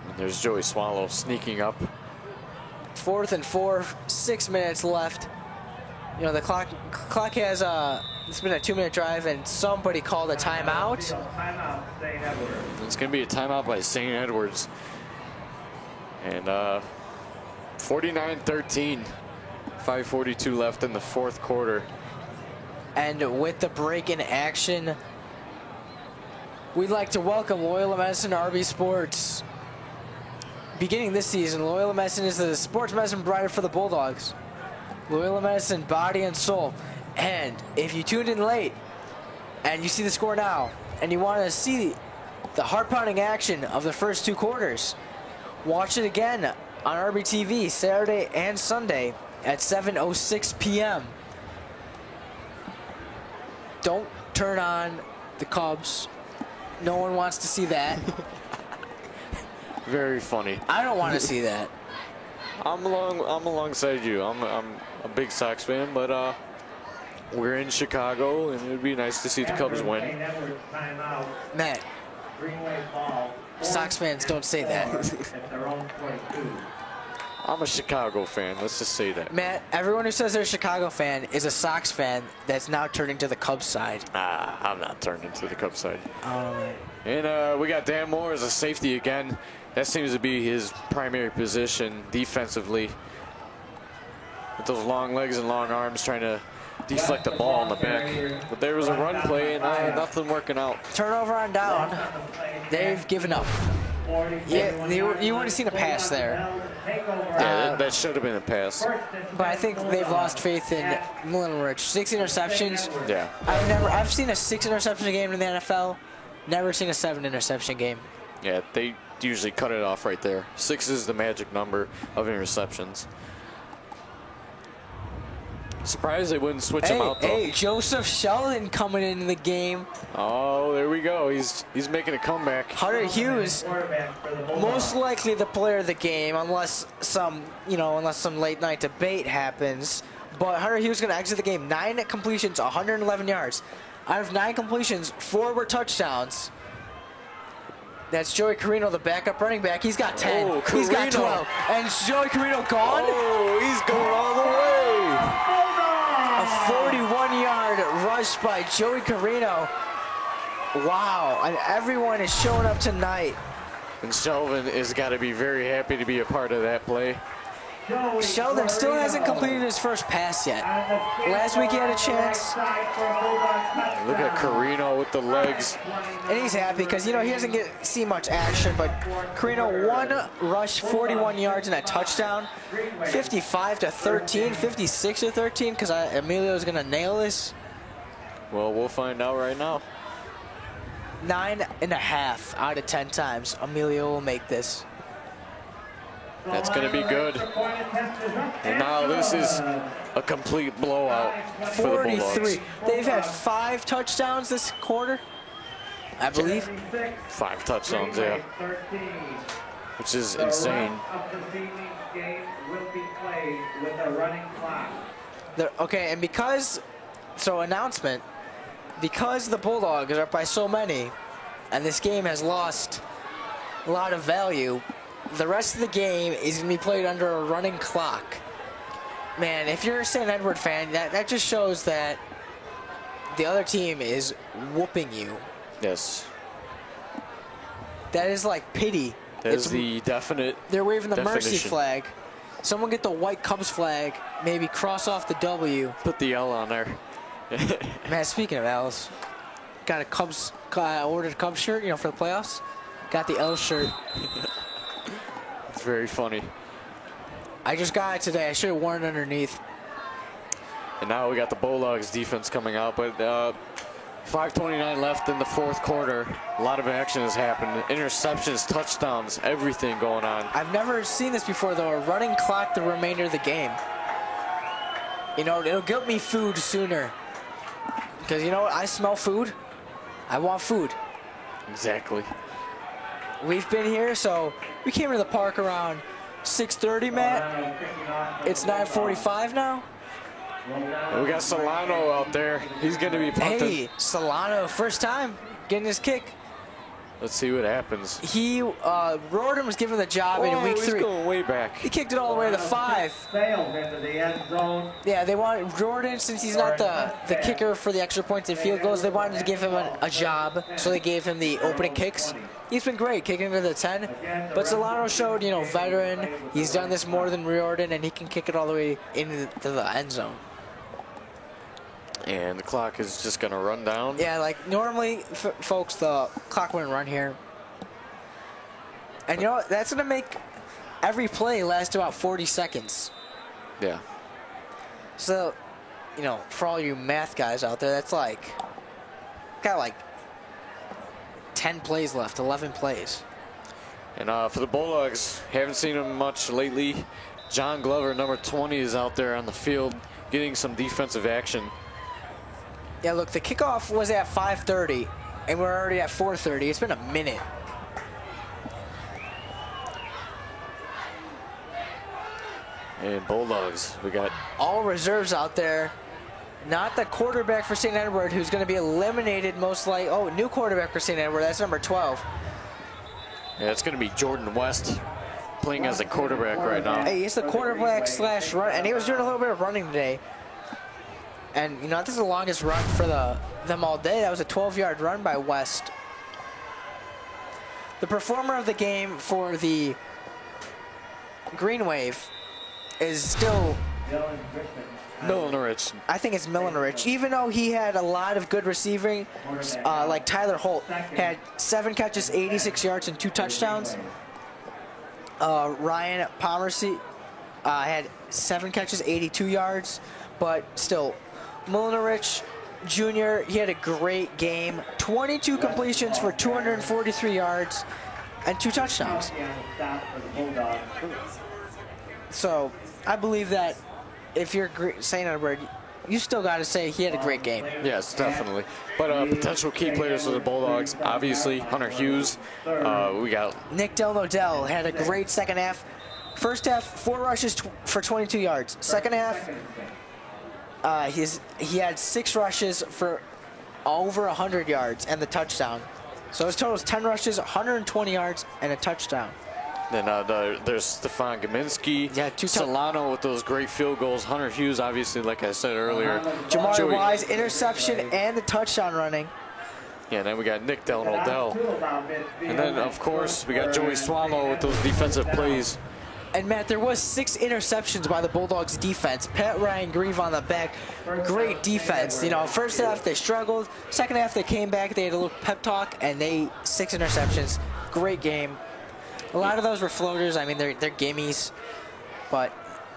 And there's Joey Swallow sneaking up. 4th and 4, 6 minutes left. The clock has it's been a 2-minute drive, and somebody called a timeout. It's going to be a timeout by St. Edwards. And 49-13. 5:42 left in the 4th quarter. And with the break in action, we'd like to welcome Loyola Medicine to RB Sports. Beginning this season, Loyola Medicine is the sports medicine provider for the Bulldogs. Loyola Medicine, body and soul. And if you tuned in late and you see the score now and you want to see the heart-pounding action of the first 2 quarters, watch it again on RBTV Saturday and Sunday at 7:06 p.m. Don't turn on the Cubs. No one wants to see that. Very funny. I don't want to see that. I'm alongside you. I'm a big Sox fan, but we're in Chicago, and it would be nice to see the Cubs win. Matt, Sox fans don't say that. I'm a Chicago fan. Let's just say that. Matt, everyone who says they're a Chicago fan is a Sox fan that's now turning to the Cubs side. I'm not turning to the Cubs side. Oh, right. And we got Dan Moore as a safety again. That seems to be his primary position defensively. With those long legs and long arms trying to deflect the ball in the back. But there was a run play and nothing working out. Turnover on down. They've given up. Yeah, you would have seen a pass there. Yeah, that should have been a pass. But I think they've lost faith in Milinarich. 6 interceptions. Yeah. I've seen a 6 interception game in the NFL. Never seen a 7 interception game. Yeah, they usually cut it off right there. 6 is the magic number of interceptions. Surprised they wouldn't switch him out, though. Hey, Joseph Sheldon coming into the game. Oh, there we go. He's making a comeback. Hunter Hughes, most likely the player of the game, unless some late night debate happens. But Hunter Hughes is going to exit the game. 9 completions, 111 yards. Out of 9 completions, 4 were touchdowns. That's Joey Carino, the backup running back. He's got 10. Oh, he's got 12. And Joey Carino gone. Oh, he's going all the way. A 41-yard rush by Joey Carino. Wow, and everyone is showing up tonight. And Sheldon has got to be very happy to be a part of that play. Sheldon still hasn't completed his first pass yet. Last week he had a chance. Look at Carino with the legs. And he's happy because, he doesn't see much action, but Carino, 1 rush, 41 yards and a touchdown. 55-13, 56-13, because Emilio's going to nail this. Well, we'll find out right now. 9.5 out of 10 times Emilio will make this. That's going to be good. And now this is a complete blowout for the 43. Bulldogs. They've had 5 touchdowns this quarter, I believe. 5 touchdowns, yeah. Which is insane. Okay, and announcement, because the Bulldogs are up by so many, and this game has lost a lot of value, the rest of the game is going to be played under a running clock. Man, if you're a St. Edward fan, that just shows that the other team is whooping you. Yes. That is like pity. That is the definite They're waving the definition. mercy flag. Someone get the white Cubs flag, maybe cross off the W. Put the L on there. Man, speaking of L's, got a Cubs, ordered a Cubs shirt, for the playoffs. Got the L shirt. It's very funny. I just got it today. I should have worn it underneath. And now we got the Bulldogs defense coming out, but 5:29 left in the 4th quarter. A lot of action has happened. Interceptions, touchdowns, everything going on. I've never seen this before, though. A running clock the remainder of the game. It'll get me food sooner. Because you know what? I smell food. I want food. Exactly. We've been here, so we came to the park around 6:30, Matt. It's 9:45 now. And we got Solano out there. He's going to be punting. Hey, Solano, first time getting his kick. Let's see what happens. Riordan was given the job in week 3. He's going way back. He kicked it all the way to 5. Sailed into the end zone. Yeah, they wanted Riordan, since he's not the kicker for the extra points and field goals, they wanted to give him a job, so they gave him the opening kicks. He's been great, kicking into the 10. But Solano showed, veteran. He's done this more than Riordan, and he can kick it all the way into the end zone. And the clock is just going to run down. Yeah, like normally, folks, the clock wouldn't run here. And you know what? That's going to make every play last about 40 seconds. Yeah. So, for all you math guys out there, that's got like 10 plays left, 11 plays. And for the Bulldogs, haven't seen him much lately. John Glover, number 20, is out there on the field getting some defensive action. Yeah, look, the kickoff was at 5:30, and we're already at 4:30. It's been a minute. And Bulldogs, we got all reserves out there. Not the quarterback for St. Edward, who's going to be eliminated most likely. Oh, new quarterback for St. Edward. That's number 12. Yeah, it's going to be Jordan West playing as a quarterback right now. Hey, he's the quarterback / run, and he was doing a little bit of running today. And, this is the longest run for them all day. That was a 12-yard run by West. The performer of the game for the Green Wave is still Milner-Rich. I think it's Milner-Rich. Even though he had a lot of good receiving, like Tyler Holt had 7 catches, 86 yards, and 2 touchdowns. Ryan Pomersey had 7 catches, 82 yards, but still, Milner-Rich Jr., he had a great game. 22 completions for 243 yards and 2 touchdowns. So I believe that if you're saying a word, you still got to say he had a great game. Yes, definitely. But potential key players for the Bulldogs, obviously, Hunter Hughes. We got Nick Del Nodell had a great second half. First half, 4 rushes for 22 yards. Second half, he had 6 rushes for over 100 yards and the touchdown. So his total is 10 rushes, 120 yards, and a touchdown. Then there's Stefan Gminski. Yeah, Solano with those great field goals. Hunter Hughes, obviously, like I said earlier. Jamari Wise, interception and the touchdown running. Yeah, and then we got Nick Del Nodell. And then, of course, we got Joey Swallow with those defensive plays. And, Matt, there was 6 interceptions by the Bulldogs defense. Pat Ryan Grieve on the back. Great defense. You know, first half they struggled. Second half they came back. They had a little pep talk, and 6 interceptions. Great game. A lot of those were floaters. I mean, they're gimmies. But,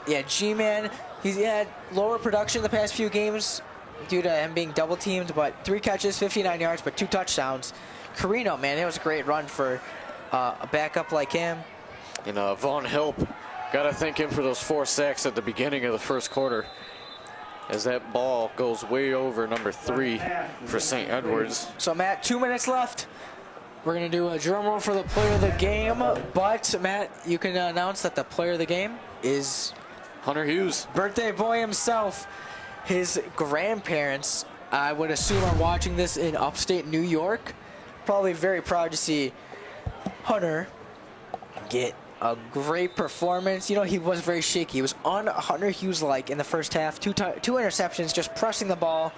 yeah, G-Man, he's had lower production the past few games due to him being double-teamed, but 3 catches, 59 yards, but 2 touchdowns. Carino, man, it was a great run for a backup like him. And Vaughn Hilp, got to thank him for those 4 sacks at the beginning of the first quarter, as that ball goes way over number 3 for St. Edwards. So, Matt, 2 minutes left. We're going to do a drum roll for the player of the game, but, Matt, you can announce that the player of the game is Hunter Hughes. Birthday boy himself. His grandparents, I would assume, are watching this in upstate New York. Probably very proud to see Hunter get a great performance. You know, he was very shaky. He was on Hunter Hughes-like in the first half. 2 interceptions, just pressing the ball.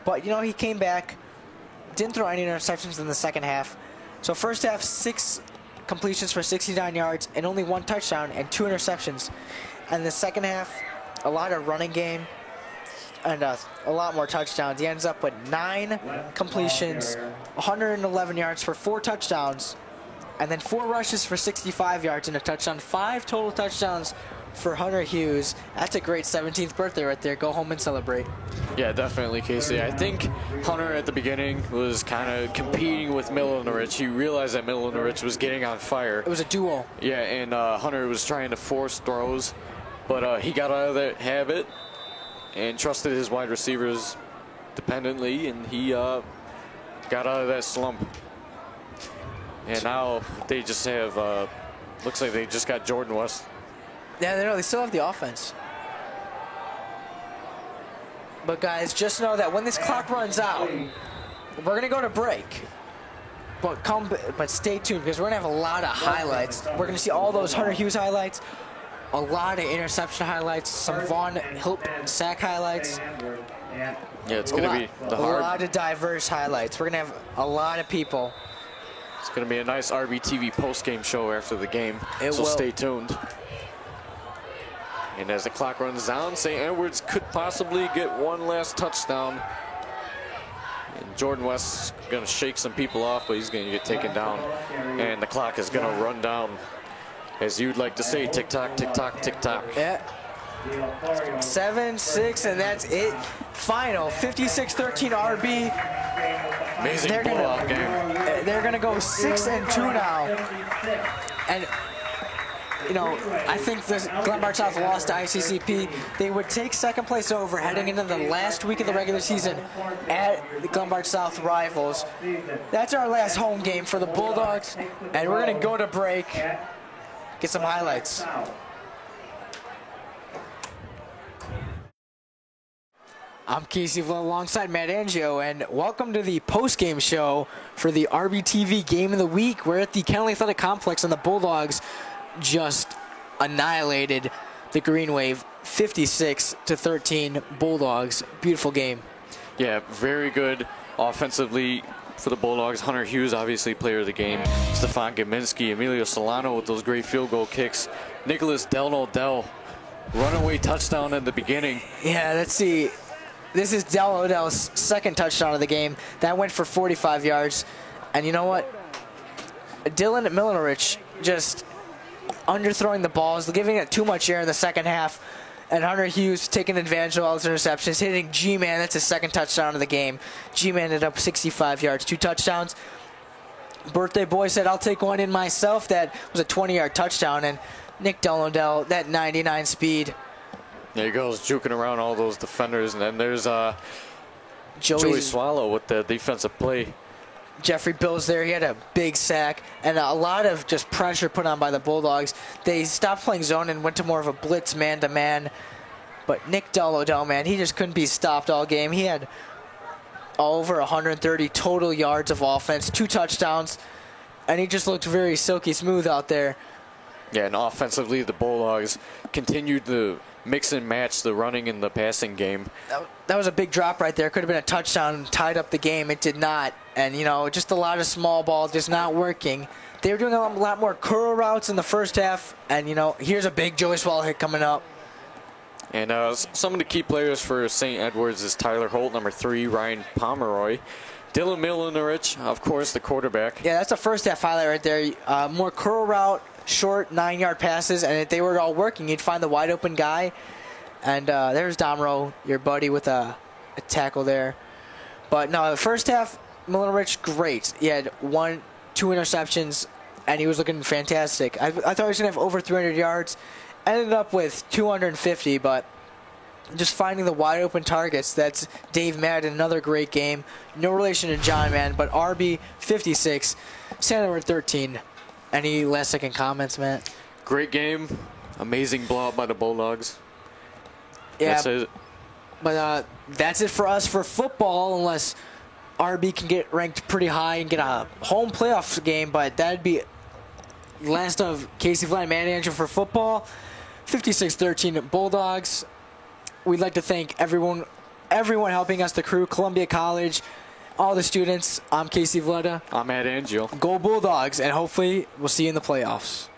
But, you know, he came back, didn't throw any interceptions in the second half. So first half, 6 completions for 69 yards and only 1 touchdown and 2 interceptions. And the second half, a lot of running game and a lot more touchdowns. He ends up with 9 completions, 111 yards for 4 touchdowns, and then 4 rushes for 65 yards and a touchdown. 5 total touchdowns for Hunter Hughes. That's a great 17th birthday right there. Go home and celebrate. Yeah, definitely, Casey. I think Hunter at the beginning was kind of competing with Milonovich. He realized that Milonovich was getting on fire. It was a duo. Yeah, and Hunter was trying to force throws, but he got out of that habit and trusted his wide receivers dependently, and he got out of that slump. And now they just have, looks like they just got Jordan West. Yeah, they still have the offense. But, guys, just know that when this clock runs out, we're going to go to break. But stay tuned, because we're going to have a lot of highlights. We're going to see all those Hunter Hughes highlights, a lot of interception highlights, some Vaughn Hilp sack highlights. Yeah, it's going to be a lot of diverse highlights. We're going to have a lot of people. It's going to be a nice RBTV post-game show after the game, so stay tuned. And as the clock runs down, St. Edwards could possibly get 1 last touchdown. And Jordan West's going to shake some people off, but he's going to get taken down. And the clock is going to run down. As you'd like to say, tick-tock, tick-tock, tick-tock. Yeah. 7-6, and that's it. Final 56-13 RB. Amazing blowout game. They're going to go 6-2 now. And, you know, I think this Glenbard South lost to ICCP. They would take second place over heading into the last week of the regular season at the Glenbard South rivals. That's our last home game for the Bulldogs, and we're going to go to break, get some highlights. I'm Casey Villa alongside Matt Angio, and welcome to the post-game show for the RBTV Game of the Week. We're at the Kennelly Athletic Complex, and the Bulldogs just annihilated the Green Wave 56-13 Bulldogs. Beautiful game. Yeah, very good offensively for the Bulldogs. Hunter Hughes, obviously player of the game. Stefan Gminski, Emilio Solano with those great field goal kicks. Nicholas Del Nodell, runaway touchdown at the beginning. Yeah, let's see. This is Del Nodell's second touchdown of the game. That went for 45 yards. And you know what? Dylan Milonovich just underthrowing the balls, giving it too much air in the second half. And Hunter Hughes taking advantage of all his interceptions, hitting G-Man. That's his second touchdown of the game. G-Man ended up 65 yards, 2 touchdowns. Birthday boy said, I'll take one in myself. That was a 20-yard touchdown. And Nick Del Nodell, that 99 speed. There he goes, juking around all those defenders. And then there's Joey Swallow with the defensive play. Jeffrey Bills there. He had a big sack and a lot of just pressure put on by the Bulldogs. They stopped playing zone and went to more of a blitz man-to-man. But Nick Del O'Dell, man, he just couldn't be stopped all game. He had over 130 total yards of offense, 2 touchdowns, and he just looked very silky smooth out there. Yeah, and offensively, the Bulldogs continued to mix and match the running and the passing game. That was a big drop right there. Could have been a touchdown, tied up the game. It did not. And, you know, just a lot of small ball just not working. They were doing a lot more curl routes in the first half. And, you know, here's a big Joey Swallow hit coming up. And some of the key players for St. Edwards is Tyler Holt, number 3, Ryan Pomeroy, Dylan Milenerich, of course, the quarterback. Yeah, that's a first half highlight right there. More curl route, short 9-yard passes. And if they were all working, you'd find the wide open guy. And there's Domro, your buddy, with a tackle there. But no, the first half, Milenerich, great. He had 2 interceptions, and he was looking fantastic. I thought he was going to have over 300 yards. Ended up with 250, but just finding the wide open targets. That's Dave Madden, another great game. No relation to John, man, but RB 56, Santa Ana 13. Any last second comments, Matt? Great game. Amazing blowout by the Bulldogs. Yeah, that's it. But that's it for us for football, unless RB can get ranked pretty high and get a home playoff game. But that'd be last of Casey Vlad manager for football. 56-13 Bulldogs. We'd like to thank everyone helping us, the crew, Columbia College, all the students. I'm Casey Vlada. I'm Matt Angel. Go Bulldogs, and hopefully we'll see you in the playoffs.